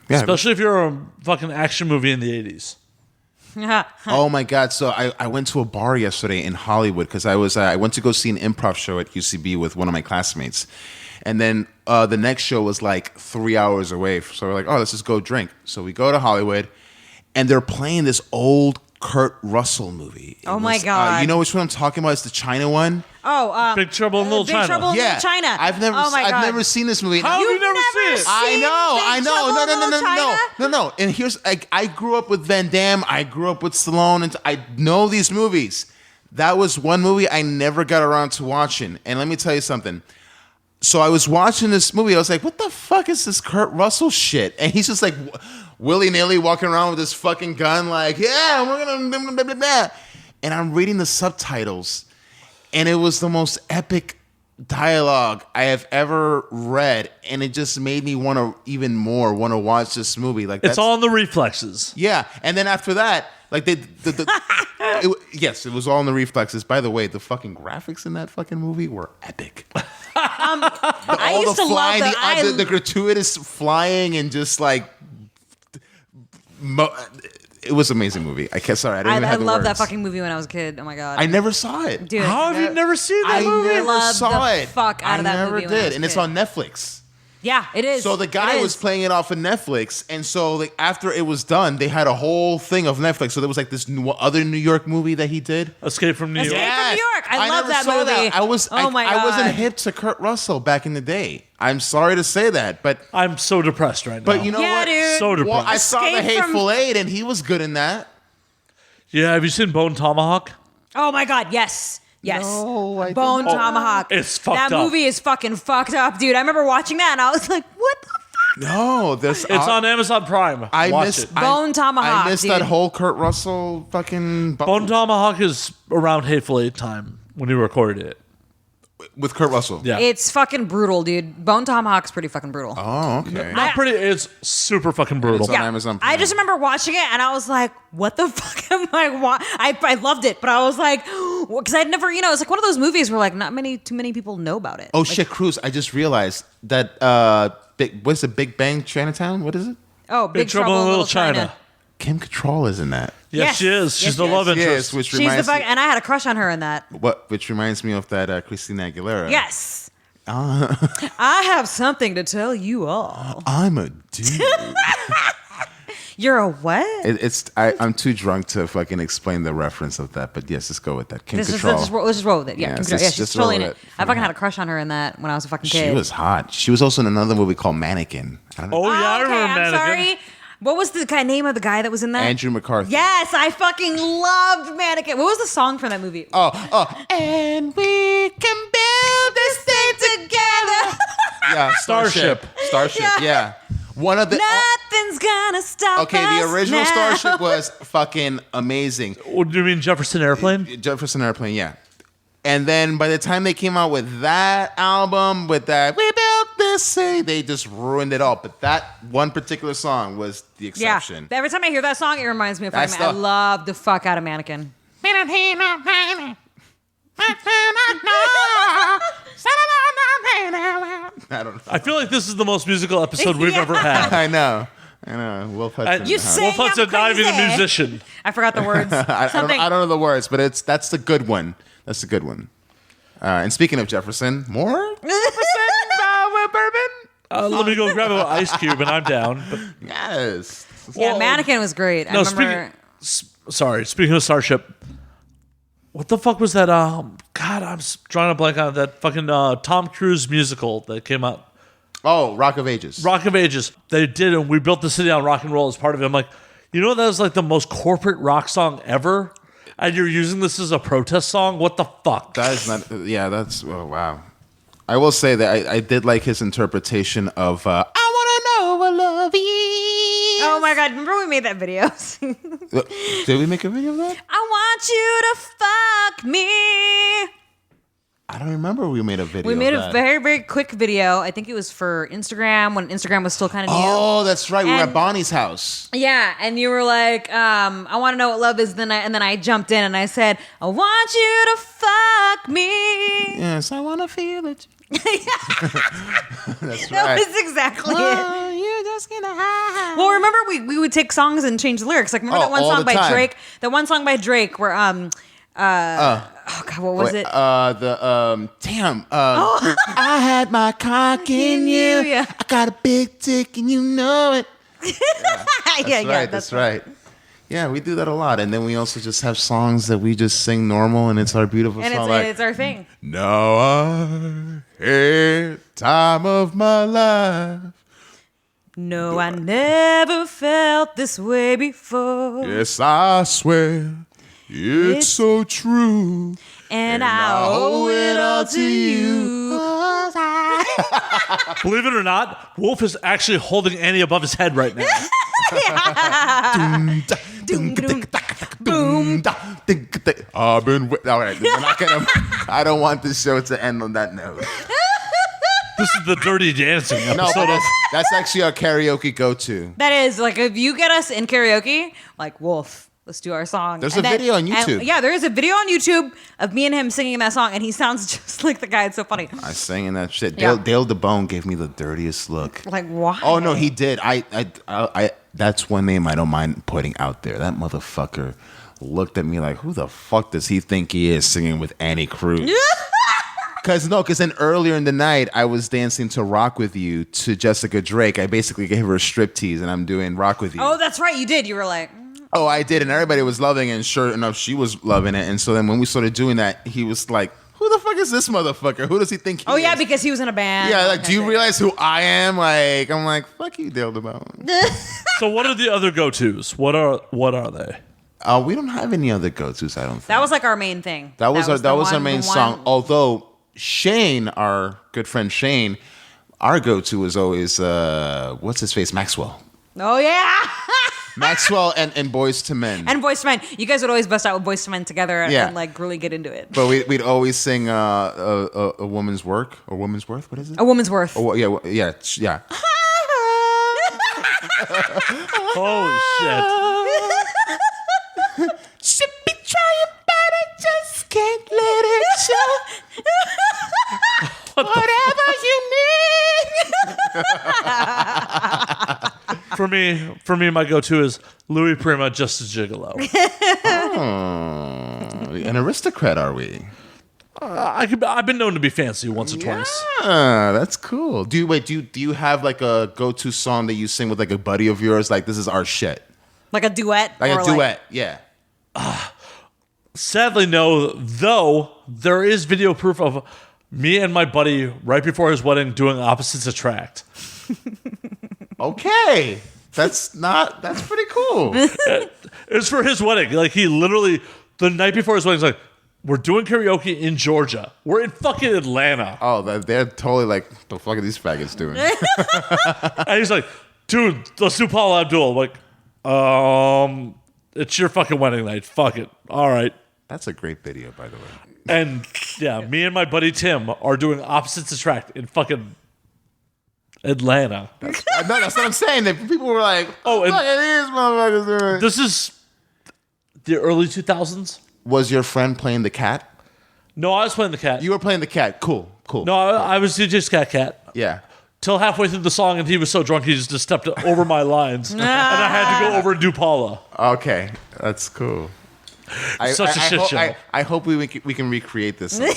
Yeah. Especially if you're a fucking action movie in the 80s. Oh my God! So I went to a bar yesterday in Hollywood because I went to go see an improv show at UCB with one of my classmates, and then the next show was like 3 hours away. So we're like, oh, let's just go drink. So we go to Hollywood, and they're playing this old Kurt Russell movie. Oh my God! You know which one I'm talking about? It's the China one. Oh, Big Trouble in Little Big China. Trouble in Little China. I've never Oh my God. I've never seen this movie. How have you never seen it? I know. Big Trouble in Little China? No. And here's I grew up with Van Damme. I grew up with Stallone, and I know these movies. That was one movie I never got around to watching. And let me tell you something. So I was watching this movie. I was like, "What the fuck is this Kurt Russell shit?" And he's just like willy-nilly walking around with this fucking gun, like, "Yeah, we're gonna blah, blah, blah, blah." And I'm reading the subtitles, and it was the most epic dialogue I have ever read, and it just made me want to even more want to watch this movie. Like It's all in the reflexes. yeah, and then after that, like yes, it was all in the reflexes. By the way, the fucking graphics in that fucking movie were epic. I used to love that. The gratuitous flying and just like. It was an amazing movie. I can't. Sorry, I didn't even I have the loved that words. fucking movie when I was a kid. Oh my God. I never saw it. Dude, How have you never seen that movie? I never loved saw the it. fuck out of that I movie never when I was did, a and it's kid. on Netflix. Yeah, it is. So the guy It was is. playing it off of Netflix, and so like after it was done, they had a whole thing of Netflix. So there was like this other New York movie that he did. Escape from New York. Escape from New York. I love never that saw movie. I was. Oh my I wasn't God. hip to Kurt Russell back in the day. I'm sorry to say that, but I'm so depressed right now. but you know Yeah, what? dude. So depressed. Well, I saw the Escape from- Hateful Eight, and he was good in that. Yeah, have you seen Bone Tomahawk? Oh my God, yes. Yes. No, I Bone didn't. Tomahawk. It's fucked That up. movie is fucking fucked up, dude. I remember watching that and I was like, what the fuck? No, this It's on Amazon Prime. I Watch missed it. Bone Tomahawk, I missed dude. that whole Kurt Russell fucking. Bone Tomahawk is around Hateful Eight time when he recorded it. With Kurt Russell. Yeah. It's fucking brutal, dude. Bone Tomahawk's pretty fucking brutal. Oh, okay. Not pretty. It's super fucking brutal. It's on Amazon Prime. I just remember watching it and I was like, what the fuck am I loved it, but I was like, because I'd never, it's like one of those movies where like too many people know about it. Oh, like, shit, Cruz. I just realized that, what's the Big Bang Chinatown? What is it? Oh, Big Trouble in Little China. Kim Cattrall is in that. Yes, she is. She's the love interest. Which She's reminds the fuck, and I had a crush on her in that. which reminds me of that Christina Aguilera. Yes. I have something to tell you all. I'm a dude. You're a what? I'm too drunk to fucking explain the reference of that, but yes, let's go with that. Kim Cattrall. Let's just roll with it. Yeah, Yeah, Kim let's Cattrall. Yeah, she's just totally in roll it. with it. I fucking had a crush on her in that when I was a fucking kid. She was hot. She was also in another movie called Mannequin. I don't know. Oh, yeah, I remember I'm Mannequin. sorry. What was the name of the guy that was in that? Andrew McCarthy. Yes, I fucking loved Mannequin. What was the song from that movie? And we can build this thing together. Yeah, Starship. Yeah. One of the Nothing's gonna stop Okay, us the original now. Starship was fucking amazing. What, do you mean Jefferson Airplane? Jefferson Airplane, yeah. And then by the time they came out with that album, with that We Built This City, they just ruined it all. But that one particular song was the exception. Yeah. Every time I hear that song, it reminds me of That's fucking I the- love the fuck out of Mannequin. I don't know. I feel like this is the most musical episode we've Yeah. ever had. I know. Wolf Hudson. You in the house. say- Wolf Hudson I'm not even a crazy. musician. I forgot the words. I Something. don't know the words, but that's the good one. That's the good one. And speaking of Jefferson, more Jefferson bourbon. Let me go grab an ice cube and I'm down. But, Yes. Yeah, Mannequin was great. I remember. Speaking of Starship, what the fuck was that? God, I'm drawing a blank on that fucking Tom Cruise musical that came out. Oh, Rock of Ages. Rock of Ages. They did, and we built the city on rock and roll as part of it. I'm like, that was like the most corporate rock song ever, and you're using this as a protest song? What the fuck? That is not. Yeah, that's. Oh, wow. I will say that I did like his interpretation of I want to know what love is. Oh my god! Remember we made that video? Did we make a video of that? I want you to fuck me. I don't remember we made a video. We made of a that. very, very quick video. I think it was for Instagram when Instagram was still kind of new. Oh, that's right. We were And- at Bonnie's house. Yeah, and you were like, I want to know what love is. And then I jumped in and I said, I want you to fuck me. Yes, I want to feel it. That's That right. was exactly it. Oh, you're just gonna hide. Well, remember we would take songs and change the lyrics. Like remember Oh, that one all song the by time. Drake? That one song by Drake where oh god, what was it? Damn. I had my cock in you. Yeah. I got a big dick and you know it. That's right. Yeah, we do that a lot. And then we also just have songs that we just sing normal and it's our beautiful And song. it's our thing. Now I had time of my life. No, I never felt this way before. Yes, I swear it's so true. And I owe it all to you. Believe it or not, Wolf is actually holding Annie above his head right now. Boom. I've been. All right, we're not gonna. I don't want this show to end on that note. This is the Dirty Dancing episode. No, but of that's actually our karaoke go-to. That is like if you get us in karaoke, like Wolf, let's do our song. There's And a video on YouTube. Yeah, there is a video on YouTube of me and him singing that song, and he sounds just like the guy. It's so funny. I sang in that shit. Yeah. Dale DeBone gave me the dirtiest look. Like why? Oh no, he did. I that's one name I don't mind putting out there. That motherfucker looked at me like, who the fuck does he think he is singing with Annie Cruz? Because then earlier in the night, I was dancing to Rock With You to Jessica Drake. I basically gave her a striptease, and I'm doing Rock With You. Oh, that's right. You did. You were like, Oh, I did, and everybody was loving it, and sure enough, she was loving it. And so then when we started doing that, he was like, who the fuck is this motherfucker? Who does he think he oh is? yeah, because he was in a band. Yeah, like, Okay, do you okay. realize who I am? Like, I'm like, fuck you, Dale DeBone. So what are the other go-tos? What are they? We don't have any other go-tos, I don't think. That was like our main thing. That was the our one- main the one- song. Although Shane, our good friend Shane, our go-to is always what's his face, Maxwell. Oh yeah. Maxwell and Boys to Men. And Boys to Men. You guys would always bust out with Boys to Men together Yeah. and like really get into it. But we'd always sing a woman's work or woman's worth. What is it? A Woman's Worth. Oh, yeah. Holy shit. Should be trying, but I just can't let it show. Whatever you need. For me, my go-to is Louis Prima, Just a Gigolo. An aristocrat, are we? I've been known to be fancy once or twice. Ah, that's cool. Do you have like a go-to song that you sing with like a buddy of yours? Like, this is our shit. Like a duet. Like or a duet, yeah. Sadly, no, though there is video proof of me and my buddy right before his wedding doing Opposites Attract. Okay. That's pretty cool. It's for his wedding. Like, he literally, the night before his wedding, he's like, we're doing karaoke in Georgia. We're in fucking Atlanta. Oh, they're totally like, the fuck are these faggots doing? And he's like, dude, let's do Paula Abdul. I'm like, it's your fucking wedding night. Fuck it. All right. That's a great video, by the way. And yeah, me and my buddy Tim are doing Opposites Attract in fucking Atlanta. No, that's what I'm saying. That people were like, Oh, and look at these motherfuckers doing. this is the early 2000s. Was your friend playing the cat? No, I was playing the cat. You were playing the cat. Cool. No, I was DJ Scat Cat. Yeah. Till halfway through the song, and he was so drunk he just stepped over my lines, and I had to go over and do Paula. Okay, that's cool. Such a shit show. I hope we can recreate this sometime.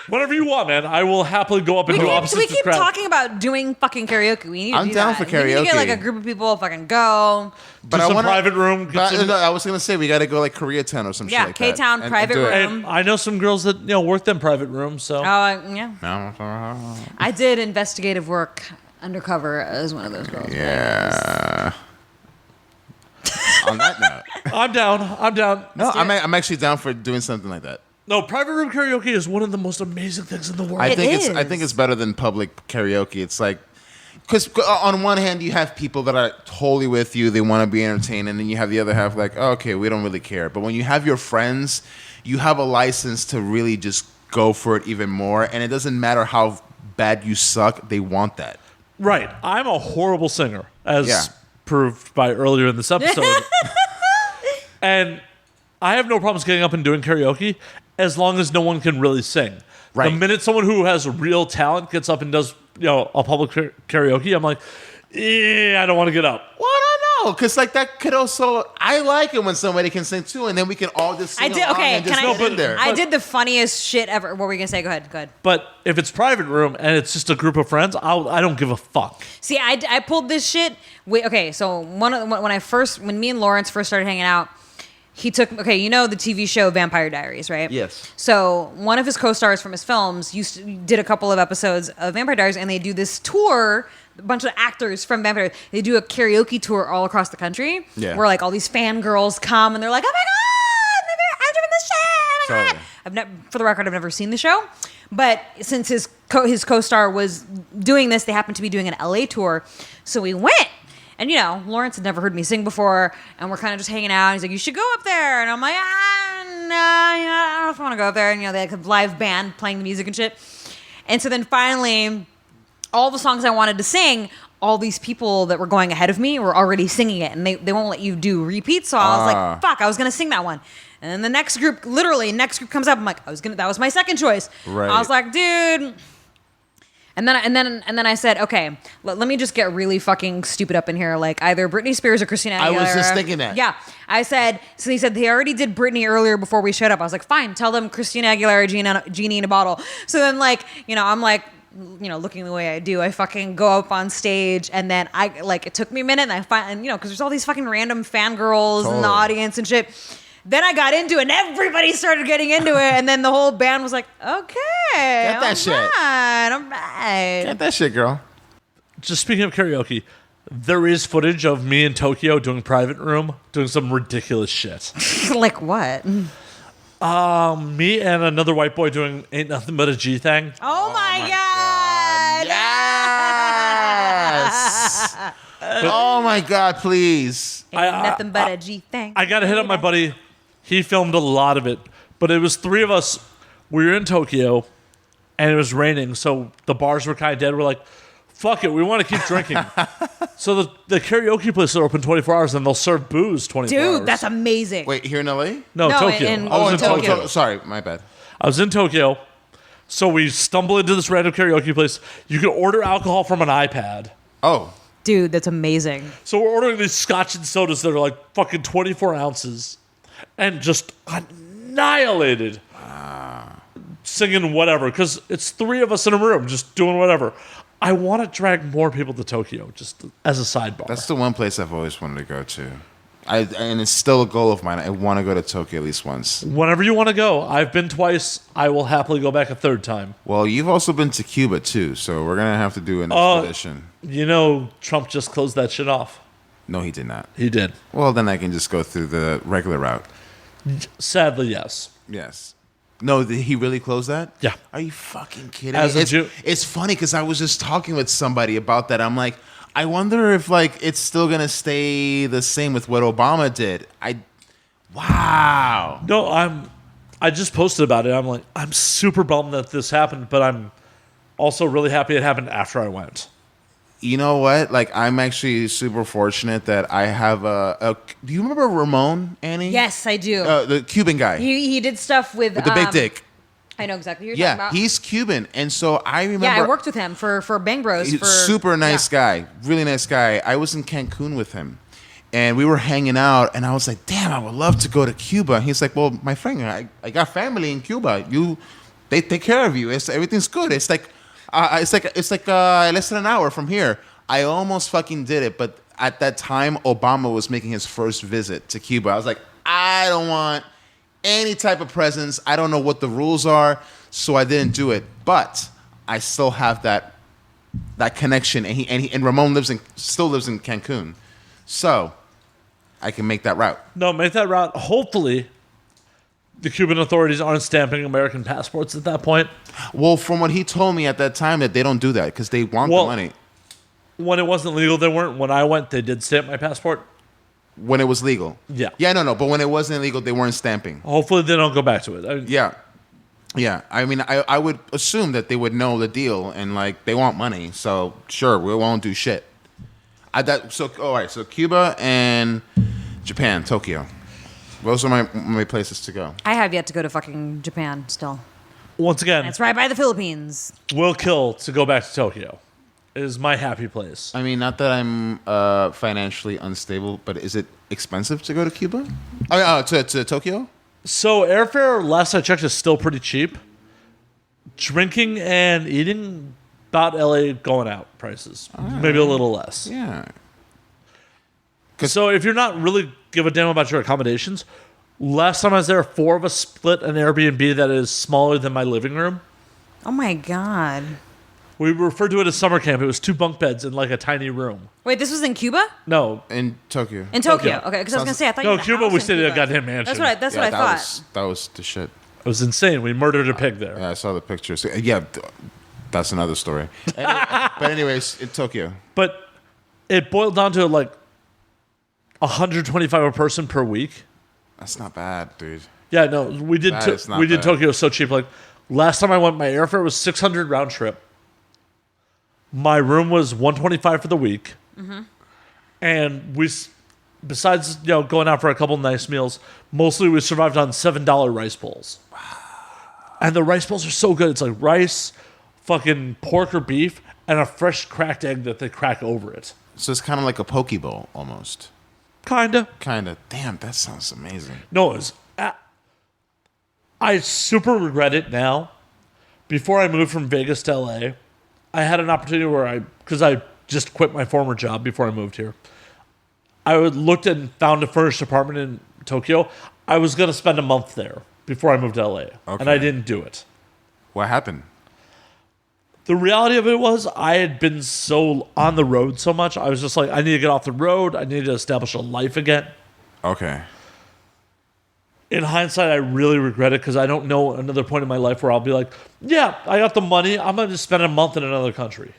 Whatever you want, man. I will happily go up and do Opposites We keep Attract. talking about doing fucking karaoke. We need to I'm do down that. for We need to get karaoke. like a group of people, fucking go. But Do I some wanna, private room. Get But, some- no, I was gonna say we got to go like Koreatown or some Yeah, shit like that. K-Town, and private do it. room. I know some girls that work them private rooms. So Yeah. No. I did investigative work undercover as one of those girls. Yeah. On that note, I'm down. no, I'm actually down for doing something like that. No, private room karaoke is one of the most amazing things in the world. I It think is. it's better than public karaoke. It's like, because on one hand you have people that are totally with you, they want to be entertained, and then you have the other half like, oh, okay, we don't really care. But when you have your friends, you have a license to really just go for it even more, and it doesn't matter how bad you suck, they want that. Right. I'm a horrible singer, as Yeah. proved by earlier in this episode. And I have no problems getting up and doing karaoke as long as no one can really sing. Right. The minute someone who has real talent gets up and does, a public karaoke, I'm like, I don't want to get up. Well, I don't know, because like that could also, I like it when somebody can sing too, and then we can all just sing I did. along Okay, and just can I? get in there. I did the funniest shit ever. What were you gonna say? Go ahead. But if it's private room and it's just a group of friends, I don't give a fuck. See, I pulled this shit. Okay, so when me and Lawrence first started hanging out, he took the TV show Vampire Diaries, right? Yes. So one of his co-stars from his films did a couple of episodes of Vampire Diaries, and they do this tour. A bunch of actors from Vampire Diaries, they do a karaoke tour all across the country. Yeah. Where like all these fangirls come and they're like, "Oh my god, I'm doing this shit! Oh my Totally. god!" For the record, I've never seen the show, but since his co-star was doing this, they happened to be doing an LA tour, so we went. And Lawrence had never heard me sing before, and we're kind of just hanging out. He's like, "You should go up there," and I'm like, no, I don't know if I want to go up there. And they had a live band playing the music and shit. And so then finally, all the songs I wanted to sing, all these people that were going ahead of me were already singing it, and they won't let you do repeats. So I was like, "Fuck!" I was gonna sing that one. And then the next group comes up. I'm like, that was my second choice. Right. I was like, dude. And then I said, okay, let me just get really fucking stupid up in here, like either Britney Spears or Christina Aguilera. I was just thinking that. Yeah. I said, so he said they already did Britney earlier before we showed up. I was like, fine, tell them Christina Aguilera, Genie in a Bottle. So then I'm like, looking the way I do, I fucking go up on stage, and then it took me a minute, and I find, because there's all these fucking random fangirls in the Totally. audience and shit. Then I got into it, and everybody started getting into it, and then the whole band was like, okay, Get that shit. all right. Get that shit, girl. Just speaking of karaoke, there is footage of me in Tokyo doing private room, doing some ridiculous shit. Like what? Me and another white boy doing Ain't Nothing But a G Thing. Oh my god! Yes. Oh my God, please. Ain't nothing but a G thing. I got to hit up my buddy. He filmed a lot of it, but it was three of us. We were in Tokyo, and it was raining, so the bars were kind of dead. We're like, fuck it, we want to keep drinking. So the karaoke places are open 24 hours, and they'll serve booze 24 hours. Dude, that's amazing. Wait, here in LA? No, Tokyo. in- I was in in Tokyo. Tokyo. Sorry, my bad. I was in Tokyo. So we stumble into this random karaoke place. You can order alcohol from an iPad. Oh, Dude, that's amazing. So we're ordering these scotch and sodas that are like fucking 24 ounces and just annihilated. Singing whatever, because it's three of us in a room just doing whatever. I want to drag more people to Tokyo, just as a sidebar. that's the one place I've always wanted to go to. And it's still a goal of mine. I want to go to Tokyo at least once. Whenever you want to go. I've been twice. I will happily go back a third time. Well, you've also been to Cuba too, so we're gonna have to do an expedition. You know, Trump just closed that shit off. No, he did not. He did. Well, then I can just go through the regular route. Sadly, yes. Yes. No, did he really close that? Yeah. Are you fucking kidding As me? a Jew- It's funny because I was just talking with somebody about that. I'm like, I wonder if like it's still gonna stay the same with what Obama did. Wow. No, I just posted about it. I'm like, I'm super bummed that this happened, but I'm also really happy it happened after I went. You know what? Like, I'm actually super fortunate that I have a do you remember Ramon, Annie? Yes, I do. The Cuban guy he did stuff with with the big dick. I know exactly who you're Yeah, talking about. he's Cuban, and so I remember. Yeah, I worked with him for Bang Bros. He's For, super nice yeah. guy, really nice guy. I was in Cancun with him, and we were hanging out, and I was like, "Damn, I would love to go to Cuba." And he's like, "Well, my friend, I got family in Cuba. They take care of you. Everything's good. It's like less than an hour from here." I almost fucking did it, but at that time, Obama was making his first visit to Cuba. I was like, I don't want any type of presents. I don't know what the rules are, so I didn't do it. But I still have that connection, and Ramon still lives in Cancun, so I can make that route. No, make that route. Hopefully, the Cuban authorities aren't stamping American passports at that point. Well, from what he told me at that time, that they don't do that because they want the money. When it wasn't legal, they weren't. When I went, they did stamp my passport. When it was legal, Yeah. no. But when it wasn't illegal, they weren't stamping. Hopefully, they don't go back to it. Yeah. I mean, I would assume that they would know the deal and like they want money, so sure, we won't do shit. All right. So Cuba and Japan, Tokyo. Those are my places to go. I have yet to go to fucking Japan still. Once again, It's right by the Philippines. will kill to go back to Tokyo. It is my happy place. I mean, not that I'm financially unstable, but is it expensive to go to Cuba? To Tokyo? So airfare, last I checked, is still pretty cheap. Drinking and eating, about LA going out prices. Maybe a little less. Yeah. So if you're not really give a damn about your accommodations, last time I was there, 4 of us split an Airbnb that is smaller than my living room. Oh my God. We referred to it as summer camp. It was 2 bunk beds in like a tiny room. Wait, this was in Cuba? No, In Tokyo. In Tokyo. Tokyo. Okay, because I was going to say, I thought No, you had a Cuba, house we in stayed in a Cuba. goddamn mansion. That's what I thought. That was the shit. it was insane. We murdered a pig there. Yeah, I saw the pictures. Yeah, that's another story. But anyways, in Tokyo. But it boiled down to like 125 a person per week. That's not bad, dude. Yeah, no, we did. That is not We did bad. Tokyo so cheap. Like last time I went, my airfare was 600 round trip. My room was 125 for the week, and besides going out for a couple nice meals, mostly we survived on $7 rice bowls. Wow. And the rice bowls are so good. It's like rice, fucking pork or beef, and a fresh cracked egg that they crack over it. So it's kind of like a poke bowl almost. Kinda. Kind of. Damn, that sounds amazing. No, it's. I super regret it now. Before I moved from Vegas to LA, I had an opportunity where because I just quit my former job before I moved here. I looked and found a furnished apartment in Tokyo. I was going to spend a month there before I moved to LA, and I didn't do it. What happened? The reality of it was I had been so on the road so much. I was just like, I need to get off the road. I need to establish a life again. Okay. In hindsight, I really regret it because I don't know another point in my life where I'll be like, yeah, I got the money. I'm going to spend a month in another country.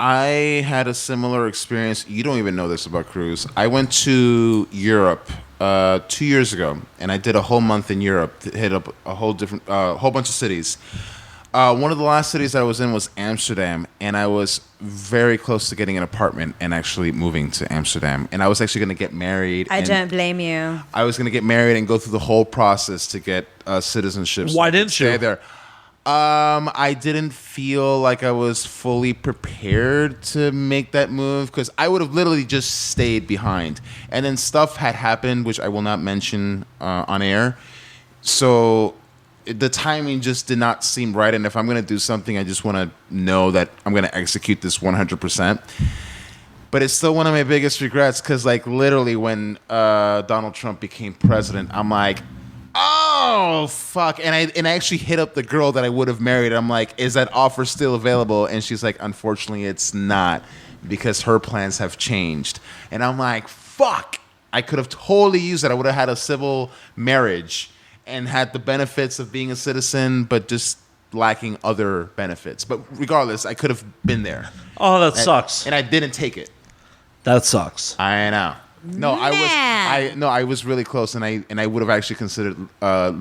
I had a similar experience. You don't even know this about Cruz. I went to Europe 2 years ago, and I did a whole month in Europe. Hit up a whole bunch of cities. One of the last cities I was in was Amsterdam, and I was very close to getting an apartment and actually moving to Amsterdam. And I was actually going to get married. I don't blame you. I was going to get married and go through the whole process to get citizenship. Why didn't you? Stay there. I didn't feel like I was fully prepared to make that move because I would have literally just stayed behind. And then stuff had happened, which I will not mention on air. So the timing just did not seem right. And if I'm going to do something, I just want to know that I'm going to execute this 100%. But it's still one of my biggest regrets because, like, literally when Donald Trump became president, I'm like, oh fuck, and I actually hit up the girl that I would have married. I'm like, is that offer still available? And she's like, unfortunately it's not because her plans have changed. And I'm like, fuck, I could have totally used that. I would have had a civil marriage and had the benefits of being a citizen but just lacking other benefits. But regardless, I could have been there. Oh, that sucks. And I didn't take it. That sucks. I know. No, I was really close, and I would have actually considered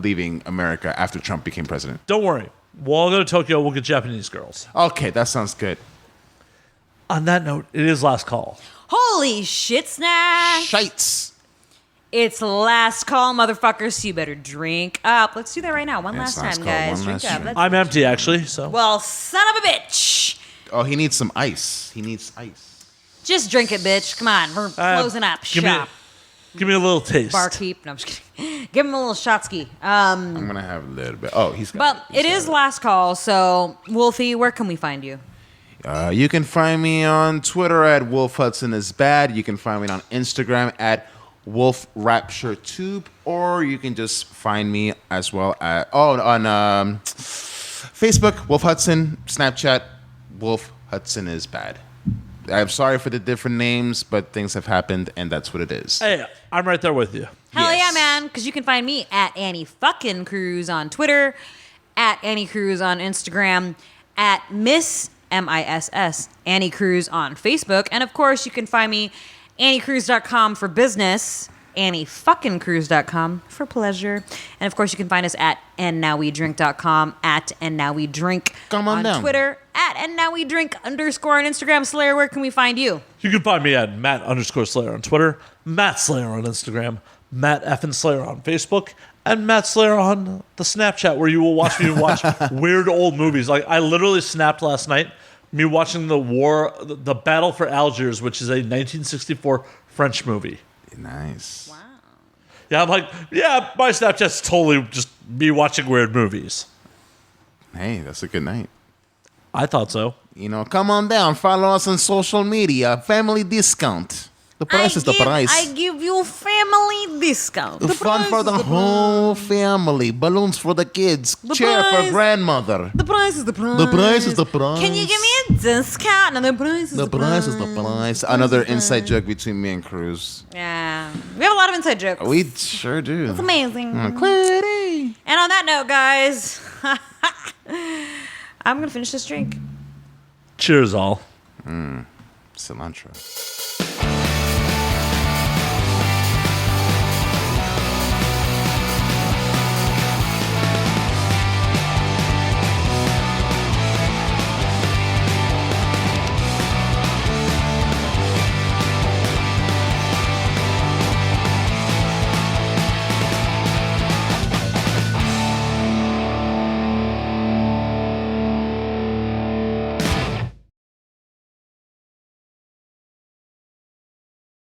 leaving America after Trump became president. Don't worry. We'll all go to Tokyo. We'll get Japanese girls. Okay, that sounds good. On that note, it is last call. Holy shit, Snack! Shites. It's last call, motherfuckers. So you better drink up. Let's do that right now. One last time, guys. Drink up. Let's- I'm empty, actually. So Well, son of a bitch. Oh, he needs some ice. He needs ice. Just drink it, bitch. Come on. We're closing up shop. Give me a little taste. Barkeep. No, I'm just kidding. Give him a little shotski. I'm gonna have a little bit. Oh, he's got But it is last call, so Wolfie, where can we find you? You can find me on Twitter at Wolf Hudson is bad. You can find me on Instagram at Wolf Rapture Tube, or you can just find me as well at on Facebook, Wolf Hudson, Snapchat, Wolf Hudson is bad. I'm sorry for the different names, but things have happened, and that's what it is. Hey, I'm right there with you. Hell Yes. yeah, man. Because you can find me at Annie fucking Cruz on Twitter, at Annie Cruz on Instagram, at Miss MISS Annie Cruz on Facebook, and of course you can find me AnnieCruz.com for business, AnnieFuckingCruz.com for pleasure, and of course you can find us at AndNowWeDrink.com, at AndNowWeDrink Come on down. Twitter, at AndNowWeDrink _ on Instagram. Slayer, where can we find you? You can find me at Matt_Slayer on Twitter, Matt Slayer on Instagram, Matt Effin Slayer on Facebook, and Matt Slayer on the Snapchat, where you will watch me watch weird old movies. Like, I literally snapped last night, me watching the Battle for Algiers, which is a 1964 French movie. Nice. Wow. Yeah, I'm like, yeah, my Snapchat's totally just me watching weird movies. Hey, that's a good night. I thought so. You know, come on down. Follow us on social media. Family discount. The price is the price. I give you family discount. The fun for the whole family. Balloons for the kids. Chair price. for grandmother. The price is the price. The price is the price. Can you give me a discount? And the price is the, The price is the price. Another inside joke between me and Cruz. Yeah. We have a lot of inside jokes. We sure do. It's amazing. Quitty. And on that note, guys, I'm going to finish this drink. Cheers, all. Cilantro.